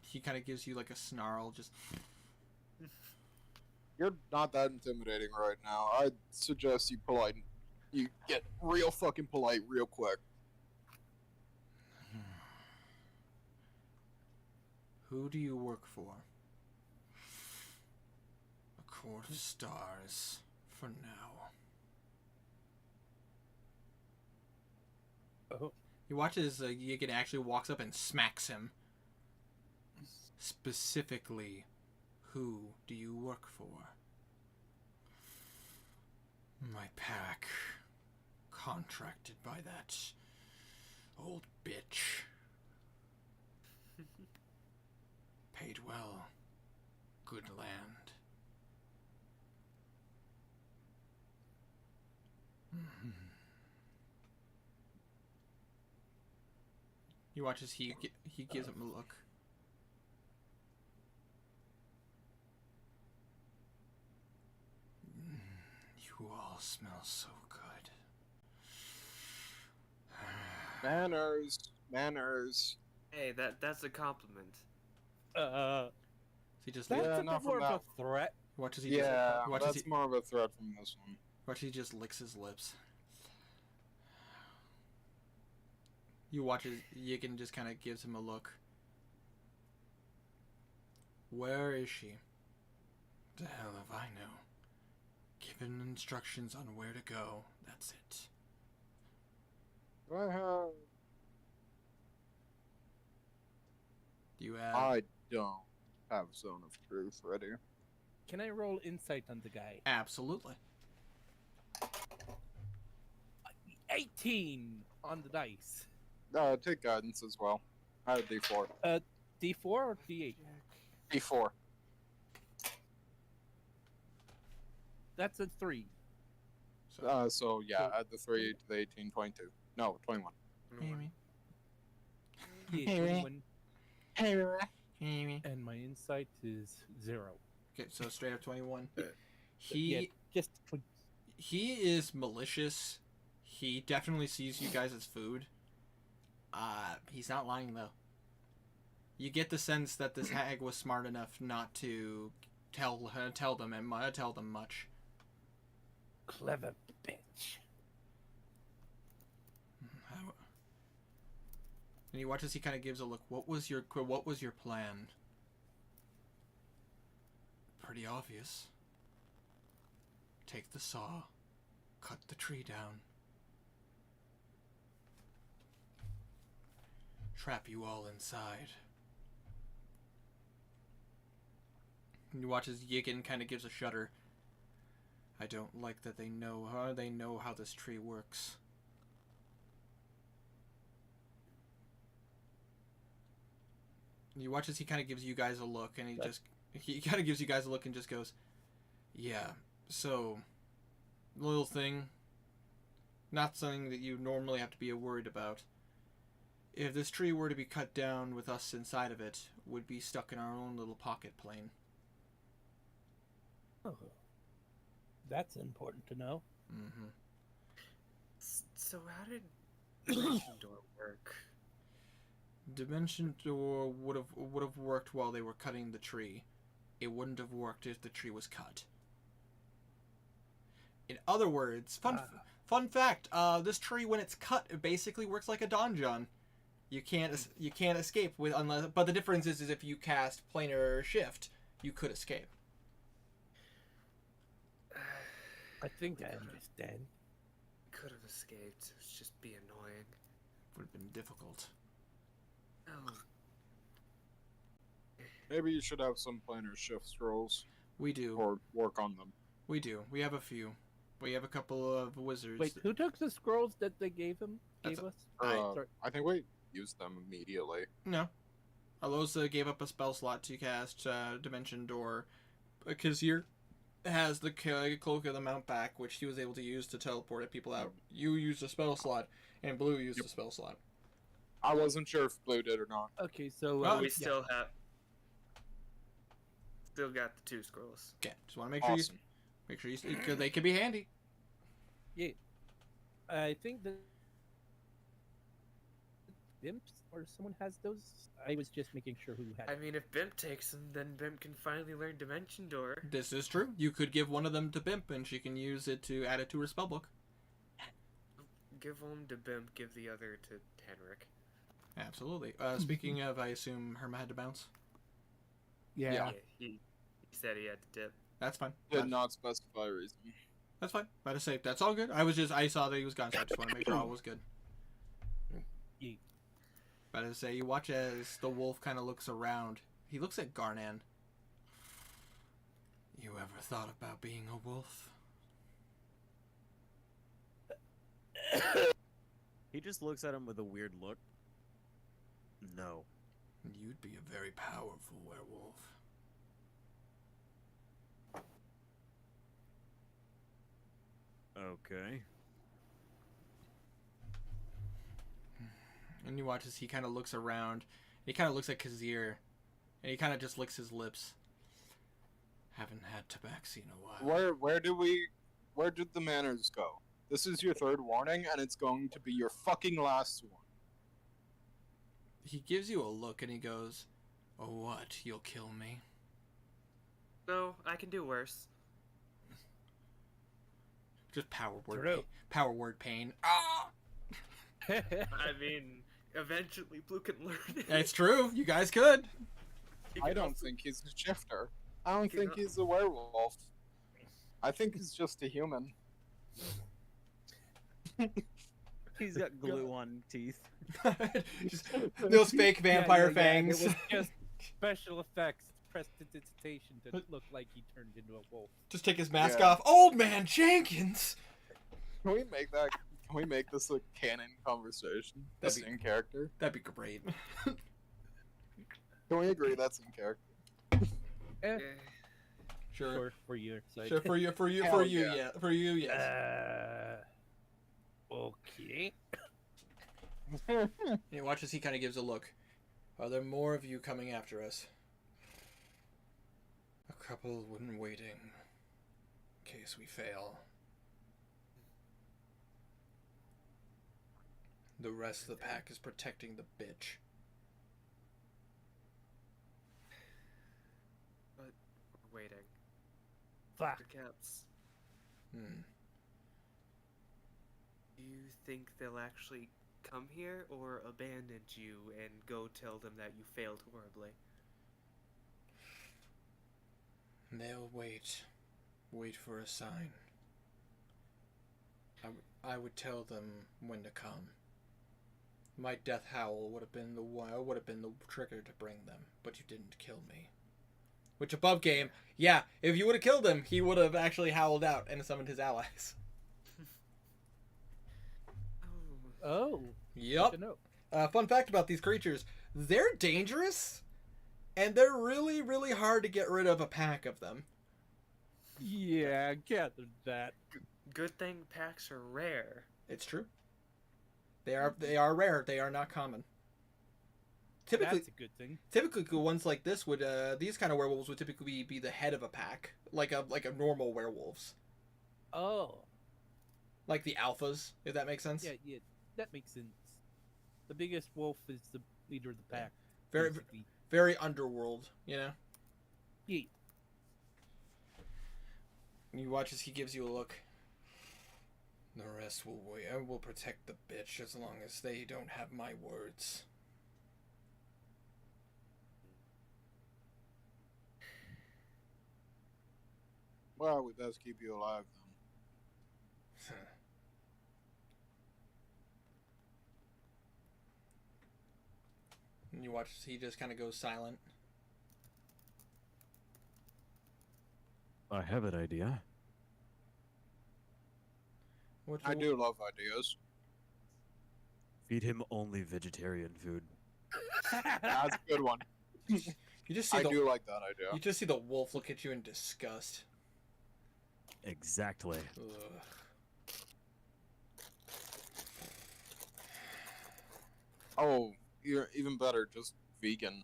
Speaker 2: He kind of gives you like a snarl, just.
Speaker 1: You're not that intimidating right now. I'd suggest you get real fucking polite real quick.
Speaker 2: Who do you work for? A Court of Stars, for now.
Speaker 3: Oh.
Speaker 2: He watches Yigan actually walks up and smacks him. Specifically, who do you work for? My pack. Contracted by that old bitch. Paid well. Good land. He watches. He gives him a look. You all smell so good.
Speaker 1: Manners.
Speaker 4: Hey, that's a compliment.
Speaker 2: He just
Speaker 3: That's
Speaker 1: Yeah,
Speaker 3: a
Speaker 1: not
Speaker 3: bit more
Speaker 1: from
Speaker 3: of
Speaker 1: that.
Speaker 3: a threat.
Speaker 2: watches. He
Speaker 1: Yeah,
Speaker 2: just watches.
Speaker 1: that's more of a threat from this one.
Speaker 2: Watch, he just licks his lips. You watch as Yigan just kind of gives him a look. Where is she? The hell if I know. Given instructions on where to go, that's it. You have...
Speaker 1: I don't have Zone of Truth ready.
Speaker 3: Can I roll insight on the guy?
Speaker 2: Absolutely.
Speaker 3: 18 on the dice.
Speaker 1: Take guidance as well. I have D4.
Speaker 3: D4 or D8?
Speaker 1: D4.
Speaker 3: That's a 3.
Speaker 1: So yeah, add the 3 to the 18, 22. No, 21.
Speaker 3: Yeah, 21.
Speaker 2: Amy.
Speaker 3: And my insight is 0.
Speaker 2: Okay, so straight up 21.
Speaker 3: Yeah,
Speaker 2: He
Speaker 3: just
Speaker 2: he is malicious. He definitely sees you guys as food. He's not lying though. You get the sense that this hag was smart enough not to tell them much.
Speaker 3: clever bitch.
Speaker 2: And he watches. He kind of gives a look. What was your plan? Pretty obvious. Take the saw, cut the tree down, trap you all inside. And you watch as Yigan kind of gives a shudder. I don't like that they know how this tree works. You watch as he kind of gives you guys a look, and he kind of gives you guys a look and just goes, "Yeah, so little thing. Not something that you normally have to be worried about. If this tree were to be cut down with us inside of it, we'd be stuck in our own little pocket plane.
Speaker 3: Oh, that's important to know.
Speaker 2: Mm-hmm.
Speaker 4: So how did Dimension Door work?
Speaker 2: Dimension Door would have worked while they were cutting the tree. It wouldn't have worked if the tree was cut. In other words, fun fact: this tree, when it's cut, it basically works like a donjon. You can't escape with unless. But the difference is if you cast planar shift, you could escape.
Speaker 3: I think I understand.
Speaker 4: Could have escaped. It would just be annoying.
Speaker 2: Would have been difficult.
Speaker 4: Oh.
Speaker 1: Maybe you should have some planar shift scrolls.
Speaker 2: We do.
Speaker 1: Or work on them.
Speaker 2: We do. We have a few. We have a couple of wizards.
Speaker 3: Wait, who took the scrolls that they gave us? Sorry.
Speaker 1: I think we used them immediately.
Speaker 2: No. Alosa gave up a spell slot to cast Dimension Door. Kazir has the Cloak of the Mountback, which he was able to use to teleport people out. You used a spell slot, and Blue used a spell slot.
Speaker 1: I wasn't sure if Blue did or not.
Speaker 3: Okay, so
Speaker 4: we still got the 2 scrolls.
Speaker 2: Okay, just want to make sure you they could be handy.
Speaker 3: Yeah, I think the Bimps or someone has those. I was just making sure who had.
Speaker 4: I mean, if Bimp takes them, then Bimp can finally learn Dimension Door.
Speaker 2: This is true. You could give one of them to Bimp, and she can use it to add it to her spellbook.
Speaker 4: Give one to Bimp, give the other to Henrik.
Speaker 2: Absolutely. Speaking of, I assume Herma had to bounce.
Speaker 3: Yeah.
Speaker 4: He said he had to dip.
Speaker 2: That's fine.
Speaker 1: Did not specify a reason.
Speaker 2: That's fine. About to say, that's all good. I saw that he was gone, so I just want to make sure all was good.
Speaker 3: Yeah.
Speaker 2: About to say, you watch as the wolf kind of looks around. He looks at Garnan. You ever thought about being a wolf?
Speaker 9: He just looks at him with a weird look. No.
Speaker 2: You'd be a very powerful werewolf.
Speaker 9: Okay.
Speaker 2: And you watch as he kind of looks around. He kind of looks at Kazir. And he kind of just licks his lips. Haven't had tabaxi in a while.
Speaker 1: Where did the manners go? This is your 3rd warning, and it's going to be your fucking last one.
Speaker 2: He gives you a look and he goes, "Oh, what? You'll kill me?"
Speaker 4: No, I can do worse.
Speaker 2: Just power word pain. Ah!
Speaker 4: I mean, eventually Blue can learn it.
Speaker 2: It's true. You guys could.
Speaker 1: I don't think he's a shifter. I don't think he's a werewolf. I think he's just a human.
Speaker 6: He's got glue on teeth.
Speaker 2: Just those fake vampire fangs.
Speaker 3: It was just special effects prestidigitation to look like he turned into a wolf.
Speaker 2: Just take his mask off. Old man Jenkins.
Speaker 1: Can we make this a canon conversation? That's in character.
Speaker 2: That'd be great.
Speaker 1: Can we agree that's in character?
Speaker 3: Eh.
Speaker 2: Sure.
Speaker 3: For your side.
Speaker 2: Sure, for you, yes.
Speaker 3: Okay.
Speaker 2: Yeah, watch as he kind of gives a look. Are there more of you coming after us? A couple wouldn't waiting, in case we fail. The rest of the pack is protecting the bitch.
Speaker 4: But we're waiting.
Speaker 3: Fuck.
Speaker 4: The cats.
Speaker 2: Hmm.
Speaker 4: Do you think they'll actually come here or abandon you and go tell them that you failed horribly?
Speaker 2: They'll wait. Wait for a sign. I would tell them when to come. My death howl would have been the trigger to bring them, but you didn't kill me. Which above game, yeah, if you would have killed him, he would have actually howled out and summoned his allies.
Speaker 3: Oh.
Speaker 2: Yep.
Speaker 3: Good to know.
Speaker 2: Fun fact about these creatures: they're dangerous, and they're really, really hard to get rid of a pack of them.
Speaker 3: Yeah, gathered that.
Speaker 4: Good thing packs are rare.
Speaker 2: It's true. They are rare. They are not common. Typically,
Speaker 3: That's a good thing.
Speaker 2: typically ones like this would these kind of werewolves would typically be the head of a pack, like a normal werewolves,
Speaker 3: Oh.
Speaker 2: like the alphas, if that makes sense.
Speaker 3: Yeah, that makes sense. The biggest wolf is the leader of the pack.
Speaker 2: Very
Speaker 3: basically.
Speaker 2: very underworld, you know.
Speaker 3: Yeah.
Speaker 2: You watch as he gives you a look. The rest will wait. I will protect the bitch as long as they don't have my words.
Speaker 1: Well, we best keep you alive then.
Speaker 2: And you watch as he just kind of goes silent.
Speaker 9: I have an idea.
Speaker 2: What
Speaker 1: I do love ideas.
Speaker 9: Feed him only vegetarian food.
Speaker 1: That's a good one.
Speaker 2: You just see
Speaker 1: I
Speaker 2: the
Speaker 1: do like that idea.
Speaker 2: you just see the wolf look at you in disgust.
Speaker 9: Exactly.
Speaker 2: Ugh.
Speaker 1: Oh, you're even better, just vegan.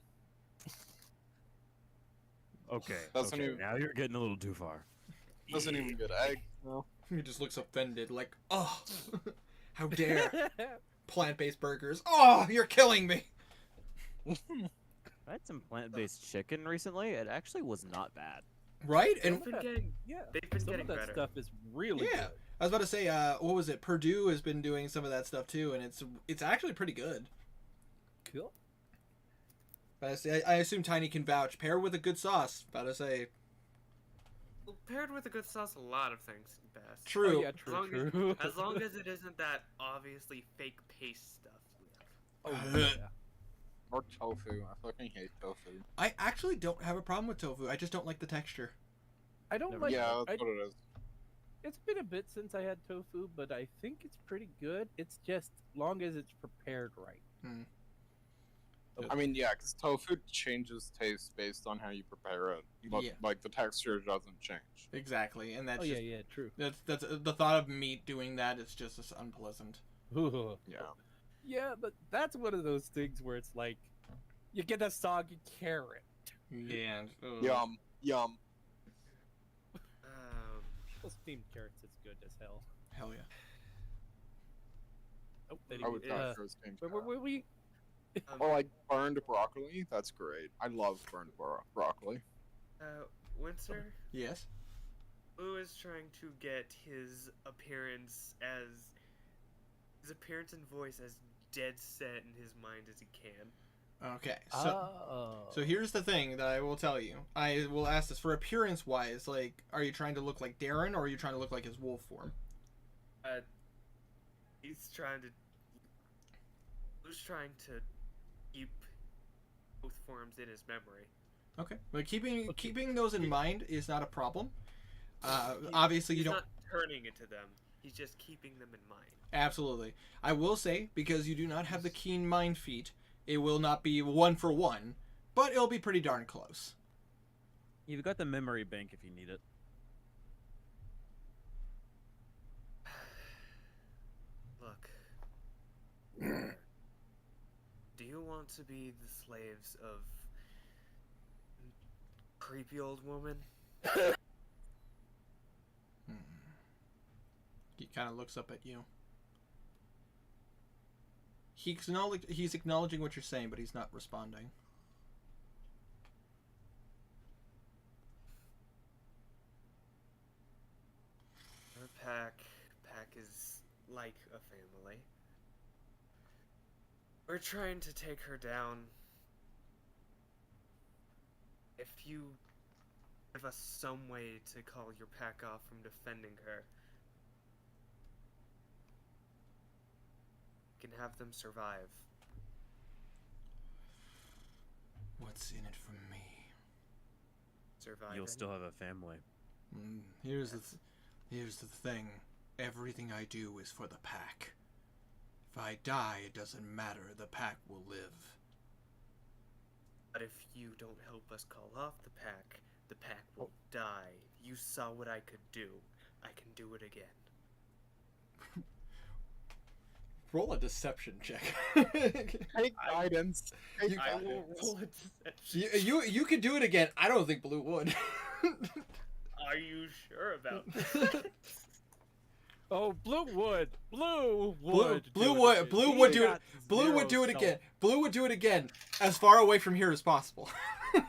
Speaker 9: Okay.
Speaker 1: Doesn't
Speaker 9: okay,
Speaker 1: even-
Speaker 9: now you're getting a little too far.
Speaker 1: Doesn't even get eggs. No.
Speaker 2: He just looks offended, like, oh, how dare plant-based burgers? Oh, you're killing me.
Speaker 9: I had some plant-based chicken recently. It actually was not bad.
Speaker 2: Right? And
Speaker 4: They've been getting,
Speaker 3: Yeah.
Speaker 4: they've been
Speaker 3: Some
Speaker 4: getting
Speaker 3: of that
Speaker 4: better.
Speaker 3: stuff is really
Speaker 2: yeah,
Speaker 3: good.
Speaker 2: I was about to say, what was it? Purdue has been doing some of that stuff too, and it's actually pretty good.
Speaker 3: Cool.
Speaker 2: But I assume Tiny can vouch. Paired with a good sauce. About to say,
Speaker 4: Well, paired with a good sauce, a lot of things can pass.
Speaker 2: true.
Speaker 3: Oh, yeah,
Speaker 4: As
Speaker 3: true,
Speaker 4: long
Speaker 3: true.
Speaker 4: as long as it isn't that obviously fake paste stuff.
Speaker 3: Oh,
Speaker 2: Uh,
Speaker 3: yeah.
Speaker 1: Or tofu. I fucking hate tofu.
Speaker 2: I actually don't have a problem with tofu. I just don't like the texture.
Speaker 3: I don't
Speaker 9: Never
Speaker 3: like.
Speaker 1: Yeah,
Speaker 3: I,
Speaker 1: that's what it is.
Speaker 3: it's been a bit since I had tofu, but I think it's pretty good. It's just long as it's prepared right.
Speaker 1: I mean, yeah, because tofu changes taste based on how you prepare it, but
Speaker 2: Yeah.
Speaker 1: like the texture doesn't change.
Speaker 2: Exactly, and that's
Speaker 3: Oh
Speaker 2: just,
Speaker 3: yeah, true.
Speaker 2: that's the thought of meat doing that is just as unpleasant.
Speaker 1: Yeah.
Speaker 3: Yeah, but that's one of those things where it's like, you get a soggy carrot.
Speaker 2: Yeah.
Speaker 1: Yum. Yum.
Speaker 3: Well, steamed carrots is good as hell.
Speaker 2: Hell yeah.
Speaker 3: Oh,
Speaker 1: I would
Speaker 4: Yeah.
Speaker 1: try first game.
Speaker 3: where were we?
Speaker 1: Or like burned broccoli. That's great. I love burned broccoli.
Speaker 4: Winter,
Speaker 2: Yes.
Speaker 4: Blue is trying to get his appearance and voice as dead set in his mind as he can.
Speaker 2: Okay. So here's the thing that I will tell you. I will ask this for appearance wise. Like, are you trying to look like Darren, or are you trying to look like his wolf form?
Speaker 4: He's trying to. Blue's trying to keep both forms in his memory.
Speaker 2: Okay. But keeping those in mind is not a problem. Obviously, you
Speaker 4: He's
Speaker 2: don't.
Speaker 4: not turning into them. He's just keeping them in mind.
Speaker 2: Absolutely. I will say, because you do not have the keen mind feat, it will not be 1-for-1, but it'll be pretty darn close.
Speaker 9: You've got the memory bank if you need it.
Speaker 4: Look. Do you want to be the slaves of creepy old woman?
Speaker 2: He kind of looks up at you. He's acknowledging what you're saying, but he's not responding.
Speaker 4: Her pack is like a family. We're trying to take her down. If you give us some way to call your pack off from defending her, we can have them survive.
Speaker 2: What's in it for me?
Speaker 4: Survive.
Speaker 9: You'll still have a family.
Speaker 2: Here's the thing. Everything I do is for the pack. If I die, it doesn't matter. The pack will live.
Speaker 4: But if you don't help us call off the pack will die. You saw what I could do. I can do it again.
Speaker 2: Roll a deception check.
Speaker 1: Take guidance. Take
Speaker 4: I will
Speaker 1: guidance.
Speaker 4: roll a deception.
Speaker 2: you could do it again. I don't think Blue would.
Speaker 4: Are you sure about that?
Speaker 3: Oh, Blue would. Blue
Speaker 2: Blue
Speaker 3: would.
Speaker 2: Blue
Speaker 3: do
Speaker 2: would
Speaker 3: it.
Speaker 2: Blue
Speaker 3: He
Speaker 2: would do it.
Speaker 3: got
Speaker 2: Blue would do
Speaker 3: zero
Speaker 2: it again.
Speaker 3: stealth.
Speaker 2: Blue would do it again, as far away from here as possible.
Speaker 1: Take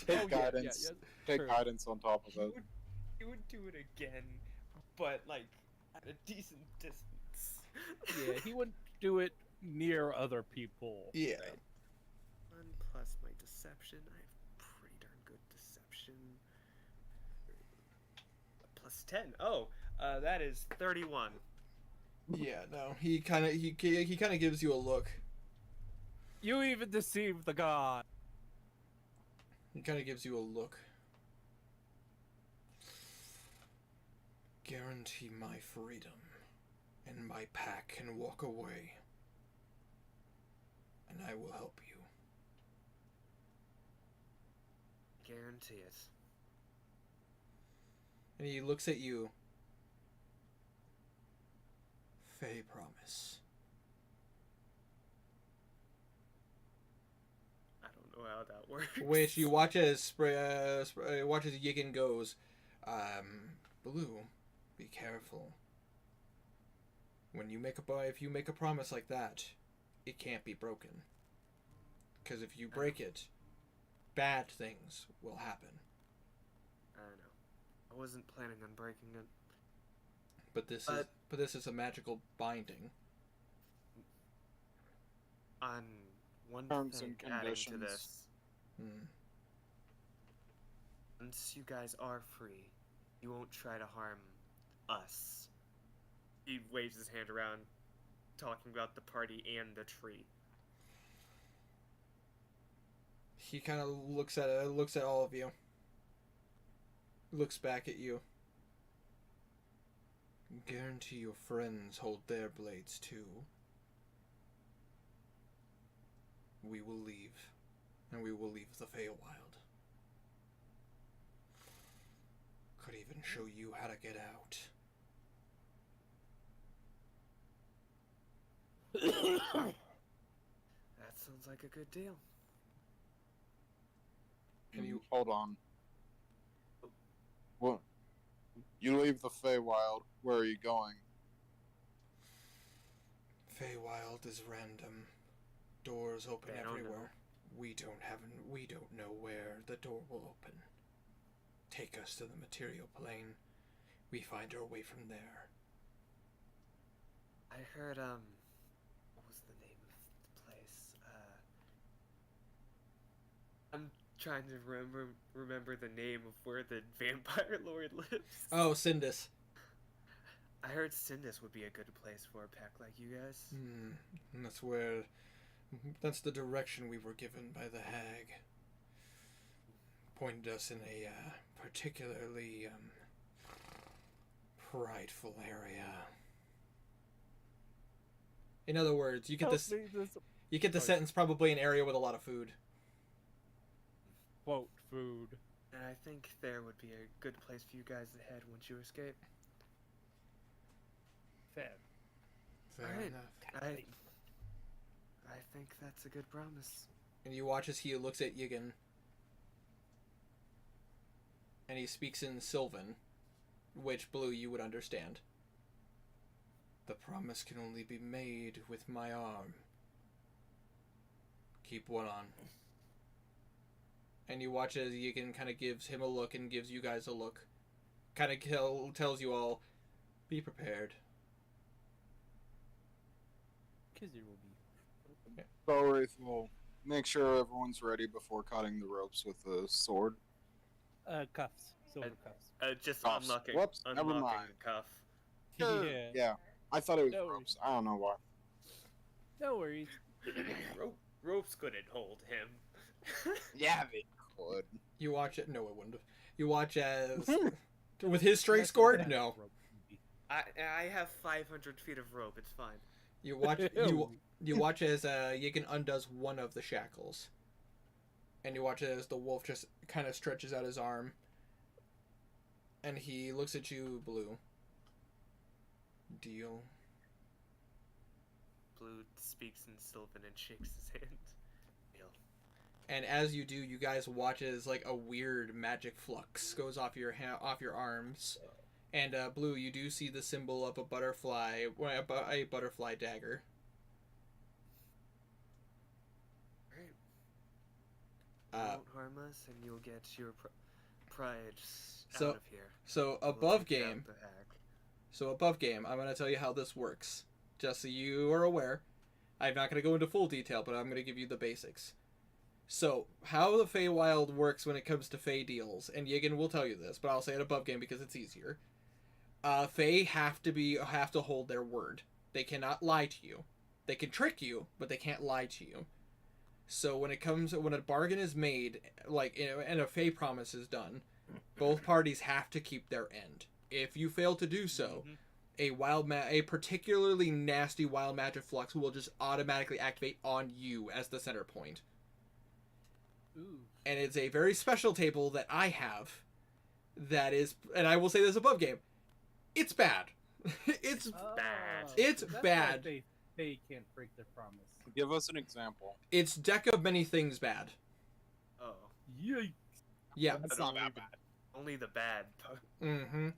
Speaker 3: Oh, yeah,
Speaker 1: guidance.
Speaker 3: yeah,
Speaker 1: Take
Speaker 3: true.
Speaker 1: guidance on top of
Speaker 4: He
Speaker 1: it.
Speaker 4: would do it again, but like at a decent distance.
Speaker 3: Yeah, he wouldn't do it near other people.
Speaker 2: Yeah.
Speaker 4: 1 plus my deception. I have pretty darn good deception. Plus 10. Oh, that is 31.
Speaker 2: Yeah, no. He kind of gives you a look.
Speaker 3: You even deceived the god.
Speaker 2: He kind of gives you a look. Guarantee my freedom, and my pack can walk away, and I will help you.
Speaker 4: Guarantee it.
Speaker 2: And he looks at you. Fey promise.
Speaker 4: I don't know how that works.
Speaker 2: Which you watch as watch as Yigan goes. Blue, be careful. When you make if you make a promise like that, it can't be broken. Because if you break it, bad things will happen.
Speaker 4: I don't know. I wasn't planning on breaking it.
Speaker 2: But this is a magical binding.
Speaker 4: On one
Speaker 1: Terms
Speaker 4: thing
Speaker 1: and
Speaker 4: adding to
Speaker 1: conditions.
Speaker 4: this,
Speaker 2: Hmm.
Speaker 4: once you guys are free, you won't try to harm us. He waves his hand around, talking about the party and the tree.
Speaker 2: He kind of looks at all of you. Looks back at you. Guarantee your friends hold their blades too. We will leave, and we will leave the Feywild. Could even show you how to get out.
Speaker 4: That sounds like a good deal.
Speaker 2: And you
Speaker 1: Hold on. What? You leave the Feywild. Where are you going?
Speaker 2: Feywild is random. Doors open
Speaker 4: They don't know.
Speaker 2: everywhere. We don't know where the door will open. Take us to the material plane. We find our way from there.
Speaker 4: I heard, what was the name of the place? I'm trying to remember the name of where the vampire lord lives.
Speaker 2: Oh, Sindis.
Speaker 4: I heard Sindis would be a good place for a pack like you guys.
Speaker 2: And that's the direction we were given by the hag. Pointed us in a particularly prideful area. In other words, you get
Speaker 3: Help
Speaker 2: this.
Speaker 3: me, this
Speaker 2: You get the
Speaker 3: Sorry.
Speaker 2: sentence probably an area with a lot of food.
Speaker 3: quote food.
Speaker 4: And I think there would be a good place for you guys to head once you escape.
Speaker 3: Fair.
Speaker 2: Fair
Speaker 4: Alright.
Speaker 2: enough.
Speaker 4: I think that's a good promise.
Speaker 2: And you watch as he looks at Yigan. And he speaks in Sylvan, which Blue you would understand. The promise can only be made with my arm. Keep one on. And you watch as Yigan kind of gives him a look and gives you guys a look. Kind of tells you all, be prepared.
Speaker 3: Kizzy will be.
Speaker 1: So Wraith will make sure everyone's ready before cutting the ropes with the sword.
Speaker 3: Cuffs. Silver cuffs.
Speaker 4: Just
Speaker 1: Cuffs.
Speaker 4: unlocking.
Speaker 1: Whoops, never
Speaker 4: unlocking
Speaker 1: mind.
Speaker 4: the cuff.
Speaker 3: Yeah.
Speaker 1: Yeah, I thought it was
Speaker 3: No
Speaker 1: ropes. I don't know why.
Speaker 3: No worries.
Speaker 4: Ropes couldn't hold him.
Speaker 1: Yeah, they could.
Speaker 2: You watch it. No, it wouldn't have. You watch as with his strength score. No.
Speaker 4: I have 500 feet of rope. It's fine.
Speaker 2: You watch you watch as Yigan undoes one of the shackles, and you watch as the wolf just kind of stretches out his arm, and he looks at you, Blue. Deal.
Speaker 4: Blue speaks in Sylvan and shakes his hand. Neil.
Speaker 2: And as you do, you guys watch as like a weird magic flux goes off your off your arms. And Blue, you do see the symbol of a butterfly, a butterfly dagger.
Speaker 4: Alright. You won't harm us, and you'll get your pride
Speaker 2: So-
Speaker 4: out of here.
Speaker 2: So
Speaker 4: We'll
Speaker 2: above
Speaker 4: take out
Speaker 2: game,
Speaker 4: the hack.
Speaker 2: I'm going to tell you how this works. Just so you are aware. I'm not going to go into full detail, but I'm going to give you the basics. So, how the Feywild works when it comes to Fey deals, and Yigan will tell you this, but I'll say it above game because it's easier. Fey have to hold their word. They cannot lie to you. They can trick you, but they can't lie to you. So when a bargain is made, like, and a Fey promise is done, both parties have to keep their end. If you fail to do so, a particularly nasty wild magic flux will just automatically activate on you as the center point.
Speaker 3: Ooh.
Speaker 2: And it's a very special table that I have that is, and I will say this above game, it's bad. It's
Speaker 4: bad.
Speaker 2: It's
Speaker 3: That's why
Speaker 2: bad.
Speaker 3: They can't break their promise.
Speaker 1: Give us an example.
Speaker 2: It's deck of many things bad.
Speaker 4: Oh.
Speaker 3: Yikes.
Speaker 2: Yeah.
Speaker 1: That's not that bad.
Speaker 4: Only the bad.
Speaker 2: Mm-hmm.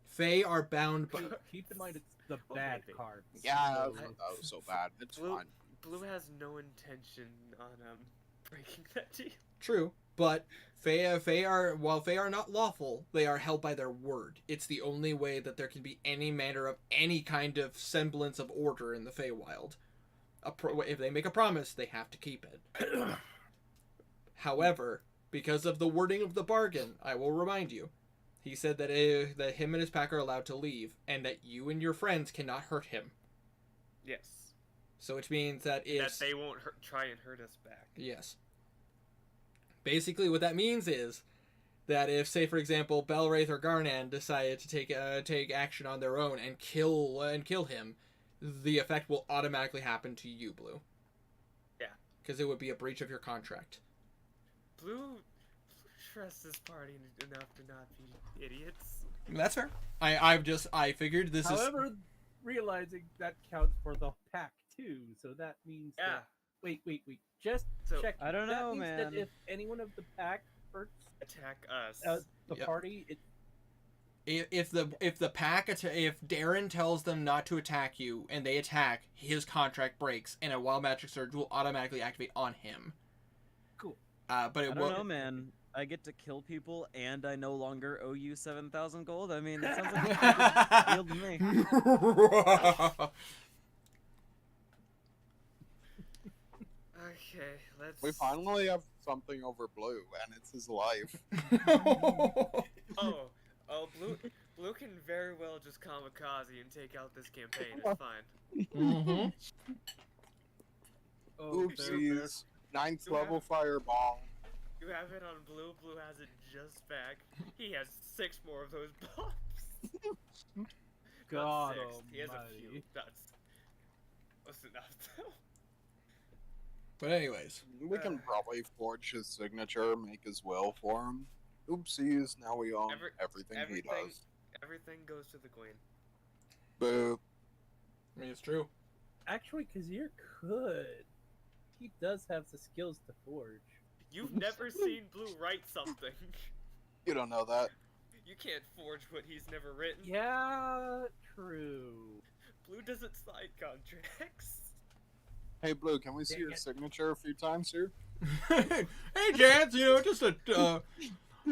Speaker 2: Fey are bound by...
Speaker 3: Keep in mind it's the
Speaker 4: Oh,
Speaker 3: bad
Speaker 4: maybe.
Speaker 3: cards.
Speaker 1: Yeah,
Speaker 3: so-
Speaker 1: that was so bad. It's
Speaker 4: Blue,
Speaker 1: fine.
Speaker 4: Blue has no intention on breaking that deal.
Speaker 2: True, but Fey are, while Fey are not lawful, they are held by their word. It's the only way that there can be any manner of any kind of semblance of order in the Feywild. If they make a promise, they have to keep it. However, because of the wording of the bargain, I will remind you, he said that that him and his pack are allowed to leave, and that you and your friends cannot hurt him.
Speaker 4: Yes.
Speaker 2: So which means that if...
Speaker 4: That they won't try and hurt us back.
Speaker 2: Yes. Basically, what that means is that if, say, for example, Belwraith or Garnan decided to take action on their own and kill him, the effect will automatically happen to you, Blue.
Speaker 4: Yeah.
Speaker 2: Because it would be a breach of your contract.
Speaker 4: Blue trusts this party enough to not be idiots.
Speaker 2: That's fair. I figured this
Speaker 3: However, realizing that counts for the pack too, so that means
Speaker 4: Yeah.
Speaker 3: that... Wait. Just
Speaker 4: So-
Speaker 3: check.
Speaker 10: I don't
Speaker 3: that
Speaker 10: know,
Speaker 3: means
Speaker 10: man.
Speaker 3: That if anyone of the pack hurts
Speaker 4: Attack us.
Speaker 3: the
Speaker 2: Yep.
Speaker 3: party, it
Speaker 2: if the pack if Darren tells them not to attack you and they attack, his contract breaks and a wild magic surge will automatically activate on him.
Speaker 3: Cool.
Speaker 2: But
Speaker 10: I
Speaker 2: it
Speaker 10: don't
Speaker 2: will.
Speaker 10: know, man. I get to kill people, and I no longer owe you 7,000 gold. I mean, that sounds like a pretty good deal to me.
Speaker 4: Okay, let's.
Speaker 1: We finally have something over Blue, and it's his life.
Speaker 4: Oh, Blue can very well just kamikaze and take out this campaign. It's fine.
Speaker 2: Mm-hmm.
Speaker 3: oh,
Speaker 1: Oopsies. Ninth
Speaker 4: You have-
Speaker 1: level fireball.
Speaker 4: You have it on Blue. Blue has it just back. He has 6 more of those bombs.
Speaker 3: God
Speaker 4: Not 6. He has a few.
Speaker 3: almighty.
Speaker 4: That's enough. though.
Speaker 2: But anyways,
Speaker 1: We can probably forge his signature, make his will for him. Oopsies, now we own everything he
Speaker 4: everything-
Speaker 1: does.
Speaker 4: Everything goes to the queen.
Speaker 1: Boo.
Speaker 2: I mean, it's true.
Speaker 3: Actually, Kazir could. He does have the skills to forge.
Speaker 4: You've never seen Blue write something.
Speaker 1: You don't know that.
Speaker 4: You can't forge what he's never written.
Speaker 3: Yeah, true.
Speaker 4: Blue doesn't sign contracts.
Speaker 1: Hey, Blue, can we see
Speaker 3: Dang
Speaker 1: your
Speaker 3: it.
Speaker 1: signature a few times here?
Speaker 2: Hey, Jans, just a.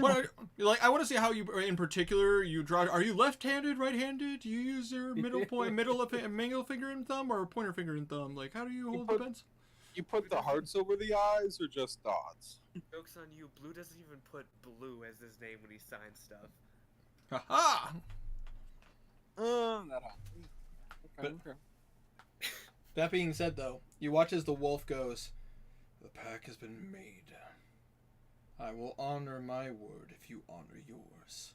Speaker 2: I want to see how you, in particular, you draw. Are you left-handed, right-handed? Do you use your middle finger and thumb, or pointer finger and thumb? Like, how do you hold the pens?
Speaker 1: You put the hearts over the eyes, or just dots?
Speaker 4: Joke's on you. Blue doesn't even put Blue as his name when he signs stuff.
Speaker 2: Ha
Speaker 1: That happens. Okay,
Speaker 2: But-
Speaker 1: okay.
Speaker 2: That being said, though, you watch as the wolf goes, "The pact has been made. I will honor my word if you honor yours."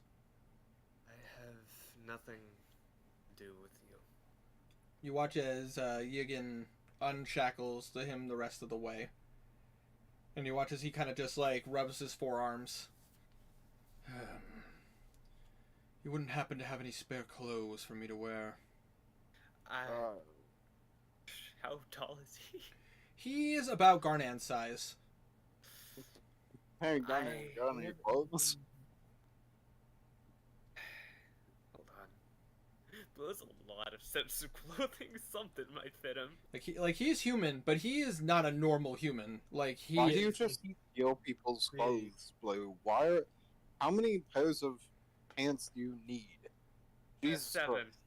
Speaker 4: I have nothing to do with you.
Speaker 2: You watch as Yigan unshackles him the rest of the way. And you watch as he kind of just, like, rubs his forearms. You wouldn't happen to have any spare clothes for me to wear?
Speaker 4: I How tall is he?
Speaker 2: He is about Garnan's size.
Speaker 1: Hey, got any clothes?
Speaker 4: Hold on. But there's a lot of sets of clothing. Something might fit him.
Speaker 2: He's human, but he is not a normal human. Like he.
Speaker 1: Why do you just steal people's clothes, Blue? How many pairs of pants do you need? Jesus
Speaker 4: 7.
Speaker 1: Christ.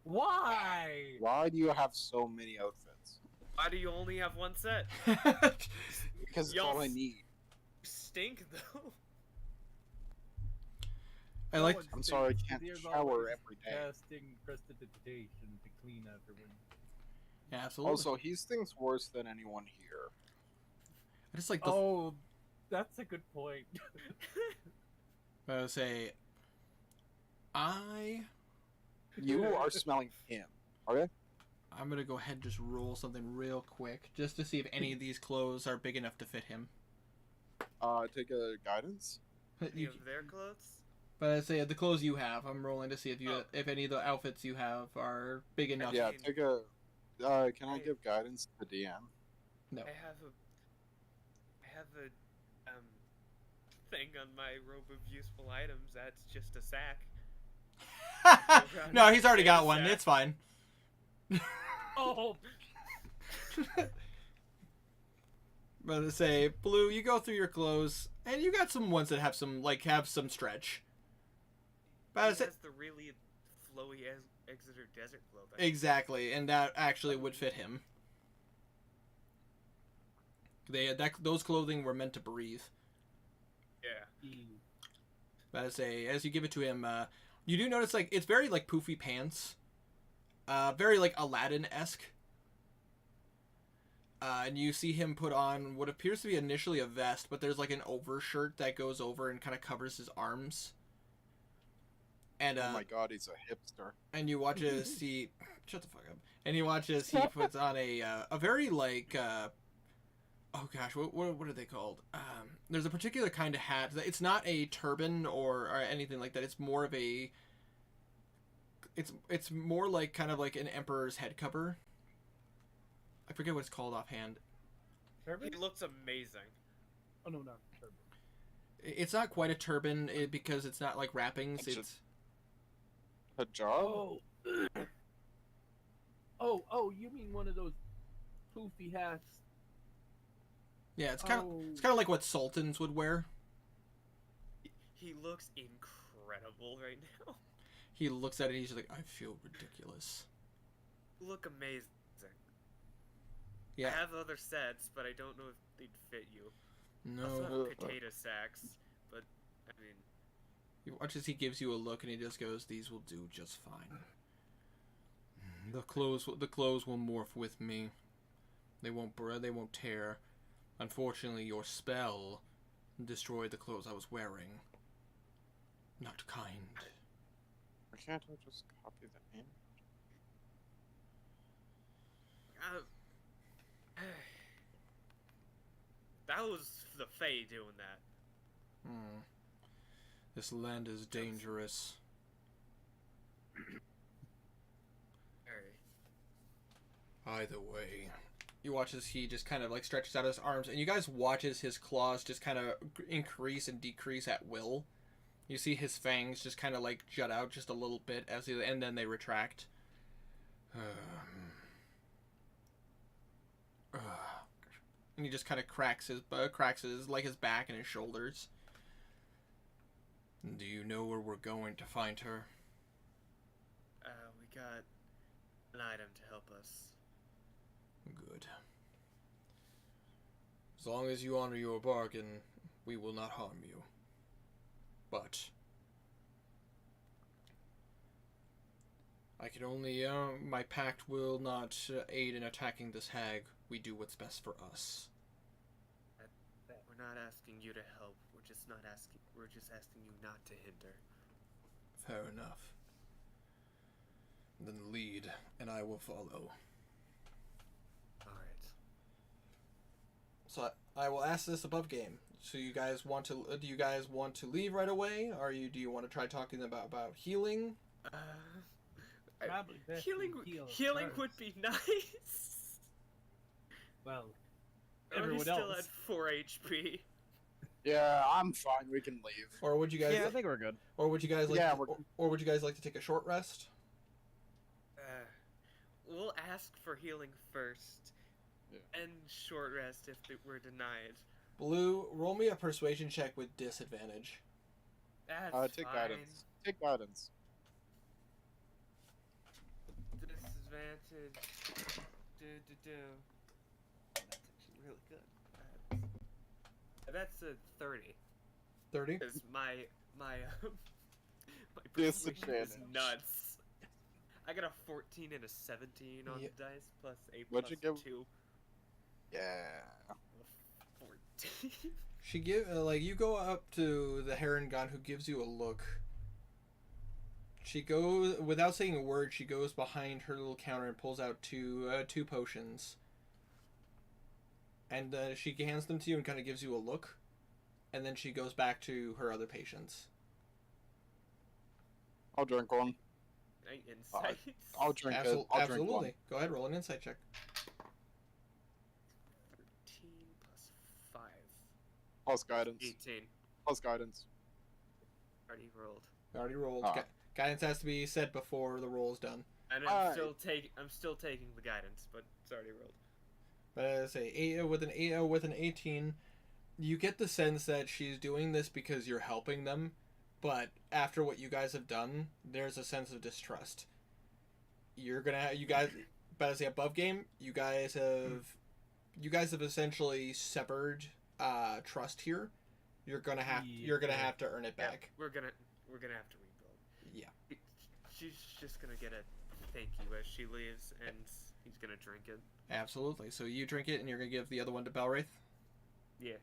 Speaker 3: Why?
Speaker 1: Why do you have so many outfits?
Speaker 4: Why do you only have one set?
Speaker 1: Because it's
Speaker 4: Y'all
Speaker 1: all I
Speaker 4: s-
Speaker 1: need.
Speaker 4: Stink though.
Speaker 2: I like.
Speaker 1: I'm sorry, I can't shower every day.
Speaker 3: Casting prestidigitation to clean everyone.
Speaker 2: Yeah, absolutely.
Speaker 1: Also, he stinks worse than anyone here.
Speaker 2: I just like the.
Speaker 3: Oh, that's a good point.
Speaker 2: I would say.
Speaker 1: You are smelling him. Okay?
Speaker 2: I'm gonna go ahead and just roll something real quick, just to see if any of these clothes are big enough to fit him.
Speaker 1: Take a guidance.
Speaker 4: Any of their clothes?
Speaker 2: But I say the clothes you have, I'm rolling to see if
Speaker 4: Oh.
Speaker 2: if any of the outfits you have are big enough.
Speaker 1: Yeah,
Speaker 4: mean-
Speaker 1: take a. Can I give guidance to DM?
Speaker 2: No.
Speaker 4: I have a thing on my robe of useful items that's just a sack.
Speaker 2: No, he's already got one.
Speaker 4: Sack.
Speaker 2: It's fine.
Speaker 3: Oh,
Speaker 2: But I say, Blue, you go through your clothes, and you got some ones that have some stretch. But I
Speaker 4: He
Speaker 2: say,
Speaker 4: has the really flowy Exeter desert clothing.
Speaker 2: exactly, and that actually would fit him. Those clothing were meant to breathe.
Speaker 4: Yeah.
Speaker 2: But I say, as you give it to him, you do notice it's very poofy pants, very Aladdin-esque. And you see him put on what appears to be initially a vest, but there's an overshirt that goes over and kind of covers his arms. And
Speaker 1: Oh my god, he's a hipster.
Speaker 2: and you watch as he shut the fuck up. And you watch as he puts on a very oh gosh, what are they called? There's a particular kind of hat. It's not a turban or anything like that. It's more of a. It's more kind of like an emperor's head cover. I forget what it's called offhand.
Speaker 3: turban?
Speaker 4: He looks amazing.
Speaker 3: Oh no, not turban.
Speaker 2: It's not quite a turban because it's not wrappings.
Speaker 1: It's
Speaker 2: It's
Speaker 1: Hijab?
Speaker 3: Oh, you mean one of those poofy hats?
Speaker 2: yeah, it's kind of
Speaker 3: Oh.
Speaker 2: it's kind of like what sultans would wear.
Speaker 4: He looks incredible right now.
Speaker 2: He looks at it. And he's just like, I feel ridiculous.
Speaker 4: You look amazing.
Speaker 2: Yeah.
Speaker 4: I have other sets, but I don't know if they'd fit you. I also
Speaker 2: No.
Speaker 4: have potato sacks, but I mean,
Speaker 2: You watch as he gives you a look, and he just goes, "These will do just fine. The clothes will morph with me. They won't tear. Unfortunately, your spell destroyed the clothes I was wearing. Not kind."
Speaker 1: Why can't I just copy the name?
Speaker 4: that was the Fae doing that.
Speaker 2: This land is dangerous.
Speaker 4: Very.
Speaker 2: Either way, you watch as he just kind of stretches out his arms, and you guys watch as his claws just kind of increase and decrease at will. You see his fangs just kind of jut out just a little bit and then they retract. And he just kind of cracks his back and his shoulders. Do you know where we're going to find her?
Speaker 4: We got an item to help us.
Speaker 2: Good. As long as you honor your bargain, we will not harm you. But I can only, my pact will not aid in attacking this hag. We do what's best for us.
Speaker 4: We're not asking you to help. We're just asking you not to hinder.
Speaker 2: Fair enough. Then lead, and I will follow.
Speaker 4: Alright.
Speaker 2: So I will ask this above game. So you guys want to? Do you guys want to leave right away? Or do you want to try talking about healing?
Speaker 3: Probably best
Speaker 4: Healing
Speaker 3: to heal
Speaker 4: healing
Speaker 3: first.
Speaker 4: would be nice.
Speaker 3: Well,
Speaker 4: Are we
Speaker 3: everyone
Speaker 4: still
Speaker 3: else.
Speaker 4: at 4 HP?
Speaker 1: Yeah, I'm fine. We can leave.
Speaker 2: Or would you guys?
Speaker 10: Yeah, I think we're good.
Speaker 2: Or would you guys like?
Speaker 1: Yeah,
Speaker 2: to, or would you guys like to take a short rest?
Speaker 4: We'll ask for healing first,
Speaker 1: Yeah.
Speaker 4: and short rest if we're denied.
Speaker 2: Blue, roll me a persuasion check with disadvantage.
Speaker 4: That's
Speaker 1: Take
Speaker 4: fine.
Speaker 1: guidance. Take guidance.
Speaker 4: Disadvantage. Do. That's actually really good. That's a 30.
Speaker 2: 30.
Speaker 4: Because my my persuasion is
Speaker 1: Disadvantage.
Speaker 4: nuts. I got a 14 and a 17 on
Speaker 2: Yep.
Speaker 4: the dice, plus a
Speaker 1: What'd you
Speaker 4: plus
Speaker 1: give?
Speaker 4: 2.
Speaker 1: Yeah.
Speaker 4: 14.
Speaker 2: She give you go up to the Heron-Gon, who gives you a look. She goes without saying a word. She goes behind her little counter and pulls out two potions. And she hands them to you and kind of gives you a look, and then she goes back to her other patients.
Speaker 1: I'll drink one.
Speaker 4: Insight.
Speaker 1: I'll drink it. I'll drink one.
Speaker 2: Absolutely. Go ahead, roll an insight check.
Speaker 4: 13 plus 5.
Speaker 1: Plus guidance.
Speaker 4: 18.
Speaker 1: Plus guidance.
Speaker 4: Already rolled.
Speaker 2: Already rolled.
Speaker 1: Ah.
Speaker 2: Guidance has to be said before the roll is done.
Speaker 4: And
Speaker 1: Alright.
Speaker 4: I'm still taking the guidance, but it's already rolled.
Speaker 2: But as I say, with an 18, you get the sense that she's doing this because you're helping them, but after what you guys have done, there's a sense of distrust. But as the above game, you guys have essentially severed trust here. You're gonna have to earn it back.
Speaker 4: We're gonna have to rebuild.
Speaker 2: Yeah.
Speaker 4: She's just gonna get a thank you as she leaves, and he's gonna drink it.
Speaker 2: Absolutely. So you drink it, and you're gonna give the other one to Belwraith.
Speaker 4: Yeah.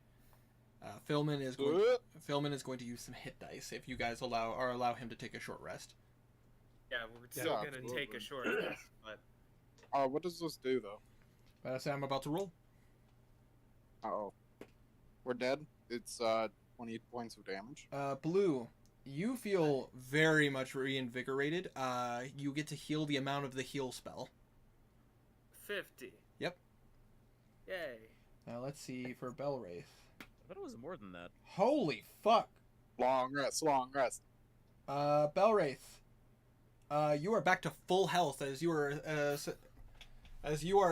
Speaker 2: Philman is going to use some hit dice if you guys allow him to take a short rest.
Speaker 4: Yeah, we're still gonna take a
Speaker 1: absolutely.
Speaker 4: short rest, but
Speaker 1: What does this do though?
Speaker 2: But I say I'm about to roll.
Speaker 1: Oh. We're dead. It's 20 points of damage.
Speaker 2: Blue, you feel very much reinvigorated. You get to heal the amount of the heal spell.
Speaker 4: 50.
Speaker 2: Yep.
Speaker 4: Yay.
Speaker 2: Now let's see for Belwraith.
Speaker 10: I thought it was more than that.
Speaker 2: Holy fuck.
Speaker 1: Long rest. Long rest.
Speaker 2: Belwraith, you are back to full health as you are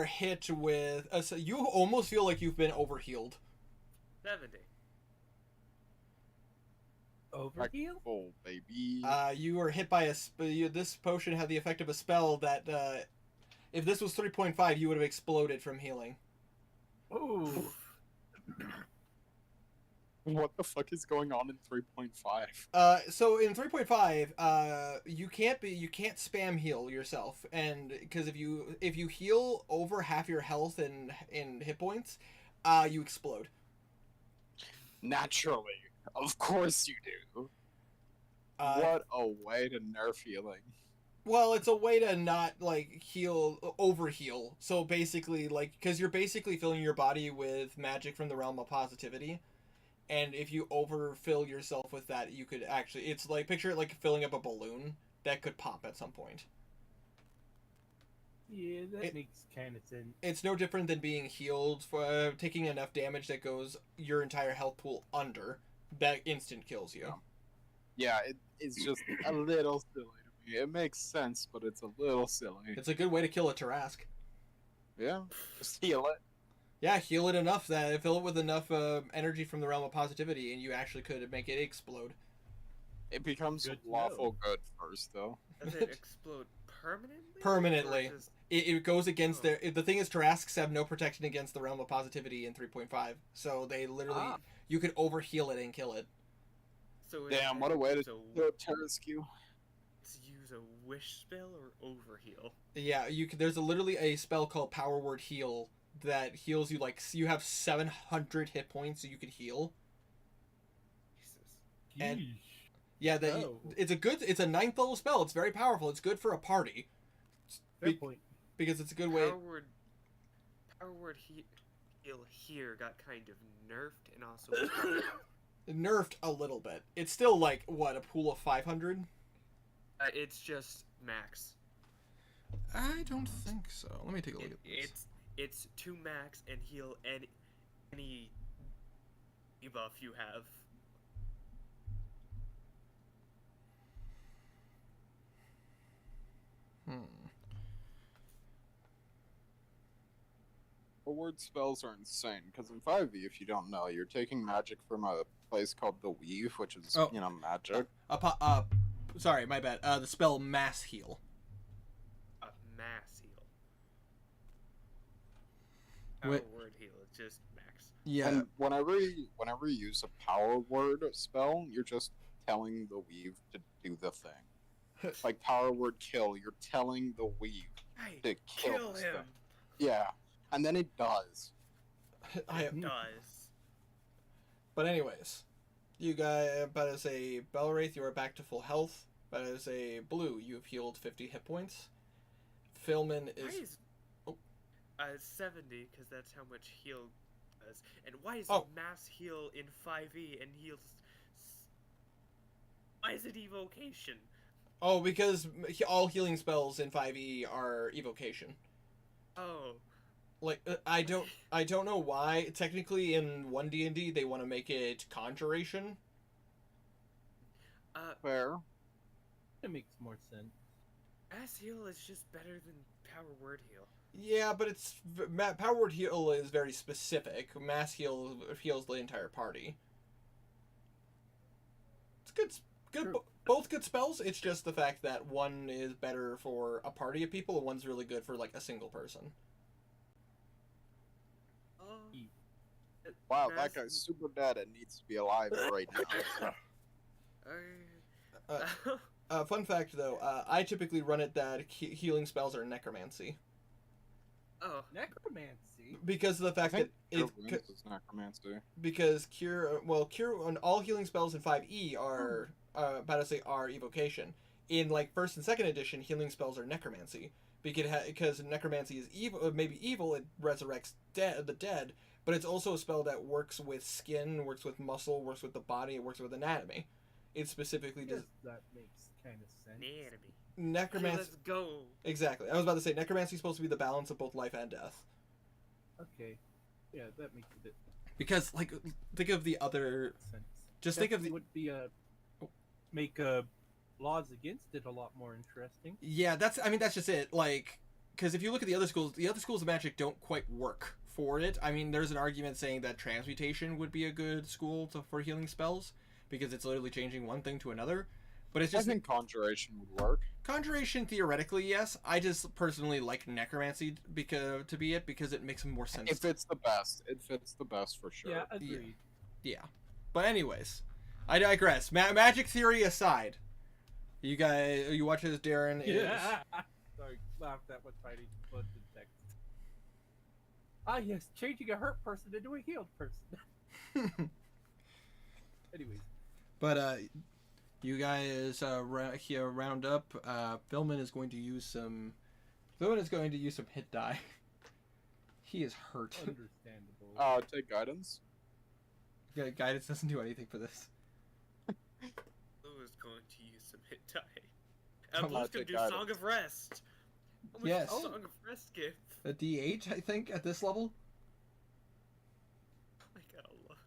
Speaker 2: hit with. So you almost feel like you've been overhealed.
Speaker 4: 70.
Speaker 3: Overheal?
Speaker 1: Oh baby.
Speaker 2: You were hit by this potion had the effect of a spell that, if this was 3.5, you would have exploded from healing.
Speaker 3: Ooh.
Speaker 1: What the fuck is going on in 3.5?
Speaker 2: So in 3.5, you can't spam heal yourself, and because if you heal over half your health in hit points, you explode.
Speaker 1: Naturally. Of course you do. What a way to nerf healing.
Speaker 2: Well, it's a way to not overheal. So basically, because you're basically filling your body with magic from the realm of positivity. And if you overfill yourself with that, you could actually... It's like, picture it like filling up a balloon that could pop at some point.
Speaker 3: Yeah, that makes kind of sense.
Speaker 2: It's no different than being healed for taking enough damage that goes your entire health pool under. That instant kills you.
Speaker 1: Yeah, it's just a little silly to me. It makes sense, but it's a little silly.
Speaker 2: It's a good way to kill a Tarask.
Speaker 1: Yeah, just heal it.
Speaker 2: Yeah, heal it enough that fill it with enough energy from the realm of positivity, and you actually could make it explode.
Speaker 1: It becomes
Speaker 3: Good to
Speaker 1: lawful good first, though.
Speaker 4: Does it explode permanently?
Speaker 2: Permanently.
Speaker 4: Or just-
Speaker 2: It goes against the thing is Tarasks have no protection against the realm of positivity in 3.5, so they literally you could overheal it and kill it.
Speaker 4: So
Speaker 1: Damn, what a way to
Speaker 4: use
Speaker 1: do a Terraskew.
Speaker 4: use a wish spell or overheal.
Speaker 2: Yeah, there's literally a spell called Power Word Heal that heals you you have 700 hit points so you could heal.
Speaker 4: Jesus.
Speaker 2: And-
Speaker 3: Yeesh.
Speaker 2: Yeah,
Speaker 3: Oh.
Speaker 2: it's a 9th level spell. It's very powerful. It's good for a party
Speaker 3: Fair point.
Speaker 2: because it's a good way.
Speaker 4: Power word heal here got kind of nerfed and also
Speaker 2: Nerfed a little bit. It's still a pool of 500.
Speaker 4: it's just max.
Speaker 2: I don't think so. Let me take a look at this.
Speaker 4: it's 2 max and heal any debuff you have.
Speaker 1: Forward spells are insane because in 5e, if you don't know, you're taking magic from a place called the Weave, which is magic.
Speaker 2: Sorry, my bad. The spell Mass Heal.
Speaker 4: A mass heal.
Speaker 2: Wait.
Speaker 4: Power word heal. It's just max.
Speaker 2: Yeah.
Speaker 1: And whenever you use a power word spell, you're just telling the Weave to do the thing. Like power word kill, you're telling the Weave
Speaker 4: Hey,
Speaker 1: to kill this
Speaker 4: him.
Speaker 1: thing. Yeah, and then it does.
Speaker 4: It does.
Speaker 2: But anyways, you guys, but as a Belwraith, you are back to full health. But as a Blue, you have healed 50 hit points. Filman
Speaker 4: Why
Speaker 2: is...
Speaker 4: is 70? Because that's how much heal does. And why is
Speaker 2: Oh.
Speaker 4: mass heal in 5e and heals? Why is it evocation?
Speaker 2: Oh, because all healing spells in 5e are evocation.
Speaker 4: Oh.
Speaker 2: Like I don't know why. Technically, in 1D&D, they want to make it conjuration.
Speaker 1: Fair.
Speaker 3: It makes more sense.
Speaker 4: Mass heal is just better than power word heal.
Speaker 2: Yeah, but it's power word heal is very specific. Mass heal heals the entire party. It's good. Good. Both good spells. It's just the fact that one is better for a party of people, and one's really good for like a single person.
Speaker 1: Wow, that guy's super dead and needs to be alive right now.
Speaker 2: Fun fact though, I typically run it that healing spells are necromancy.
Speaker 4: Oh,
Speaker 3: necromancy.
Speaker 2: Because of the fact that
Speaker 1: Cure Wounds is necromancy.
Speaker 2: Because cure on all healing spells in 5e are are evocation. In like first and second edition, healing spells are necromancy because necromancy is evil. Maybe evil. It resurrects the dead, but it's also a spell that works with skin, works with muscle, works with the body, it works with anatomy. It specifically does.
Speaker 3: That makes kind of sense.
Speaker 4: Anatomy.
Speaker 2: Necromancy.
Speaker 4: Let's go.
Speaker 2: Exactly. I was about to say necromancy is supposed to be the balance of both life and death.
Speaker 3: Okay. Yeah, that makes a bit
Speaker 2: Because like think of the other.
Speaker 3: sense.
Speaker 2: Just think of the.
Speaker 3: Would be make laws against it a lot more interesting.
Speaker 2: Yeah, that's just it. Like, because if you look at the other schools of magic don't quite work for it. I mean, there's an argument saying that transmutation would be a good school for healing spells because it's literally changing one thing to another. But it's just
Speaker 1: I think conjuration would work.
Speaker 2: Conjuration theoretically, yes. I just personally like necromancy because it makes more sense.
Speaker 1: It fits the best. It fits the best for sure.
Speaker 3: Yeah, agreed.
Speaker 2: Yeah. But anyways, I digress. Magic theory aside, you watch as Darren is.
Speaker 3: Yeah. Sorry, laughed at what fighting put in text. Ah, yes, changing a hurt person into a healed person. Anyways.
Speaker 2: But you guys round up. Philman is going to use some. Hit die. He is hurt.
Speaker 3: Understandable.
Speaker 1: Take guidance.
Speaker 2: Yeah, guidance doesn't do anything for this.
Speaker 4: Blue is going to use some hit die.
Speaker 2: Come
Speaker 4: Blue's
Speaker 2: on,
Speaker 4: gonna
Speaker 2: take
Speaker 4: do
Speaker 2: guidance.
Speaker 4: Song of Rest. How much
Speaker 2: Yes.
Speaker 4: does Song of Rest give?
Speaker 2: A D8, I think, at this level.
Speaker 4: I gotta look.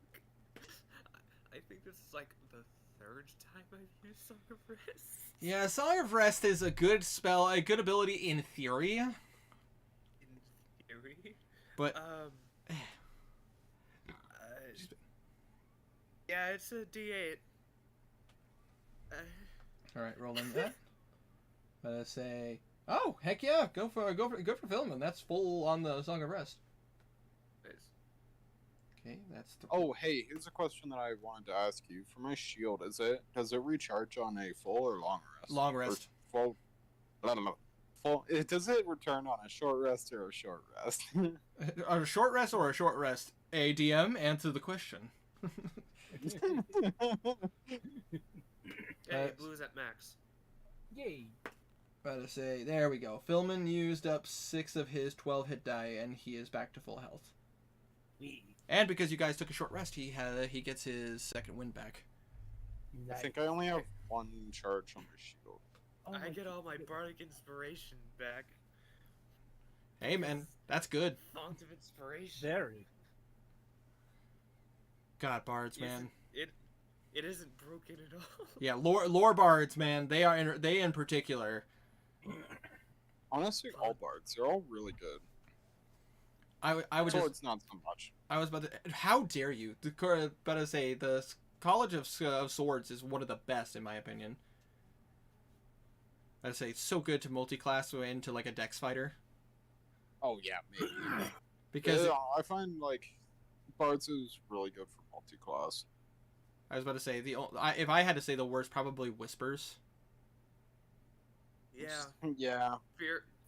Speaker 4: I think this is like the 3rd time I've used Song of Rest.
Speaker 2: Yeah, Song of Rest is a good spell, a good ability in theory.
Speaker 4: In theory.
Speaker 2: But
Speaker 4: yeah, it's a D8.
Speaker 2: all right, rolling that. Say, oh heck yeah, go for Philman. That's full on the Song of Rest.
Speaker 4: Nice.
Speaker 2: Okay, that's.
Speaker 1: Oh, hey, here's a question that I wanted to ask you. For my shield, does it recharge on a full or long rest?
Speaker 2: Long rest.
Speaker 1: Or full. Full. Does it return on a short rest or a short rest?
Speaker 2: A short rest or a short rest? ADM, answer the question.
Speaker 4: Hey, Blue's at max.
Speaker 3: Yay.
Speaker 2: About to say, there we go. Philman used up 6 of his 12 hit die, and he is back to full health. And because you guys took a short rest, he gets his second wind back.
Speaker 1: I think I only have 1 charge on my shield.
Speaker 4: I get all my bardic inspiration back.
Speaker 2: Hey, man, that's good.
Speaker 4: Font of inspiration.
Speaker 3: Very.
Speaker 2: God, bards, man.
Speaker 4: It isn't broken at all.
Speaker 2: Yeah, lore bards, man. They in particular.
Speaker 1: Honestly, all bards, they're all really good.
Speaker 2: I would just.
Speaker 1: Swords, not so much.
Speaker 2: I was about to. How dare you? About to say the College of Swords is one of the best in my opinion. I'd say it's so good to multi-class into like a dex fighter.
Speaker 1: Oh yeah, maybe.
Speaker 2: Because
Speaker 1: Yeah, I find like bards is really good for multi-class.
Speaker 2: I was about to say if I had to say the worst, probably whispers.
Speaker 4: Yeah.
Speaker 1: Yeah.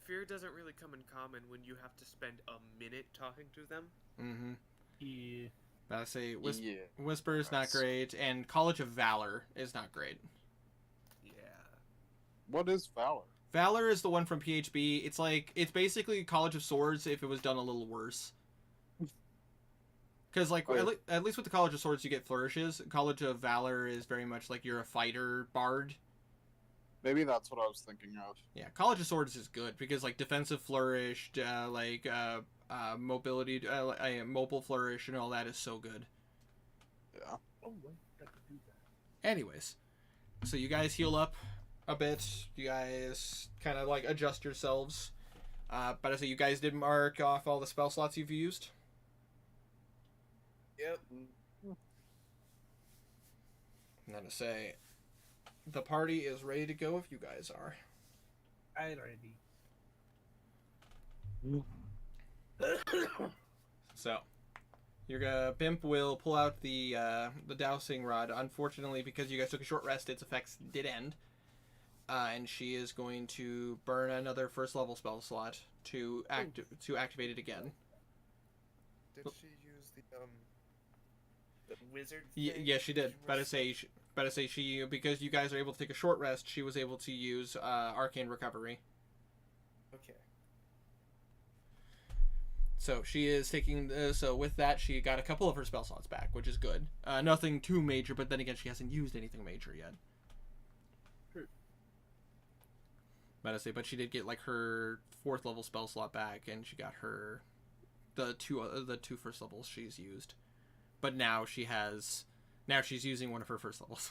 Speaker 4: Fear doesn't really come in common when you have to spend a minute talking to them.
Speaker 2: Mm-hmm.
Speaker 3: Yeah.
Speaker 2: But I say
Speaker 1: Yeah.
Speaker 2: whispers not great, and College of Valor is not great.
Speaker 4: Yeah.
Speaker 1: What is Valor?
Speaker 2: Valor is the one from PHB. It's basically College of Swords if it was done a little worse. Because like at least with the College of Swords you get flourishes. College of Valor is very much like you're a fighter bard.
Speaker 1: Maybe that's what I was thinking of.
Speaker 2: Yeah, College of Swords is good because like defensive flourish, mobility, mobile flourish, and all that is so good.
Speaker 1: Yeah.
Speaker 3: Oh, wait, I could do that.
Speaker 2: Anyways, so you guys heal up a bit. You guys kind of like adjust yourselves. But I say you guys did mark off all the spell slots you've used.
Speaker 4: Yep.
Speaker 2: I'm gonna say the party is ready to go if you guys are.
Speaker 3: I ready.
Speaker 2: So, your Bimp will pull out the dowsing rod. Unfortunately, because you guys took a short rest, its effects did end. And she is going to burn another first level spell slot to activate it again.
Speaker 4: Did she use the wizard?
Speaker 2: Yeah, she did. Better say she because you guys are able to take a short rest. She was able to use Arcane Recovery.
Speaker 4: Okay.
Speaker 2: So she is taking. So with that, she got a couple of her spell slots back, which is good. Nothing too major, but then again, she hasn't used anything major yet. But she did get like her 4th level spell slot back, and she got her the two first levels she's used. But now she's using one of her first levels.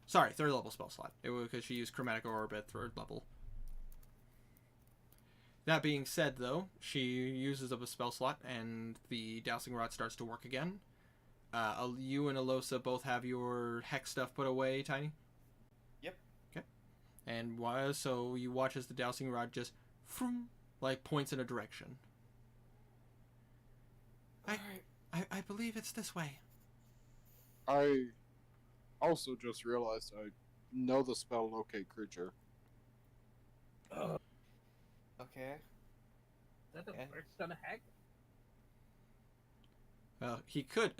Speaker 2: Sorry, 3rd level spell slot. It was because she used Chromatic Orb at 3rd level. That being said, though, she uses up a spell slot, and the dowsing rod starts to work again. You and Alosa both have your hex stuff put away, Tiny?
Speaker 4: Yep.
Speaker 2: Okay. And so you watch as the dowsing rod just like points in a direction. I believe it's this way.
Speaker 1: I also just realized I know the spell Locate Creature.
Speaker 4: Okay.
Speaker 3: That doesn't work on a hack.
Speaker 2: Well, he could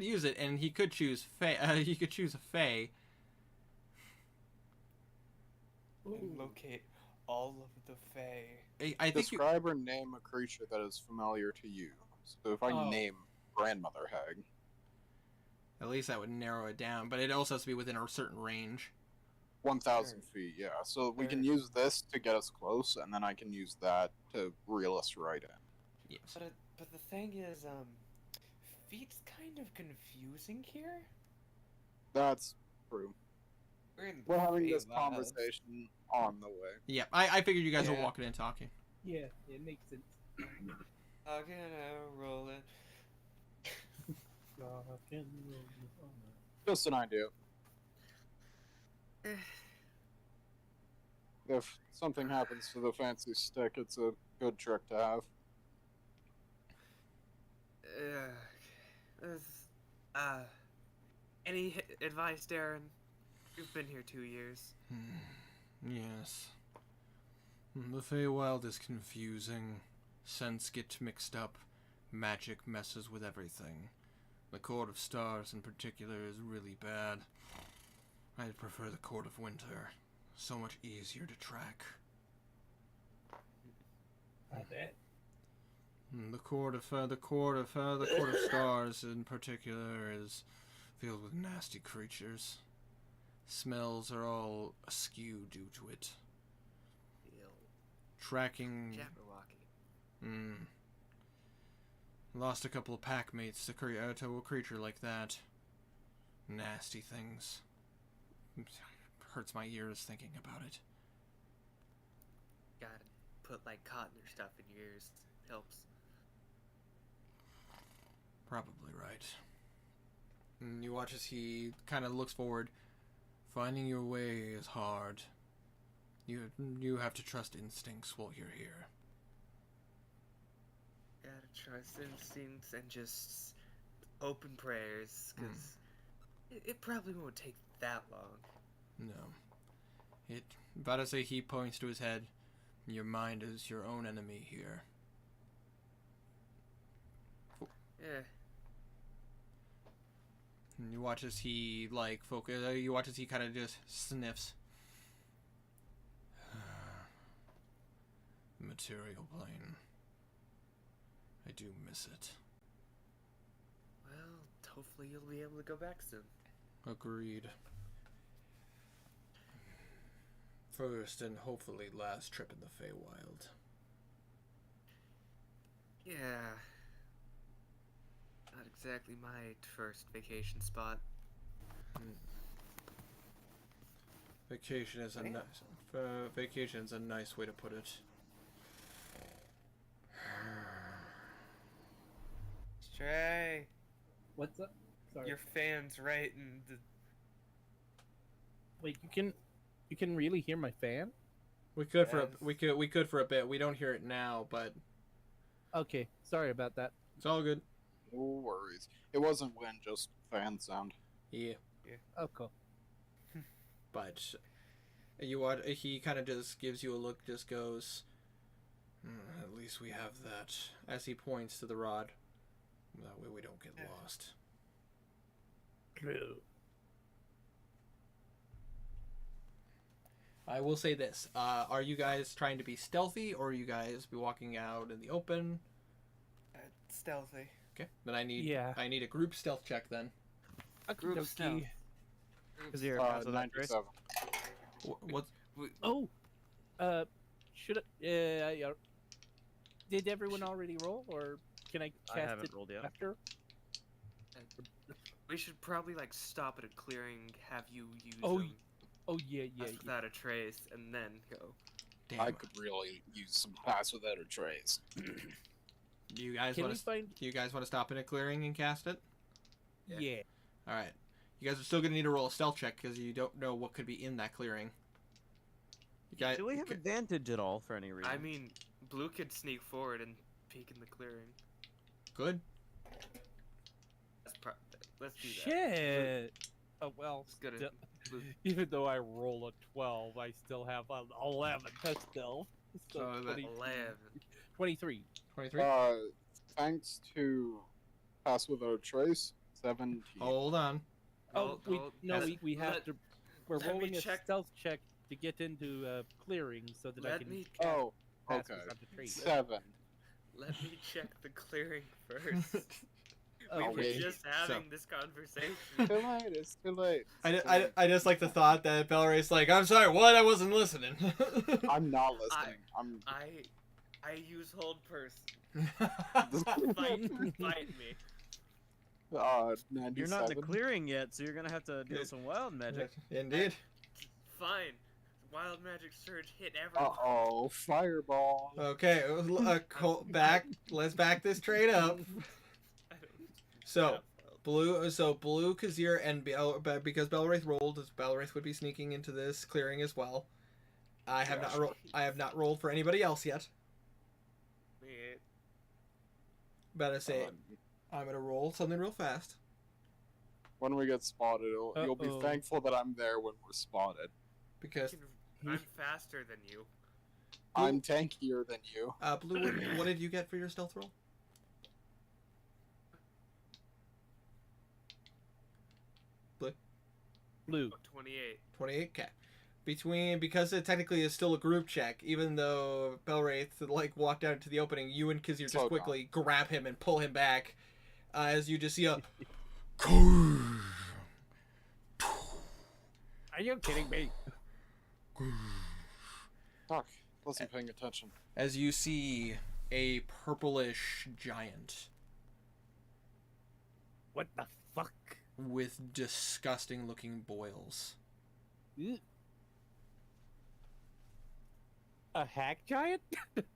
Speaker 2: use it, and he could choose he could choose a Fae.
Speaker 4: And locate all of the Fae.
Speaker 2: I think
Speaker 1: Describe or name a creature that is familiar to you. So if I name Grandmother Hag.
Speaker 2: At least that would narrow it down, but it also has to be within a certain range.
Speaker 1: 1,000 feet, yeah. So we can use this to get us close, and then I can use that to reel us right in.
Speaker 2: Yes.
Speaker 4: But the thing is, feet's kind of confusing here.
Speaker 1: That's true. We're having this conversation on the way.
Speaker 2: Yeah, I figured you guys were walking and talking.
Speaker 3: Yeah, it makes sense.
Speaker 4: Okay, roll it.
Speaker 1: Just an idea. If something happens to the fancy stick, it's a good trick to have.
Speaker 4: Any advice, Darren? You've been here 2 years.
Speaker 2: Yes. The Feywild is confusing. Scents get mixed up. Magic messes with everything. The Court of Stars in particular is really bad. I prefer the Court of Winter. So much easier to track.
Speaker 3: I bet.
Speaker 2: The Court of Stars in particular is filled with nasty creatures. Smells are all askew due to it. Tracking.
Speaker 4: Jabberwocky.
Speaker 2: Lost a couple of pack mates to a creature like that. Nasty things. Hurts my ears thinking about it.
Speaker 4: Gotta put like cotton or stuff in your ears. Helps.
Speaker 2: Probably right. And you watch as he kind of looks forward. Finding your way is hard. You have to trust instincts while you're here.
Speaker 4: Gotta trust instincts and just open prayers, because it probably won't take that long.
Speaker 2: No. About to say, he points to his head. Your mind is your own enemy here.
Speaker 4: Yeah.
Speaker 2: And you watch as he, like, focus. You watch as he kind of just sniffs. Material plane. I do miss it.
Speaker 4: Well, hopefully you'll be able to go back soon.
Speaker 2: Agreed. First and hopefully last trip in the Feywild.
Speaker 4: Yeah. Not exactly my first vacation spot.
Speaker 2: Vacation is a vacation's a nice way to put it.
Speaker 4: Stray,
Speaker 3: What's up? Sorry.
Speaker 4: your fan's right in the...
Speaker 3: Wait, you can really hear my fan?
Speaker 2: We could for
Speaker 4: Yes.
Speaker 2: we could for a bit. We don't hear it now, but
Speaker 3: Okay, sorry about that.
Speaker 2: it's all good.
Speaker 1: No worries. It wasn't wind, just fan sound.
Speaker 2: Yeah,
Speaker 3: Oh, cool.
Speaker 2: but you what? He kind of just gives you a look. Just goes. At least we have that. As he points to the rod. That way we don't get lost. I will say this. Are you guys trying to be stealthy, or are you guys be walking out in the open?
Speaker 4: Stealthy.
Speaker 2: Okay. Then I need
Speaker 3: Yeah.
Speaker 2: I need a group stealth check then.
Speaker 4: Group stealth.
Speaker 10: Because you're a with that race.
Speaker 1: 97.
Speaker 2: What?
Speaker 3: Oh, should I? Did everyone already roll, or can I cast
Speaker 10: I haven't
Speaker 3: it
Speaker 10: rolled yet.
Speaker 3: after?
Speaker 4: We should probably like stop at a clearing, have you use
Speaker 3: Oh,
Speaker 4: them
Speaker 3: Oh yeah, yeah.
Speaker 4: pass without a trace, and then go.
Speaker 2: Damn.
Speaker 1: I could really use some pass without a trace.
Speaker 2: Do you guys
Speaker 3: Can
Speaker 2: want
Speaker 3: we
Speaker 2: to?
Speaker 3: find?
Speaker 2: Do you guys want to stop in a clearing and cast it?
Speaker 4: Yeah.
Speaker 3: Yeah.
Speaker 2: All right. You guys are still gonna need to roll a stealth check because you don't know what could be in that clearing. You guys,
Speaker 10: Do we have advantage at all for any reason?
Speaker 4: I mean, Blue could sneak forward and peek in the clearing.
Speaker 2: good.
Speaker 4: Let's do that.
Speaker 3: Shit. Oh well.
Speaker 4: Let's get it.
Speaker 3: still-
Speaker 4: Blue.
Speaker 3: Even though I roll a 12, I still have an 11 to stealth. So
Speaker 2: So that-
Speaker 4: 11.
Speaker 3: 23.
Speaker 2: 23.
Speaker 1: Thanks to pass without a trace, 17.
Speaker 2: Hold on.
Speaker 3: Oh, we have
Speaker 4: let-
Speaker 3: to. We're
Speaker 4: let me
Speaker 3: rolling a
Speaker 4: check-
Speaker 3: stealth check to get into clearing so that I
Speaker 4: Let
Speaker 3: can
Speaker 4: me
Speaker 1: Oh,
Speaker 3: pass
Speaker 1: okay.
Speaker 3: without the trace.
Speaker 1: 7.
Speaker 4: let me check the clearing first. We
Speaker 3: Okay.
Speaker 4: were
Speaker 2: Okay,
Speaker 4: just having this conversation.
Speaker 1: Too late, it's too late.
Speaker 2: I just like the thought that Belray's like, I'm sorry, what? I wasn't listening.
Speaker 1: I'm not listening. I'm.
Speaker 4: I use hold person.
Speaker 2: I'm.
Speaker 4: Fight me.
Speaker 1: 97.
Speaker 10: You're not in the clearing yet, so you're gonna have to deal some wild magic.
Speaker 2: Indeed.
Speaker 4: Fine. Wild magic surge hit everyone.
Speaker 1: Uh-oh, fireball.
Speaker 2: Okay, let's back this trade up.
Speaker 4: I don't
Speaker 2: So,
Speaker 4: have wild-
Speaker 2: Blue, Kazir, and because Belwraith rolled, Belwraith would be sneaking into this clearing as well. I have not rolled for anybody else yet.
Speaker 4: me.
Speaker 2: Better say I'm gonna roll something real fast.
Speaker 1: When we get spotted, you'll be
Speaker 3: Uh-oh.
Speaker 1: thankful that I'm there when we're spotted.
Speaker 2: Because
Speaker 4: I'm faster than you.
Speaker 1: I'm tankier than you.
Speaker 2: Blue, what did you get for your stealth roll?
Speaker 3: Blue.
Speaker 4: 28.
Speaker 2: 28. Okay. Because it technically is still a group check, even though Belwraith like walked out to the opening, you and Kazir just
Speaker 1: Slow down.
Speaker 2: quickly grab him and pull him back, as you just see a.
Speaker 3: Are you kidding me?
Speaker 1: Fuck. Wasn't paying attention.
Speaker 2: as you see a purplish giant
Speaker 3: What the fuck?
Speaker 2: with disgusting looking boils.
Speaker 3: Ew. A hack giant?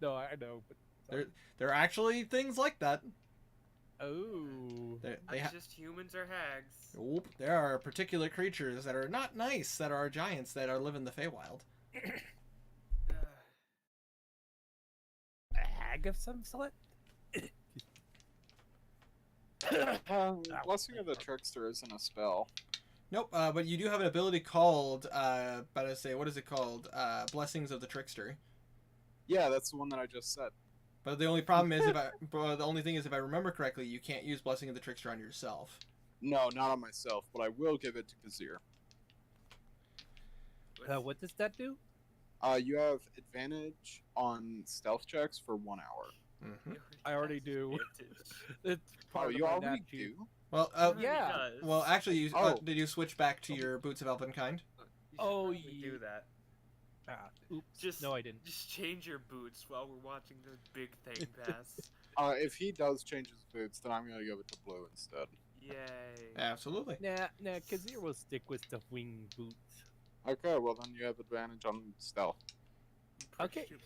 Speaker 3: No, I know, but
Speaker 2: There are actually things like that.
Speaker 3: oh,
Speaker 2: They
Speaker 4: Not just humans or hags.
Speaker 2: Nope. There are particular creatures that are not nice that are giants that are live in the Feywild.
Speaker 3: a hag of some sort.
Speaker 1: Blessing of the Trickster isn't a spell.
Speaker 2: Nope. But you do have an ability called what is it called? Blessings of the Trickster.
Speaker 1: Yeah, that's the one that I just said.
Speaker 2: But the only problem is the only thing is if I remember correctly, you can't use Blessing of the Trickster on yourself.
Speaker 1: No, not on myself, but I will give it to Kazir.
Speaker 3: What does that do?
Speaker 1: You have advantage on stealth checks for 1 hour.
Speaker 2: Mm-hmm.
Speaker 3: I already do. It's
Speaker 1: Oh,
Speaker 3: part of
Speaker 1: you
Speaker 3: my
Speaker 1: already
Speaker 3: nat sheet.
Speaker 1: do?
Speaker 2: Well,
Speaker 3: Yeah.
Speaker 2: well, actually, you,
Speaker 1: Oh.
Speaker 2: did you switch back to your Boots of Elvenkind?
Speaker 3: Oh,
Speaker 4: We do that.
Speaker 3: Ah, oops.
Speaker 4: Just
Speaker 3: No, I didn't.
Speaker 4: Just change your boots while we're watching the big thing pass.
Speaker 1: If he does change his boots, then I'm gonna give it to Blue instead.
Speaker 4: Yay.
Speaker 2: Absolutely.
Speaker 3: Nah, Kazir will stick with the wing boots.
Speaker 1: Okay, well then you have advantage on stealth.
Speaker 4: I'm pretty
Speaker 3: Okay.
Speaker 4: sure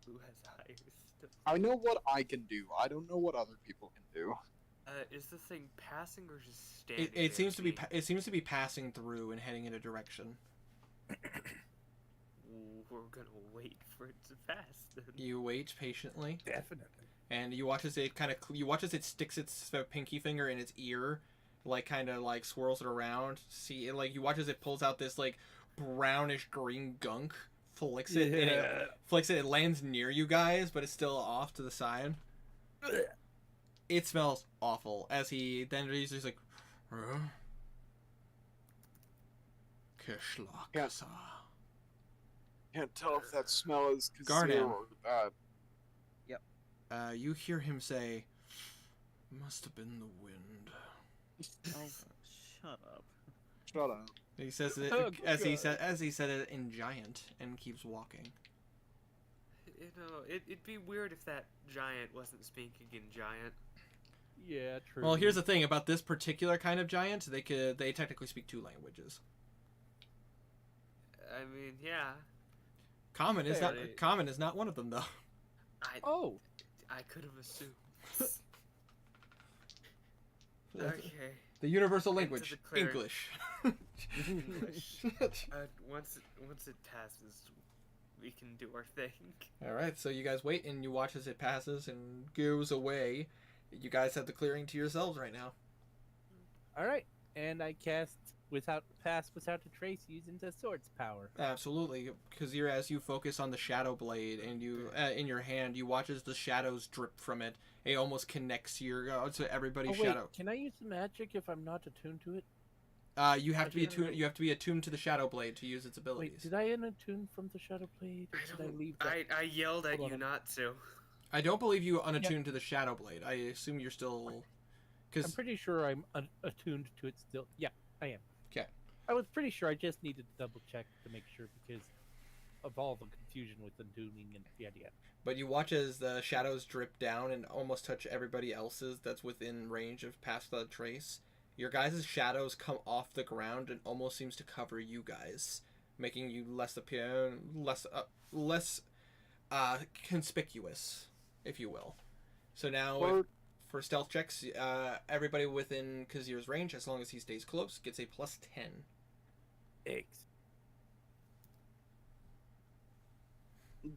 Speaker 4: Blue has higher stuff.
Speaker 1: I know what I can do. I don't know what other people can do.
Speaker 4: Is the thing passing or just standing?
Speaker 2: It seems to be
Speaker 4: there?
Speaker 2: it seems to be passing through and heading in a direction.
Speaker 4: We're gonna wait for it to pass. Then.
Speaker 2: You wait patiently,
Speaker 3: Definitely.
Speaker 2: and you watch as it sticks its pinky finger in its ear, kind of swirls it around. See, you watch as it pulls out this brownish green gunk, flicks it, and it lands near you guys, but it's still off to the side. It smells awful. As he's like, huh? Kishlakasa.
Speaker 1: Can't tell if that smell is Kazir
Speaker 2: Garnam.
Speaker 1: or that.
Speaker 2: You hear him say, "Must have been the wind."
Speaker 10: Oh, shut up.
Speaker 1: Shut up.
Speaker 2: He says it
Speaker 3: Oh,
Speaker 2: as he
Speaker 3: God.
Speaker 2: said it in giant and keeps walking.
Speaker 4: You know, it'd be weird if that giant wasn't speaking in giant.
Speaker 3: Yeah, true.
Speaker 2: Well, here's the thing about this particular kind of giant. They technically speak 2 languages.
Speaker 4: I mean, yeah.
Speaker 2: Common is
Speaker 4: Fair.
Speaker 2: not one of them though.
Speaker 3: Oh,
Speaker 4: I could have assumed. Okay.
Speaker 2: The universal
Speaker 4: Into
Speaker 2: language,
Speaker 4: the clearing.
Speaker 2: English.
Speaker 4: English. Once it passes, we can do our thing.
Speaker 2: All right, so you guys wait and you watch as it passes and goes away. You guys have the clearing to yourselves right now.
Speaker 3: all right. And I cast without a trace using the sword's power.
Speaker 2: Absolutely, because as you focus on the shadow blade and you in your hand, you watch as the shadows drip from it. It almost connects to everybody's
Speaker 3: Oh wait,
Speaker 2: shadow.
Speaker 3: can I use the magic if I'm not attuned to it?
Speaker 2: You have
Speaker 3: I
Speaker 2: to be
Speaker 3: didn't
Speaker 2: attuned.
Speaker 3: know-
Speaker 2: You have to be attuned to the shadow blade to use its
Speaker 3: Wait,
Speaker 2: abilities.
Speaker 3: did I unattune from the shadow blade, or did I leave that?
Speaker 4: I yelled at
Speaker 3: Hold
Speaker 4: you
Speaker 3: on.
Speaker 4: not to.
Speaker 2: I don't believe you unattuned to the shadow blade. I assume you're still,
Speaker 3: I'm
Speaker 2: because
Speaker 3: pretty sure I'm attuned to it still. Yeah, I am.
Speaker 2: 'Kay.
Speaker 3: I was pretty sure. I just needed to double check to make sure because of all the confusion with attuning and yada yada.
Speaker 2: but you watch as the shadows drip down and almost touch everybody else's that's within range of past the trace. Your guys' shadows come off the ground and almost seems to cover you guys, making you less conspicuous, if you will. So now,
Speaker 1: Or-
Speaker 2: for stealth checks, everybody within Kazir's range, as long as he stays close, gets a +10.
Speaker 3: Eggs.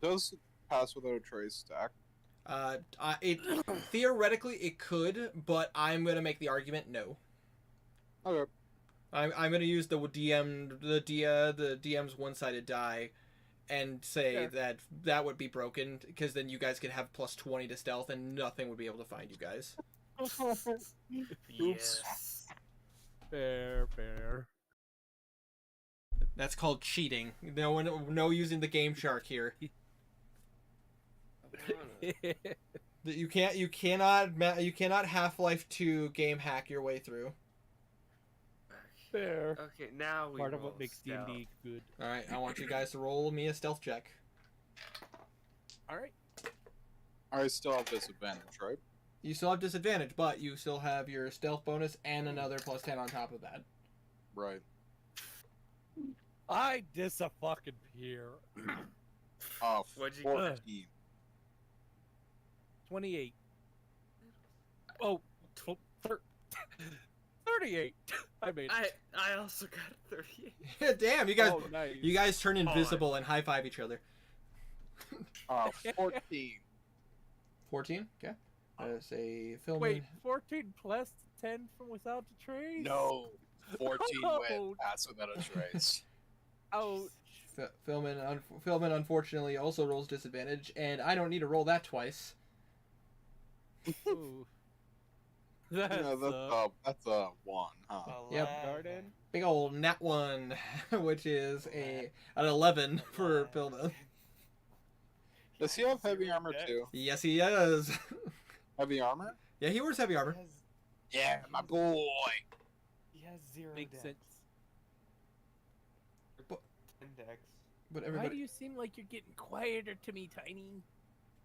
Speaker 1: Does pass without a trace stack?
Speaker 2: It theoretically it could, but I'm gonna make the argument no.
Speaker 1: Okay.
Speaker 2: I'm gonna use the DM's one-sided die, and say
Speaker 3: Sure.
Speaker 2: that would be broken because then you guys could have +20 to stealth and nothing would be able to find you guys.
Speaker 4: Yes.
Speaker 3: Fair.
Speaker 2: That's called cheating. No using the Game Shark here. You cannot Half-Life 2 game hack your way through.
Speaker 3: Fair.
Speaker 4: Okay, now we
Speaker 3: Part of
Speaker 4: roll
Speaker 3: what makes
Speaker 4: stealth.
Speaker 3: D&D good.
Speaker 2: All right, I want you guys to roll me a stealth check.
Speaker 3: All right.
Speaker 1: I still have disadvantage, right?
Speaker 2: You still have disadvantage, but you still have your stealth bonus and another +10 on top of that.
Speaker 1: Right.
Speaker 3: I dis-a-fucking peer.
Speaker 4: What'd you get?
Speaker 1: 14.
Speaker 3: 28. Oh, 38. I made it.
Speaker 4: I also got 38.
Speaker 2: Damn, you guys,
Speaker 3: Oh, nice.
Speaker 2: you guys turn invisible and high five each other.
Speaker 1: 14.
Speaker 2: 14. Okay. Say film.
Speaker 3: Wait, 14 plus 10 from without the trace?
Speaker 1: No. 14
Speaker 3: Oh.
Speaker 1: went pass without a trace.
Speaker 3: Ouch.
Speaker 2: Philman unfortunately also rolls disadvantage, and I don't need to roll that twice.
Speaker 3: Ooh. That's,
Speaker 1: That's a 1, huh?
Speaker 2: Yep.
Speaker 3: Garden.
Speaker 2: Big old nat 1, which is an 11 for Philman.
Speaker 1: Does he have heavy armor too?
Speaker 2: Yes, he does.
Speaker 1: Heavy armor?
Speaker 2: Yeah, he wears heavy armor.
Speaker 1: Yeah, my boy.
Speaker 4: He has 0
Speaker 3: Makes
Speaker 4: dex.
Speaker 3: sense.
Speaker 4: 10 dex.
Speaker 2: But
Speaker 3: Why
Speaker 2: everybody.
Speaker 3: do you seem like you're getting quieter to me, Tiny?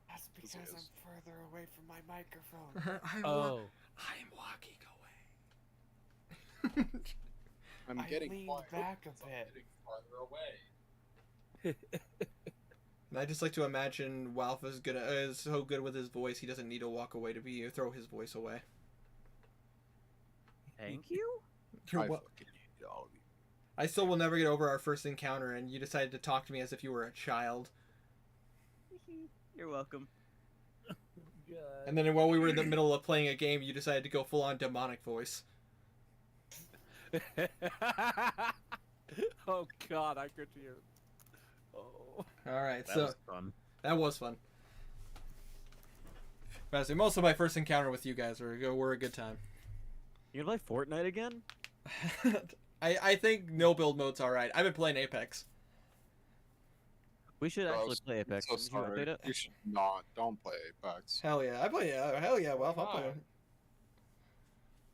Speaker 4: That's because I'm
Speaker 1: is.
Speaker 4: further away from my microphone.
Speaker 3: Oh.
Speaker 2: I'm walking away.
Speaker 1: I'm
Speaker 4: I
Speaker 1: getting
Speaker 4: leaned
Speaker 1: quiet.
Speaker 4: back a bit.
Speaker 1: Getting farther away.
Speaker 2: And I just like to imagine Walf is so good with his voice he doesn't need to walk away to throw his voice away.
Speaker 10: Thank you.
Speaker 2: You're
Speaker 1: I
Speaker 2: wel-
Speaker 1: fucking hate all of you.
Speaker 2: I still will never get over our first encounter, and you decided to talk to me as if you were a child.
Speaker 10: You're welcome.
Speaker 3: God.
Speaker 2: And then while we were in the middle of playing a game, you decided to go full-on demonic voice.
Speaker 3: Oh God, I could hear. Oh.
Speaker 2: All right,
Speaker 9: That
Speaker 2: so
Speaker 9: was fun.
Speaker 2: that was fun. But I say most of my first encounter with you guys were a good time.
Speaker 10: You gonna play Fortnite again?
Speaker 2: I think no build mode's all right. I've been playing Apex.
Speaker 10: We should
Speaker 1: Bro,
Speaker 10: actually play Apex.
Speaker 1: So
Speaker 10: Did you
Speaker 1: sorry.
Speaker 10: update it?
Speaker 1: You should not. Don't play Apex.
Speaker 2: Hell yeah, I play. Hell yeah, well, I'll play.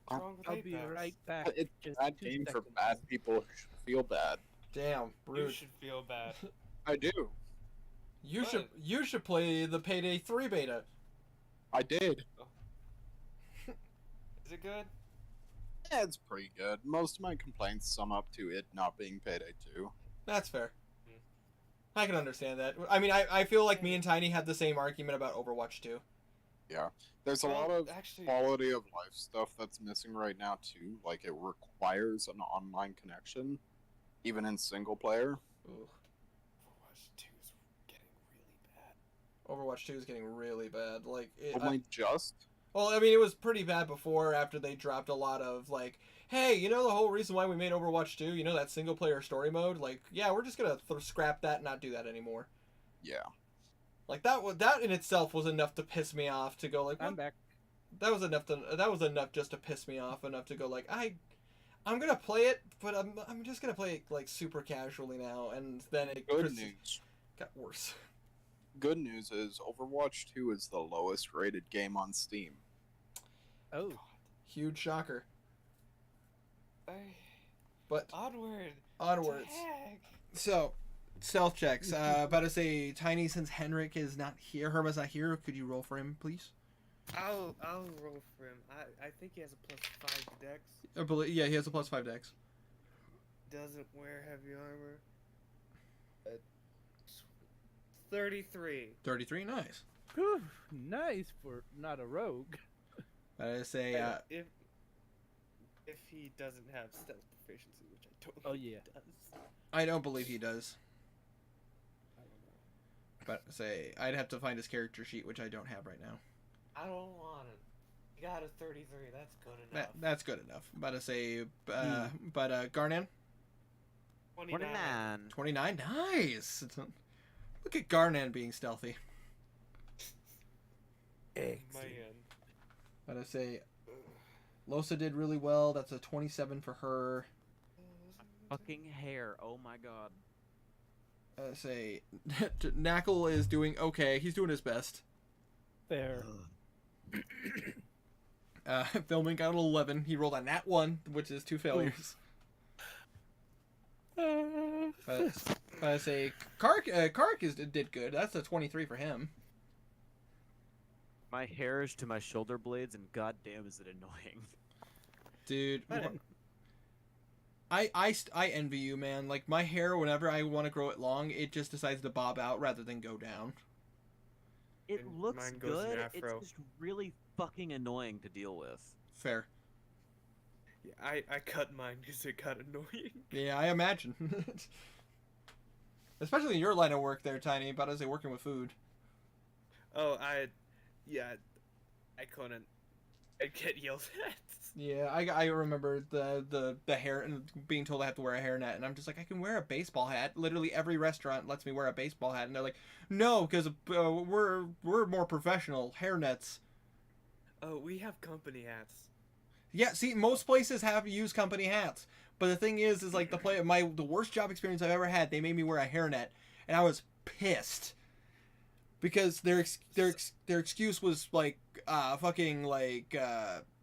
Speaker 4: What's wrong with
Speaker 3: I'll be
Speaker 4: Apex?
Speaker 3: right back.
Speaker 1: It's
Speaker 3: Just
Speaker 1: a bad
Speaker 3: 2
Speaker 1: game for
Speaker 3: seconds.
Speaker 1: bad people who should feel bad.
Speaker 2: Damn,
Speaker 4: You
Speaker 2: rude.
Speaker 4: should feel bad.
Speaker 1: I do.
Speaker 2: You should play the Payday 3 beta.
Speaker 1: I did.
Speaker 4: Is it good?
Speaker 1: Yeah, it's pretty good. Most of my complaints sum up to it not being Payday 2.
Speaker 2: That's fair. I can understand that. I mean, I feel like me and Tiny had the same argument about Overwatch 2.
Speaker 1: There's a
Speaker 4: Well,
Speaker 1: lot of
Speaker 4: actually,
Speaker 1: quality of life stuff that's missing right now too. Like it requires an online connection, even in single player.
Speaker 2: Ooh.
Speaker 4: Overwatch 2 is getting really bad.
Speaker 2: Overwatch 2 is getting really bad. Like,
Speaker 1: Only just.
Speaker 2: well, I mean, it was pretty bad before. After they dropped a lot of like, hey, you know the whole reason why we made Overwatch 2, you know that single player story mode. Like, yeah, we're just gonna scrap that and not do that anymore.
Speaker 1: Yeah.
Speaker 2: Like that in itself was enough to piss me off. To go like,
Speaker 3: I'm
Speaker 2: what?
Speaker 3: back.
Speaker 2: That was enough just to piss me off enough to go like, I'm gonna play it, but I'm just gonna play it like super casually now. And then it
Speaker 1: Good news.
Speaker 2: got worse.
Speaker 1: Good news is Overwatch 2 is the lowest rated game on Steam.
Speaker 3: Oh.
Speaker 2: Huge shocker.
Speaker 4: Hey,
Speaker 2: But
Speaker 4: onward.
Speaker 2: onwards.
Speaker 4: Tag.
Speaker 2: So, stealth checks. About to say, Tiny, since Henrik is not here, Herma's not here, could you roll for him, please?
Speaker 4: I'll roll for him. I think he has a +5 dex.
Speaker 2: I believe, yeah, he has a +5 dex.
Speaker 4: Doesn't wear heavy armor. 33.
Speaker 2: 33, nice.
Speaker 3: Whew, nice for not a rogue.
Speaker 2: About to say,
Speaker 4: if he doesn't have stealth proficiency, which I don't.
Speaker 3: Oh,
Speaker 4: think he
Speaker 3: yeah.
Speaker 4: does.
Speaker 2: I don't believe he does.
Speaker 4: I don't know.
Speaker 2: But say, I'd have to find his character sheet, which I don't have right now.
Speaker 4: I don't want it. You got a 33. That's good enough.
Speaker 2: That's good enough. About to say, but Garnan,
Speaker 4: 29.
Speaker 2: 29, nice. Look at Garnan being stealthy.
Speaker 4: Man.
Speaker 2: About to say, Losa did really well. That's a 27 for her.
Speaker 10: Fucking hair. Oh my god.
Speaker 2: Say, Knackle is doing okay. He's doing his best.
Speaker 3: There.
Speaker 2: Filming got an 11. He rolled a nat 1, which is 2 failures. I say Kark did good. That's a 23 for him.
Speaker 9: My hair is to my shoulder blades, and goddamn, is it annoying.
Speaker 2: Dude,
Speaker 3: But-
Speaker 2: I envy you, man. Like, my hair, whenever I want to grow it long, it just decides to bob out rather than go down.
Speaker 9: It
Speaker 4: And
Speaker 9: looks
Speaker 4: mine goes in
Speaker 9: good.
Speaker 4: afro.
Speaker 9: It's just really fucking annoying to deal with.
Speaker 2: Fair.
Speaker 4: Yeah, I cut mine because it got annoying.
Speaker 2: Yeah, I imagine. Especially in your line of work there, Tiny, about as they working with food.
Speaker 4: Oh, I couldn't. I'd get yelled at.
Speaker 2: Yeah, I remember the hair and being told I have to wear a hairnet, and I'm just like, I can wear a baseball hat. Literally every restaurant lets me wear a baseball hat, and they're like, no, because we're more professional. Hairnets.
Speaker 4: Oh, we have company hats.
Speaker 2: Yeah, see, most places have used company hats, but the thing is like the worst job experience I've ever had. They made me wear a hairnet, and I was pissed because their excuse was like fucking like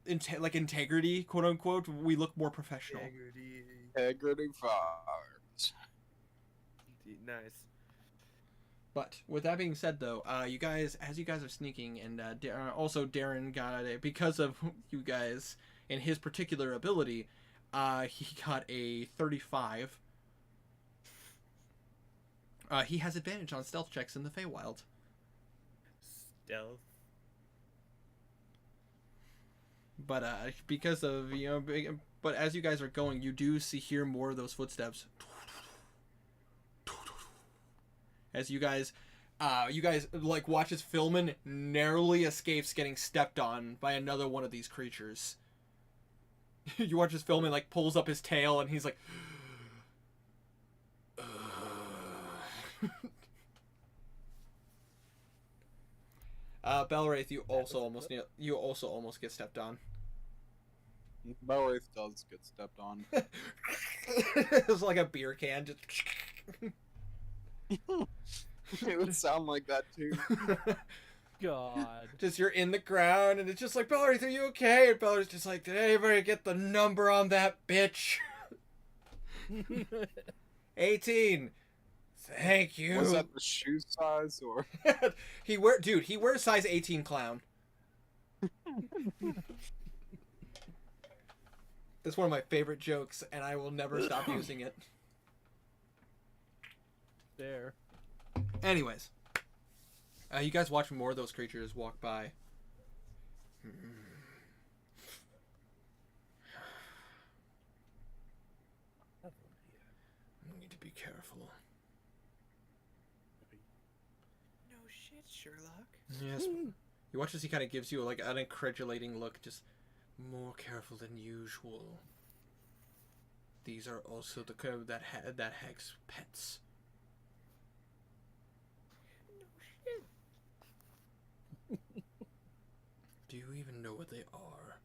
Speaker 2: integrity, quote unquote. We look more professional.
Speaker 1: Integrity vibes.
Speaker 4: Nice.
Speaker 2: But with that being said, though, you guys are sneaking, and also Darren got it because of you guys and his particular ability. He got a 35. He has advantage on stealth checks in the Feywild.
Speaker 4: Stealth.
Speaker 2: But because of but as you guys are going, you do hear more of those footsteps. As you guys like watch as Philman narrowly escapes getting stepped on by another one of these creatures. You watch as Philman like pulls up his tail and he's like, Belwraith, you also almost get stepped on.
Speaker 1: Belwraith does get stepped on.
Speaker 2: It's like a beer can. Just
Speaker 1: It would sound like that too.
Speaker 3: God.
Speaker 2: just you're in the ground and it's just like, Belwraith, are you okay? And Belwraith's just like, did anybody get the number on that bitch? 18. Thank you.
Speaker 1: Was that the shoe size or?
Speaker 2: He wears size 18 clown. That's one of my favorite jokes, and I will never stop using it.
Speaker 3: There.
Speaker 2: Anyways, you guys watch more of those creatures walk by. I need to be careful.
Speaker 4: No shit, Sherlock.
Speaker 2: Yes. You watch as he kind of gives you like an incredulating look, just more careful than usual. These are also the that hag's pets.
Speaker 4: No shit.
Speaker 2: Do you even know what they are?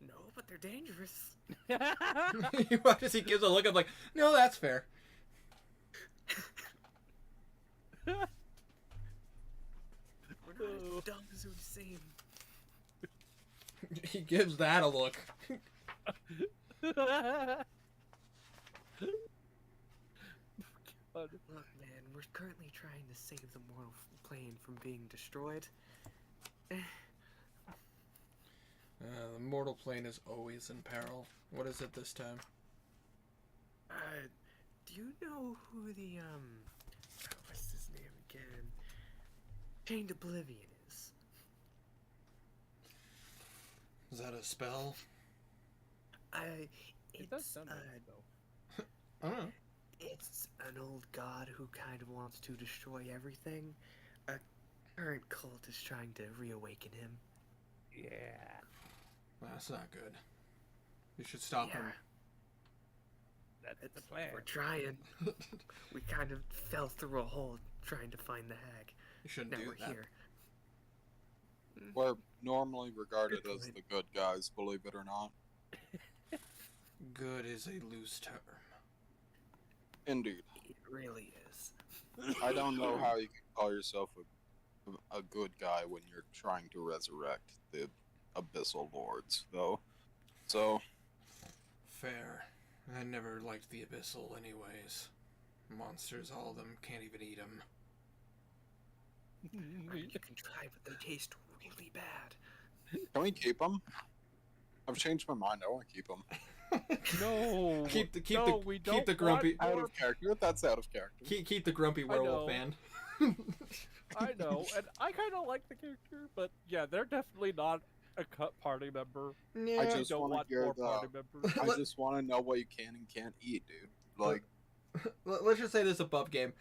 Speaker 4: No, but they're dangerous.
Speaker 2: You watch as he gives a look of like, no, that's fair.
Speaker 4: We're not as dumb as we seem.
Speaker 2: He gives that a look.
Speaker 4: Look, man, we're currently trying to save the mortal plane from being destroyed.
Speaker 2: The mortal plane is always in peril. What is it this time?
Speaker 4: Do you know who the, what's his name again? Chained Oblivion is?
Speaker 2: Is that a spell?
Speaker 3: It does
Speaker 4: It's,
Speaker 3: sound like though.
Speaker 2: I don't know.
Speaker 4: it's an old god who kind of wants to destroy everything. A current cult is trying to reawaken him.
Speaker 3: Yeah.
Speaker 2: That's not good. You should stop him.
Speaker 3: That's the plan.
Speaker 4: We're trying. We kind of fell through a hole trying to find the hag.
Speaker 2: You shouldn't
Speaker 4: Now
Speaker 2: do
Speaker 4: we're
Speaker 2: that.
Speaker 4: here.
Speaker 1: We're normally regarded
Speaker 4: Good
Speaker 1: as
Speaker 4: point.
Speaker 1: the good guys, believe it or not.
Speaker 2: Good is a loose term.
Speaker 1: Indeed.
Speaker 4: It really is.
Speaker 1: I don't know how you can call yourself a good guy when you're trying to resurrect the Abyssal Lords, though. So,
Speaker 2: Fair. I never liked the Abyssal anyways. Monsters, all of them, can't even eat them.
Speaker 4: I mean, you can try, but they taste really bad.
Speaker 1: Can we keep them? I've changed my mind. I want to keep them.
Speaker 3: No. We don't
Speaker 2: keep the grumpy
Speaker 1: Out of character. That's out of character.
Speaker 2: keep the grumpy werewolf
Speaker 3: know.
Speaker 2: man.
Speaker 3: I know, and I kind of like the character, but yeah, they're definitely not a cut party member.
Speaker 2: Yeah.
Speaker 1: I
Speaker 3: I
Speaker 1: just
Speaker 3: don't
Speaker 1: want
Speaker 3: want
Speaker 1: to hear
Speaker 3: more
Speaker 1: the.
Speaker 3: party members.
Speaker 1: I just want to know what you can and can't eat, dude. Like,
Speaker 2: Let's just say this is a bub game.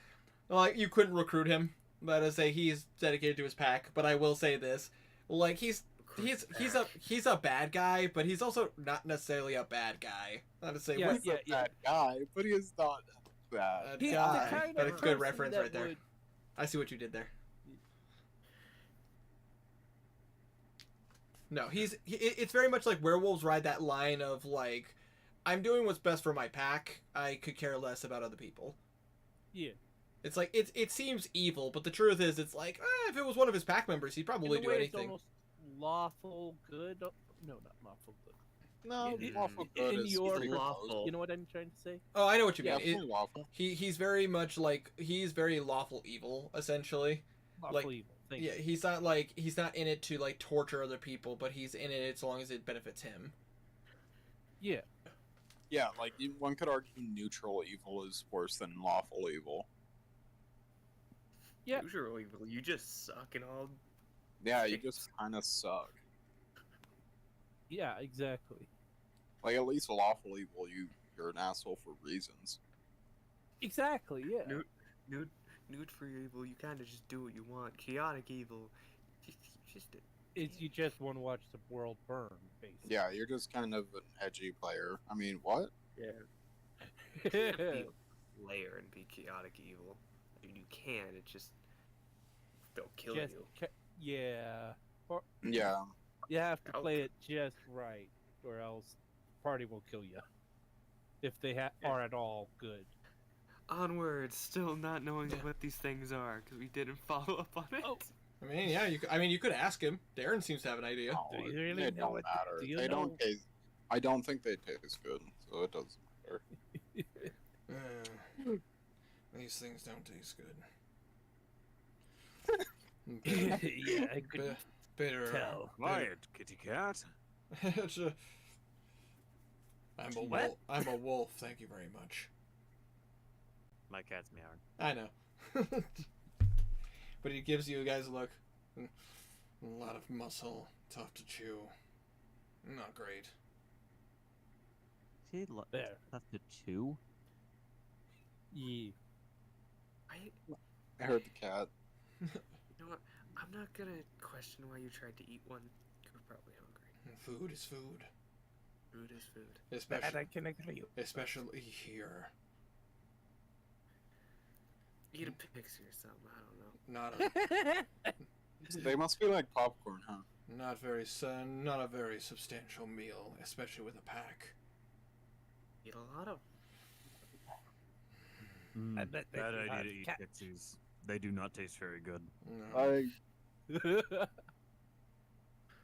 Speaker 2: Like, you couldn't recruit him. Let us say he's dedicated to his pack, but I will say this: like, he's a bad guy, but he's also not necessarily a bad guy. Not to say
Speaker 3: Yeah,
Speaker 2: he's
Speaker 3: yeah,
Speaker 1: a bad guy, but he is not bad.
Speaker 2: a
Speaker 3: He's the
Speaker 2: guy.
Speaker 3: kind
Speaker 2: But
Speaker 3: of
Speaker 2: it's a good
Speaker 3: person
Speaker 2: reference
Speaker 3: that
Speaker 2: right there.
Speaker 3: would-
Speaker 2: I see what you did there. No, it's very much like werewolves ride that line of like, I'm doing what's best for my pack. I could care less about other people.
Speaker 3: Yeah.
Speaker 2: It's like it seems evil, but the truth is, it's like if it was one of his pack members, he'd probably
Speaker 3: In a
Speaker 2: do
Speaker 3: way,
Speaker 2: anything.
Speaker 3: It's almost lawful good. No, not lawful good.
Speaker 1: No,
Speaker 3: in-
Speaker 1: lawful good
Speaker 3: in
Speaker 1: is
Speaker 3: your-
Speaker 1: pretty close.
Speaker 4: lawful.
Speaker 3: You know what I'm trying to say?
Speaker 2: Oh, I know what you
Speaker 3: Yeah,
Speaker 2: mean.
Speaker 1: Definitely lawful.
Speaker 2: He's very much like he's very lawful evil, essentially.
Speaker 3: Lawful evil. Thank
Speaker 2: Yeah,
Speaker 3: you.
Speaker 2: he's not in it to like torture other people, but he's in it as long as it benefits him.
Speaker 3: Yeah.
Speaker 1: Yeah, like one could argue neutral evil is worse than lawful evil.
Speaker 3: Yeah.
Speaker 4: Usually, you just suck and all.
Speaker 1: Yeah, you just kind of suck.
Speaker 3: Yeah. Exactly.
Speaker 1: Like at least lawful evil, you're an asshole for reasons.
Speaker 3: Exactly. Yeah.
Speaker 4: Nude for evil, you kind of just do what you want. Chaotic evil,
Speaker 3: You just want to watch the world burn, basically.
Speaker 1: Yeah, you're just kind of an edgy player. I mean, what?
Speaker 4: yeah. You can't be a player and be chaotic evil. I mean, you can. It just they'll kill
Speaker 3: Just
Speaker 4: you.
Speaker 3: yeah. Or
Speaker 1: Yeah.
Speaker 3: you have to
Speaker 4: Out.
Speaker 3: play it just right, or else party will kill you. If they
Speaker 4: Yeah.
Speaker 3: are at all good.
Speaker 4: Onward, still not knowing what these things are because we didn't follow up on it.
Speaker 3: Oh.
Speaker 2: I mean, yeah, you could ask him. Darren seems to have an idea.
Speaker 1: No,
Speaker 3: Do you really
Speaker 1: they
Speaker 3: know
Speaker 1: don't
Speaker 3: what-
Speaker 1: matter.
Speaker 3: do you
Speaker 1: They
Speaker 3: know-
Speaker 1: don't taste. I don't think they taste good, so it doesn't matter.
Speaker 2: These things don't taste good.
Speaker 3: Yeah, I could
Speaker 2: Bitter.
Speaker 3: tell.
Speaker 9: Quiet, kitty cat.
Speaker 2: I'm a
Speaker 3: What?
Speaker 2: wolf. I'm a wolf. Thank you very much.
Speaker 9: My cat's meowing.
Speaker 2: I know. But he gives you guys a look. A lot of muscle, tough to chew. Not great.
Speaker 10: She
Speaker 3: There.
Speaker 10: left to chew.
Speaker 3: Yeah.
Speaker 1: I heard the cat.
Speaker 4: You know what? I'm not gonna question why you tried to eat one. You're probably hungry.
Speaker 2: Food is food,
Speaker 4: Food is food.
Speaker 2: especially
Speaker 3: can agree.
Speaker 2: especially here.
Speaker 4: Eat a pixie or something. I don't know.
Speaker 2: Not a
Speaker 1: They must be like popcorn, huh?
Speaker 2: not a very substantial meal, especially with a pack.
Speaker 4: Eat a lot of.
Speaker 3: I bet they
Speaker 9: Bad
Speaker 3: do
Speaker 9: idea
Speaker 3: have
Speaker 9: to eat
Speaker 3: cat-
Speaker 9: pixies. They do not taste very good.
Speaker 2: No.
Speaker 1: I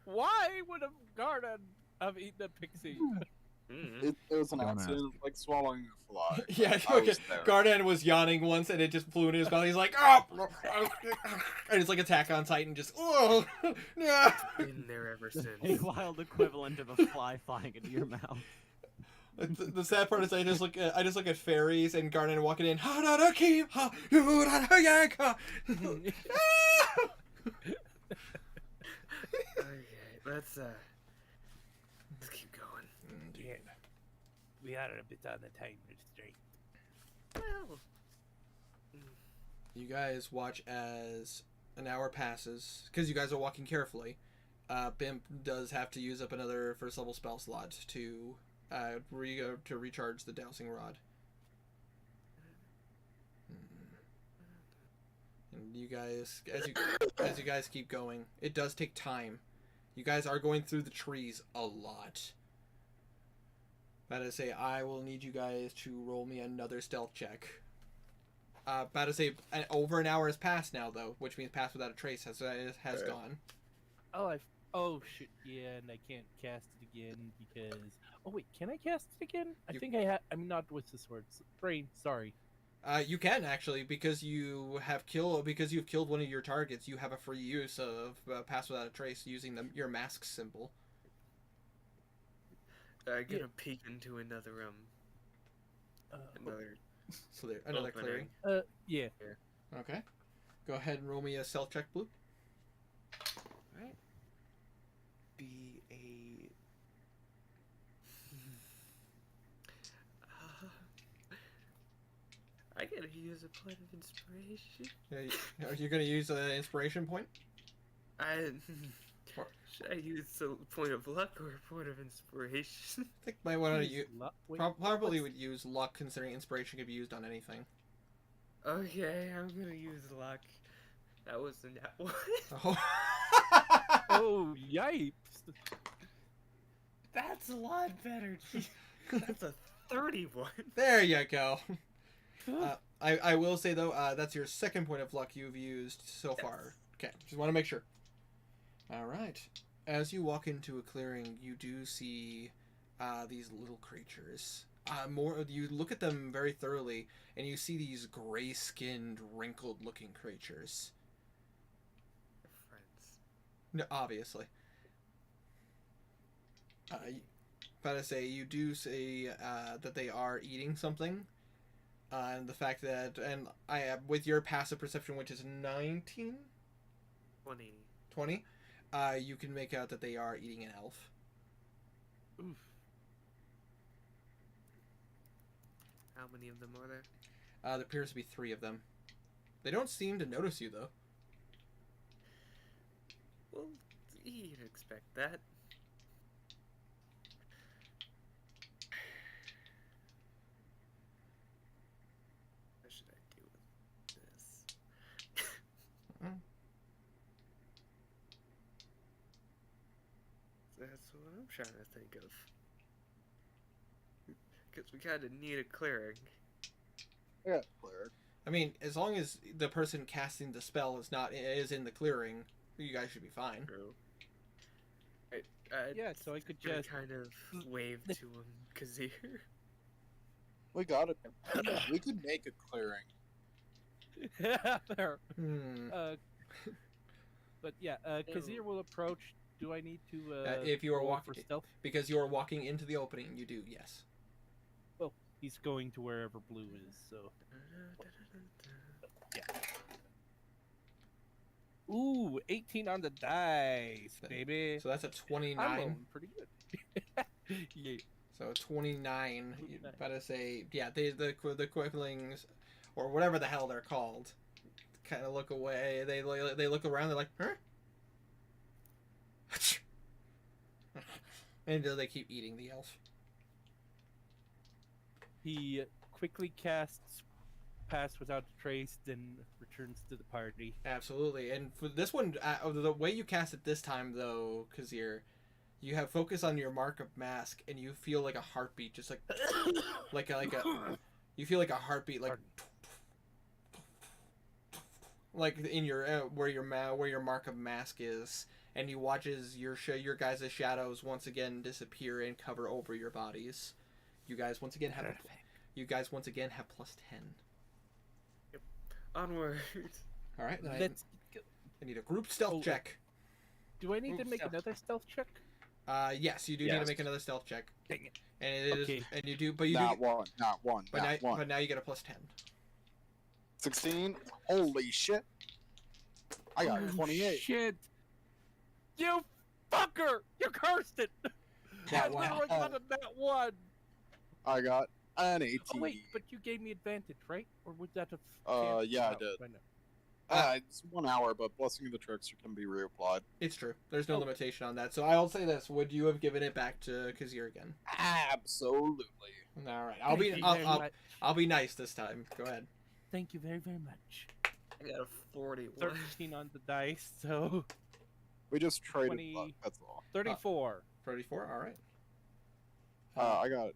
Speaker 3: Why would a garden have eaten a pixie?
Speaker 1: it was an
Speaker 9: Don't ask.
Speaker 1: accident, like swallowing a fly.
Speaker 2: Yeah,
Speaker 1: I
Speaker 2: okay.
Speaker 1: was there.
Speaker 2: Garden was yawning once, and it just flew into his mouth. He's like, "Oh!" And it's like Attack on Titan, just, "Oh, yeah."
Speaker 4: Been there ever
Speaker 10: A
Speaker 4: since.
Speaker 10: wild equivalent of a fly flying into your mouth.
Speaker 2: The sad part is I just look at fairies and Garden walking in. Ha da da keep ha you da da yank ha.
Speaker 4: Okay, let's keep going.
Speaker 2: Indeed.
Speaker 3: We are a bit on the time restraint.
Speaker 4: Well,
Speaker 2: You guys watch as an hour passes because you guys are walking carefully. Bimp does have to use up another first level spell slot to recharge the dowsing rod. And you guys, as you guys keep going, it does take time. You guys are going through the trees a lot. About to say, I will need you guys to roll me another stealth check. About to say, over an hour has passed now, though, which means Pass Without a Trace has
Speaker 1: Okay.
Speaker 2: gone.
Speaker 3: Oh, oh shit, yeah, and I can't cast it again because Oh wait, can I cast it again? I
Speaker 2: You-
Speaker 3: think I had. I'm not with the swords. Brain, sorry.
Speaker 2: You can actually because you've killed one of your targets. You have a free use of Pass Without a Trace using your mask symbol.
Speaker 4: I get a peek into another another
Speaker 2: So there, another
Speaker 4: opening.
Speaker 2: clearing.
Speaker 3: Yeah.
Speaker 2: Okay. Go ahead and roll me a stealth check, Blue.
Speaker 4: Right. Be a. I gotta use a point of inspiration.
Speaker 2: Are you gonna use an inspiration point?
Speaker 4: Should I use a point of luck or a point of inspiration?
Speaker 2: I think might want to
Speaker 3: Use
Speaker 2: use.
Speaker 3: luck- wait,
Speaker 2: Probably
Speaker 3: what's-
Speaker 2: would use luck, considering inspiration could be used on anything.
Speaker 4: Okay, I'm gonna use luck. That was the net one.
Speaker 2: Oh.
Speaker 3: Oh, yipes!
Speaker 4: That's a lot better. That's a 31.
Speaker 2: There you go. I will say though, that's your second point of luck you've used so far. Okay, just want to make sure. All right. As you walk into a clearing, you do see these little creatures. You look at them very thoroughly, and you see these gray-skinned, wrinkled-looking creatures.
Speaker 4: Friends.
Speaker 2: No, obviously. But I say you do say that they are eating something, and the fact that with your passive perception, which is 19, 20, you can make out that they are eating an elf.
Speaker 3: Oof.
Speaker 4: How many of them are there?
Speaker 2: There appears to be 3 of them. They don't seem to notice you though.
Speaker 4: Well, you'd expect that. What should I do with this? That's what I'm trying to think of. Because we kind of need a clearing.
Speaker 1: Yeah, cleric.
Speaker 2: I mean, as long as the person casting the spell is in the clearing, you guys should be fine.
Speaker 4: True.
Speaker 3: Yeah, so I could
Speaker 4: gonna
Speaker 3: just
Speaker 4: kind of wave to him, Kazir.
Speaker 1: We got it. We could make a clearing.
Speaker 3: there.
Speaker 2: Hmm.
Speaker 3: But yeah, Kazir will approach. Do I need to?
Speaker 2: If you are
Speaker 3: roll
Speaker 2: walking,
Speaker 3: for stealth,
Speaker 2: because you are walking into the opening, you do. Yes.
Speaker 3: well, he's going to wherever Blue is. So. Ooh, 18 on the dice, baby.
Speaker 2: So that's a
Speaker 3: I'm
Speaker 2: 29.
Speaker 3: rolling pretty good. Yeah.
Speaker 2: So 29. You
Speaker 3: 29.
Speaker 2: better say, yeah. The quicklings, or whatever the hell they're called, kind of look away. They look around. They're like, huh? And they keep eating the elf.
Speaker 3: He quickly casts Pass Without a Trace, then returns to the party.
Speaker 2: Absolutely. And for this one, the way you cast it this time, though, Kazir, you have focus on your mark of mask, and you feel like a heartbeat, just like you feel like a heartbeat, like in your where your mark of mask is, and you watch as your guys' shadows once again disappear and cover over your bodies. You guys once again have +10.
Speaker 4: Onward.
Speaker 2: All right, then
Speaker 3: Let's go.
Speaker 2: I need a group stealth
Speaker 3: Oh,
Speaker 2: check.
Speaker 3: Do I need to
Speaker 4: Ooh,
Speaker 3: make
Speaker 4: stealth.
Speaker 3: another stealth check?
Speaker 2: Yes, you do need to
Speaker 1: Yes.
Speaker 2: make another stealth check,
Speaker 3: Dang it.
Speaker 2: and it is,
Speaker 3: Okay.
Speaker 2: and you do, but you
Speaker 1: Not
Speaker 2: do,
Speaker 1: one, not one,
Speaker 2: but
Speaker 1: not
Speaker 2: now,
Speaker 1: one.
Speaker 2: but now you get a +10.
Speaker 1: 16? Holy shit. I got
Speaker 3: Oh,
Speaker 1: 28.
Speaker 3: Shit. You fucker! You cursed it!
Speaker 2: That
Speaker 3: I
Speaker 2: one.
Speaker 3: literally got a that one!
Speaker 1: I got an 18.
Speaker 3: Oh wait, but you gave me advantage, right? Or would that have...
Speaker 1: Yeah, I
Speaker 3: out
Speaker 1: did.
Speaker 3: by now?
Speaker 1: It's 1 hour, but Blessing of the Trickster can be reapplied.
Speaker 2: It's true. There's no
Speaker 3: Oh.
Speaker 2: limitation on that. So I'll say this: would you have given it back to Kazir again?
Speaker 1: Absolutely.
Speaker 2: All right.
Speaker 3: Thank you very much.
Speaker 2: I'll be nice this time. Go ahead.
Speaker 3: Thank you very, very much.
Speaker 4: I got a 41.
Speaker 3: 13 on the dice, so...
Speaker 1: We just traded
Speaker 3: 20.
Speaker 1: luck, that's all.
Speaker 3: 34.
Speaker 2: 34. All right.
Speaker 1: I got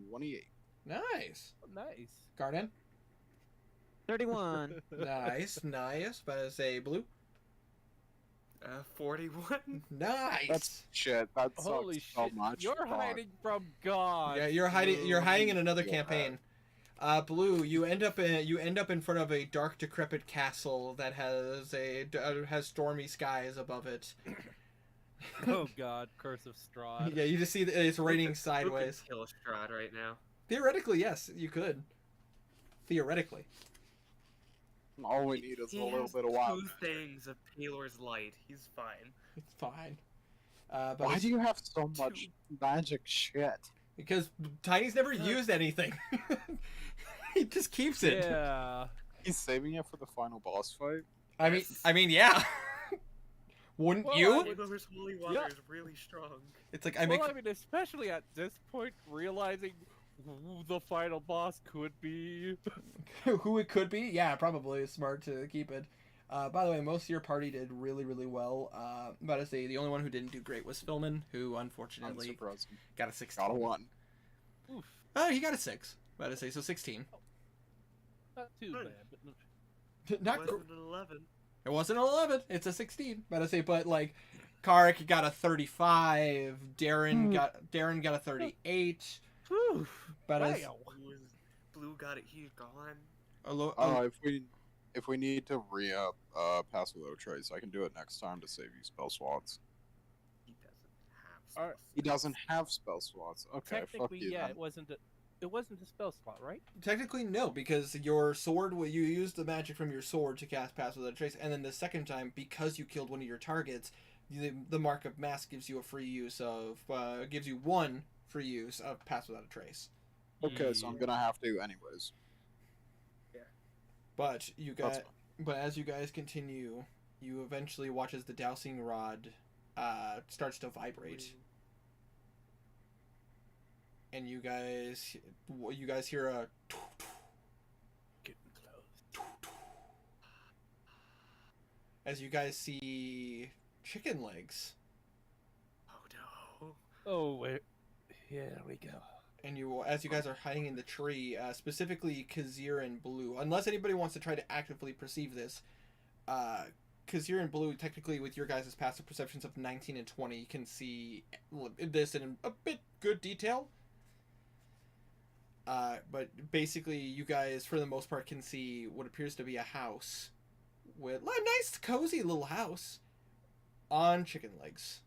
Speaker 1: 28.
Speaker 2: Nice.
Speaker 3: Nice.
Speaker 2: Garden.
Speaker 10: 31.
Speaker 2: Nice. Nice. But I say Blue.
Speaker 4: 41.
Speaker 2: Nice.
Speaker 1: That's shit. That sucks
Speaker 3: Holy
Speaker 1: so
Speaker 3: shit!
Speaker 1: much.
Speaker 3: You're
Speaker 1: Fuck.
Speaker 3: hiding from God.
Speaker 2: Yeah, you're hiding. You're hiding in another
Speaker 1: Yeah.
Speaker 2: campaign. Blue, you end up in front of a dark, decrepit castle that has stormy skies above it.
Speaker 3: Oh God, Curse of Strahd.
Speaker 2: Yeah, you just see that it's raining
Speaker 4: Who could
Speaker 2: sideways.
Speaker 4: kill Strahd right now?
Speaker 2: Theoretically, yes, you could. Theoretically.
Speaker 1: All we need is
Speaker 4: He
Speaker 1: a little
Speaker 4: has
Speaker 1: bit of wild.
Speaker 4: 2 things of Pelor's light. He's fine.
Speaker 2: It's fine. But
Speaker 1: Why
Speaker 2: it's-
Speaker 1: do you have so much magic shit?
Speaker 2: because Tiny's never used anything. He just keeps it.
Speaker 3: Yeah.
Speaker 1: He's saving it for the final boss fight.
Speaker 2: I mean, yeah. Wouldn't
Speaker 3: Well,
Speaker 2: you?
Speaker 3: I mean-
Speaker 4: Pelor's holy water is really strong.
Speaker 2: It's like
Speaker 3: I mean, especially at this point, realizing who the final boss could be.
Speaker 2: who it could be. Yeah, probably it's smart to keep it. By the way, most of your party did really, really well. About to say the only one who didn't do great was Philman, who unfortunately
Speaker 1: Unsurprising.
Speaker 2: got a 16.
Speaker 1: Got a 1.
Speaker 3: Oof,
Speaker 2: Oh, he got a 6. About to say so 16.
Speaker 3: not too
Speaker 4: Good.
Speaker 3: bad. But
Speaker 2: Not gr-
Speaker 4: Wasn't an 11.
Speaker 2: it wasn't an 11. It's a 16. About to say, but like, Karik got a 35. Darren got a 38.
Speaker 3: whew,
Speaker 2: But as
Speaker 3: wow.
Speaker 4: Blue got it. He's gone.
Speaker 1: If we need to re-up Pass Without Trace, I can do it next time to save you spell slots.
Speaker 4: He doesn't have.
Speaker 3: Alright.
Speaker 1: He doesn't have spell slots. Okay, fuck
Speaker 3: Technically,
Speaker 1: you
Speaker 3: yeah,
Speaker 1: then.
Speaker 3: it wasn't a spell slot, right?
Speaker 2: technically no, because your sword, you used the magic from your sword to cast Pass Without a Trace, and then the second time, because you killed one of your targets, the Mark of Mass gives you a free use of gives you 1 free use of Pass Without a Trace.
Speaker 1: Okay, so I'm gonna have to anyways.
Speaker 2: But you
Speaker 1: That's
Speaker 2: guys, but as you guys continue, you eventually watch as the dowsing rod starts to vibrate, and you guys hear a
Speaker 3: Getting close.
Speaker 2: as you guys see chicken legs,
Speaker 4: Oh no.
Speaker 3: Oh, wait. Here we go.
Speaker 2: and as you guys are hiding in the tree, specifically Kazir and Blue. Unless anybody wants to try to actively perceive this, Kazir and Blue, technically with your guys' passive perceptions of 19 and 20, you can see this in a bit good detail. But basically, you guys, for the most part, can see what appears to be a house with a nice, cozy little house on chicken legs.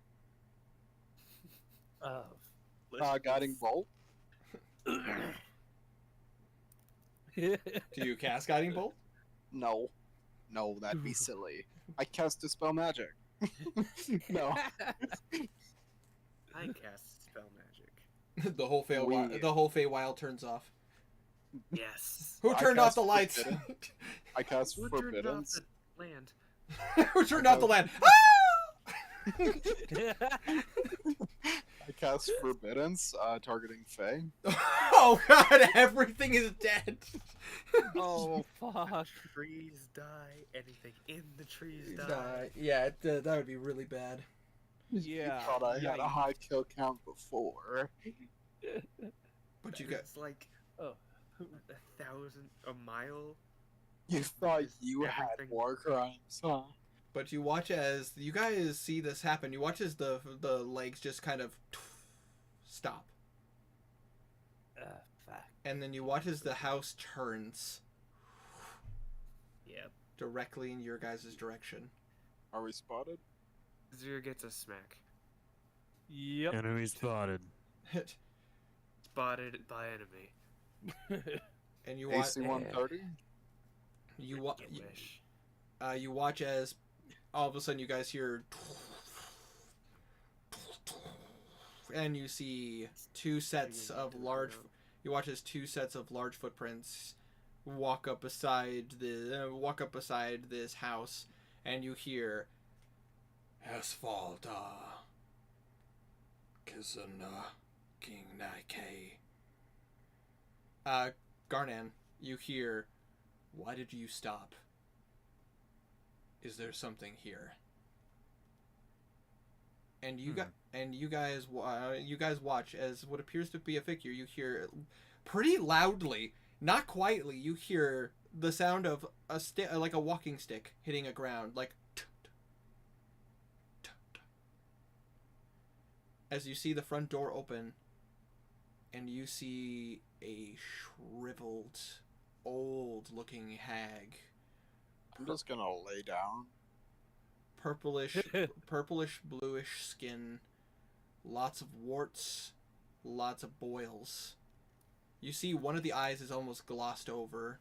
Speaker 1: Guiding bolt.
Speaker 2: Do you cast Guiding Bolt?
Speaker 1: No, that'd be silly. I cast Dispel Magic. No.
Speaker 4: I cast spell magic.
Speaker 2: The whole Feywild turns off.
Speaker 4: Yes.
Speaker 2: Who
Speaker 1: I
Speaker 2: turned off
Speaker 1: cast
Speaker 2: the lights?
Speaker 1: Forbidden. I cast
Speaker 4: Who turned off
Speaker 1: Forbiddance.
Speaker 4: the land?
Speaker 2: Who turned off the land?
Speaker 1: I cast Forbiddance, targeting Fae.
Speaker 2: Oh god, everything is dead.
Speaker 3: Oh, fuck.
Speaker 4: Trees die. Anything in the trees die.
Speaker 2: Yeah, that would be really bad.
Speaker 3: Yeah.
Speaker 1: Thought I had a
Speaker 3: yikes.
Speaker 1: high kill count before.
Speaker 2: But you got
Speaker 4: It's like
Speaker 3: Oh.
Speaker 4: 1,000 a mile.
Speaker 1: You thought you had
Speaker 4: Everything.
Speaker 1: war crimes, huh?
Speaker 2: But you watch as you guys see this happen. You watch as the legs just kind of stop,
Speaker 3: Fuck.
Speaker 2: and then you watch as the house turns
Speaker 4: Yep.
Speaker 2: directly in your guys' direction.
Speaker 1: Are we spotted?
Speaker 4: Zero gets a smack.
Speaker 3: Yep.
Speaker 9: Enemy spotted.
Speaker 4: Spotted by enemy.
Speaker 2: And you watch
Speaker 1: AC 130?
Speaker 2: you watch
Speaker 4: Get wish.
Speaker 2: you watch as all of a sudden you guys hear, and you see two sets of large. You watch as 2 sets of large footprints walk up beside this house, and you hear Asphalta Kizuna King Nike. Garnan, you hear, why did you stop? Is there something here? And you guys watch as what appears to be a figure. You hear pretty loudly, not quietly. You hear the sound of like a walking stick hitting a ground, like. as you see the front door open, and you see a shriveled, old-looking hag.
Speaker 1: I'm just gonna lay down.
Speaker 2: Purplish bluish skin, lots of warts, lots of boils. You see one of the eyes is almost glossed over.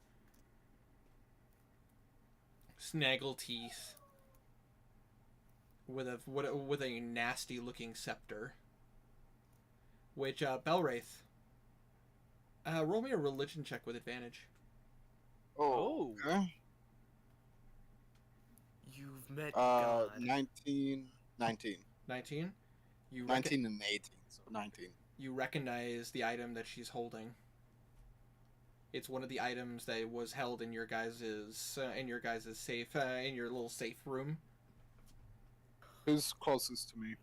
Speaker 2: Snaggle teeth. With a nasty looking scepter. Which Belwraith, roll me a religion check with advantage.
Speaker 1: Oh. Okay.
Speaker 4: You've met God.
Speaker 1: 19. 19.
Speaker 2: 19?
Speaker 1: 19 and 18, so 19.
Speaker 2: You recognize the item that she's holding. It's one of the items that was held in your guys' safe, in your little safe room.
Speaker 1: Who's closest to me?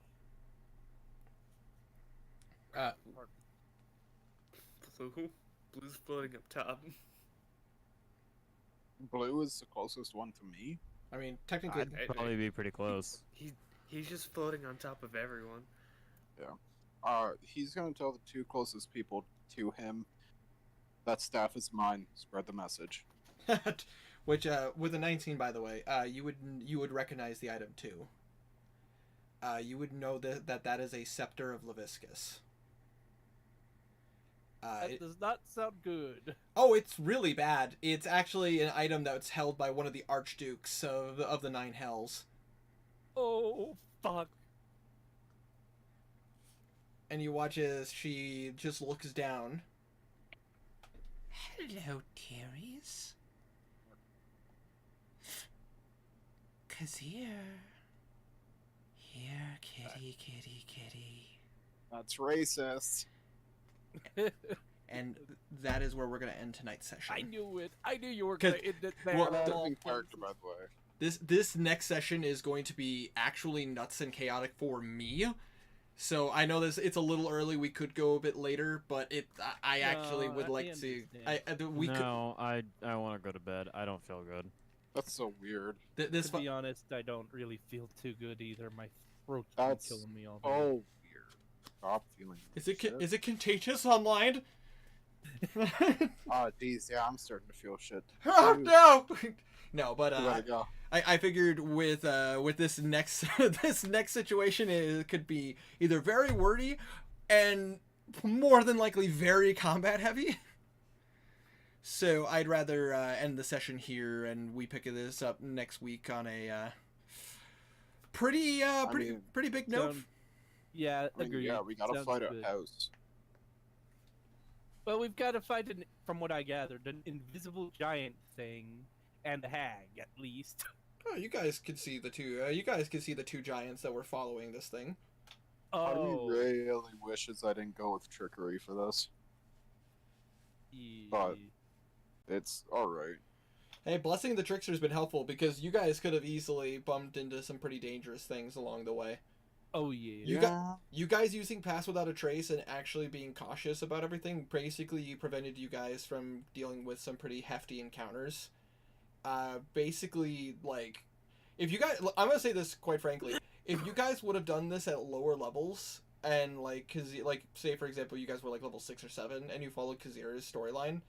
Speaker 4: Blue? Blue's floating up top.
Speaker 1: Blue is the closest one to me.
Speaker 2: I mean, technically,
Speaker 9: Probably be pretty close.
Speaker 4: He's just floating on top of everyone.
Speaker 1: Yeah. He's gonna tell the two closest people to him that staff is mine. Spread the message.
Speaker 2: which with a 19, by the way, you would recognize the item too. You would know that is a scepter of Leviscus.
Speaker 3: That does not sound good.
Speaker 2: Oh, it's really bad. It's actually an item that's held by one of the archdukes of the Nine Hells.
Speaker 3: Oh, fuck.
Speaker 2: And you watch as she just looks down. Hello, dearies. Kazir. Here, kitty, kitty, kitty.
Speaker 1: That's racist.
Speaker 2: And that is where we're going to end tonight's session.
Speaker 3: I knew it. I knew you were going to end it there.
Speaker 2: Well,
Speaker 3: of all
Speaker 1: Different character, by the way.
Speaker 2: This next session is going to be actually nuts and chaotic for me. So I know it's a little early. We could go a bit later, but I actually would like to. I
Speaker 9: want to go to bed. I don't feel good.
Speaker 1: That's so weird.
Speaker 3: To be honest, I don't really feel too good either. My throat's been
Speaker 1: That's
Speaker 3: killing me all
Speaker 1: so
Speaker 3: day.
Speaker 1: weird. Stop feeling.
Speaker 2: Is it contagious online?
Speaker 1: Oh, geez, yeah, I'm starting to feel shit.
Speaker 2: Oh no, no, but
Speaker 1: We gotta go.
Speaker 2: I figured with this next this next situation, it could be either very wordy and more than likely very combat heavy. So I'd rather end the session here, and we pick this up next week on a pretty big note.
Speaker 3: Yeah, agreed.
Speaker 1: Yeah, we gotta
Speaker 3: Sounds
Speaker 1: fight
Speaker 3: good.
Speaker 1: a house.
Speaker 3: Well, we've got to fight, from what I gathered, an invisible giant thing, and a hag, at least.
Speaker 2: Oh, you guys could see the two. You guys could see the two giants that were following this thing.
Speaker 1: Part of
Speaker 3: Oh,
Speaker 1: me really wishes I didn't go with trickery for this. But it's alright.
Speaker 2: Hey, blessing the trickster's been helpful because you guys could have easily bumped into some pretty dangerous things along the way.
Speaker 3: oh yeah.
Speaker 2: You guys using Pass Without a Trace and actually being cautious about everything basically prevented you guys from dealing with some pretty hefty encounters. Basically, like, if you guys, I'm gonna say this quite frankly, if you guys would have done this at lower levels and like, cause like, say for example, you guys were like level 6 or 7 and you followed Kazira's storyline,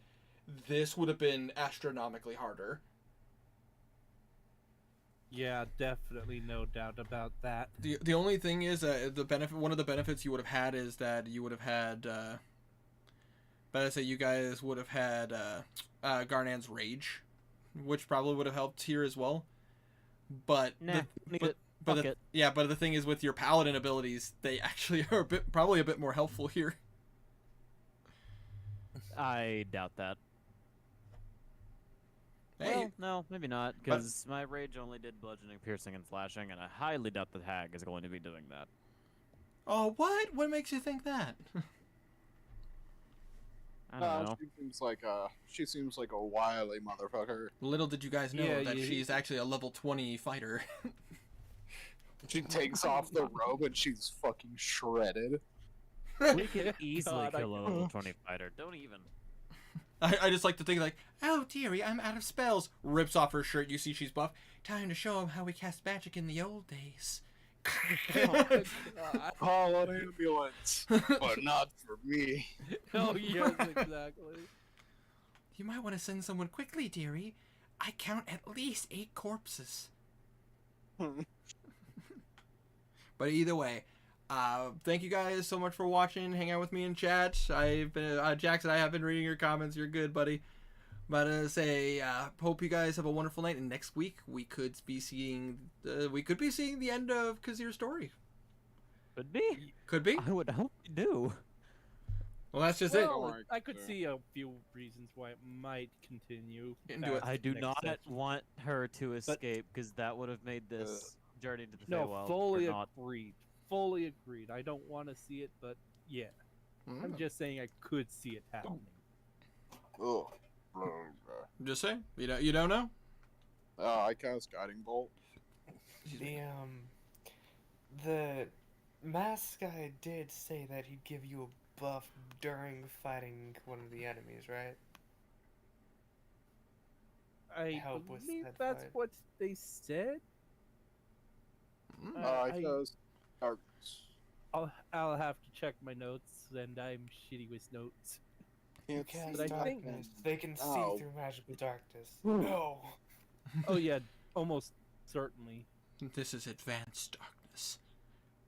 Speaker 2: this would have been astronomically harder.
Speaker 3: Yeah, definitely, no doubt about that.
Speaker 2: The only thing is one of the benefits you would have had is that you would have had but I say you guys would have had Garnan's Rage, which probably would have helped here as well. But but the thing is with your paladin abilities, they actually are probably a bit more helpful here.
Speaker 9: I doubt that.
Speaker 2: Hey,
Speaker 9: Well, no, maybe not, because my rage only did bludgeoning, piercing, and slashing, and I highly doubt the hag is going to be doing that.
Speaker 2: oh, what? What makes you think that?
Speaker 9: I don't know.
Speaker 1: She seems like a wily motherfucker.
Speaker 2: Little did you guys know
Speaker 3: Yeah,
Speaker 2: that
Speaker 3: you-
Speaker 2: she's actually a level 20 fighter.
Speaker 1: She takes off the robe and she's fucking shredded.
Speaker 9: We could easily
Speaker 3: God,
Speaker 9: kill a level 20 fighter. Don't even.
Speaker 2: I just like to think like, oh dearie, I'm out of spells. Rips off her shirt. You see she's buff. Time to show him how we cast magic in the old days.
Speaker 3: God.
Speaker 1: Call an ambulance, but not for me.
Speaker 3: Oh yes, exactly.
Speaker 2: You might want to send someone quickly, dearie. I count at least 8 corpses. But either way, thank you guys so much for watching, hang out with me in chat. I've been Jackson. I have been reading your comments. You're good, buddy. But hope you guys have a wonderful night. And next week we could be seeing the end of Kazir's story.
Speaker 9: Could be.
Speaker 2: Could be.
Speaker 9: I would hope you do.
Speaker 2: Well, that's just
Speaker 3: Well,
Speaker 1: Don't worry,
Speaker 3: I could
Speaker 1: sir.
Speaker 3: see a few reasons why it might continue.
Speaker 2: Into it.
Speaker 3: past
Speaker 9: I
Speaker 3: the
Speaker 9: do
Speaker 3: next
Speaker 9: not
Speaker 3: session.
Speaker 9: want her to escape because that would have made this journey to the
Speaker 3: No,
Speaker 9: Feywild
Speaker 3: fully
Speaker 9: for not.
Speaker 3: agreed. Fully agreed. I don't want to see it, but yeah, I'm just saying I could see it happening.
Speaker 1: Ugh.
Speaker 2: Just saying. You don't know.
Speaker 1: I cast Guiding Bolt.
Speaker 4: The mask guy did say that he'd give you a buff during fighting one of the enemies, right?
Speaker 3: I
Speaker 4: Help with
Speaker 3: believe
Speaker 4: that
Speaker 3: that's
Speaker 4: fight.
Speaker 3: what they said.
Speaker 1: I
Speaker 3: I-
Speaker 1: cast Darkness.
Speaker 3: I'll have to check my notes, and I'm shitty with notes.
Speaker 1: Can't
Speaker 4: Cast
Speaker 3: But I think-
Speaker 4: darkness. They can see
Speaker 1: Ow.
Speaker 4: through magical darkness. No.
Speaker 3: Oh yeah, almost certainly.
Speaker 2: This is advanced darkness.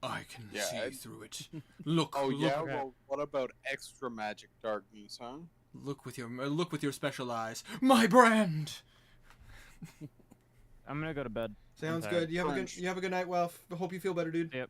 Speaker 2: I can
Speaker 1: Yeah,
Speaker 2: see
Speaker 1: and-
Speaker 2: through it. Look.
Speaker 1: Oh
Speaker 2: look,
Speaker 1: yeah. Well, what about extra magic darkness, huh?
Speaker 2: Look with your special eyes. My brand.
Speaker 9: I'm gonna go to bed.
Speaker 2: Sounds
Speaker 9: tired.
Speaker 2: good. You have a good night, Welf. Hope you feel better, dude.
Speaker 9: Yep.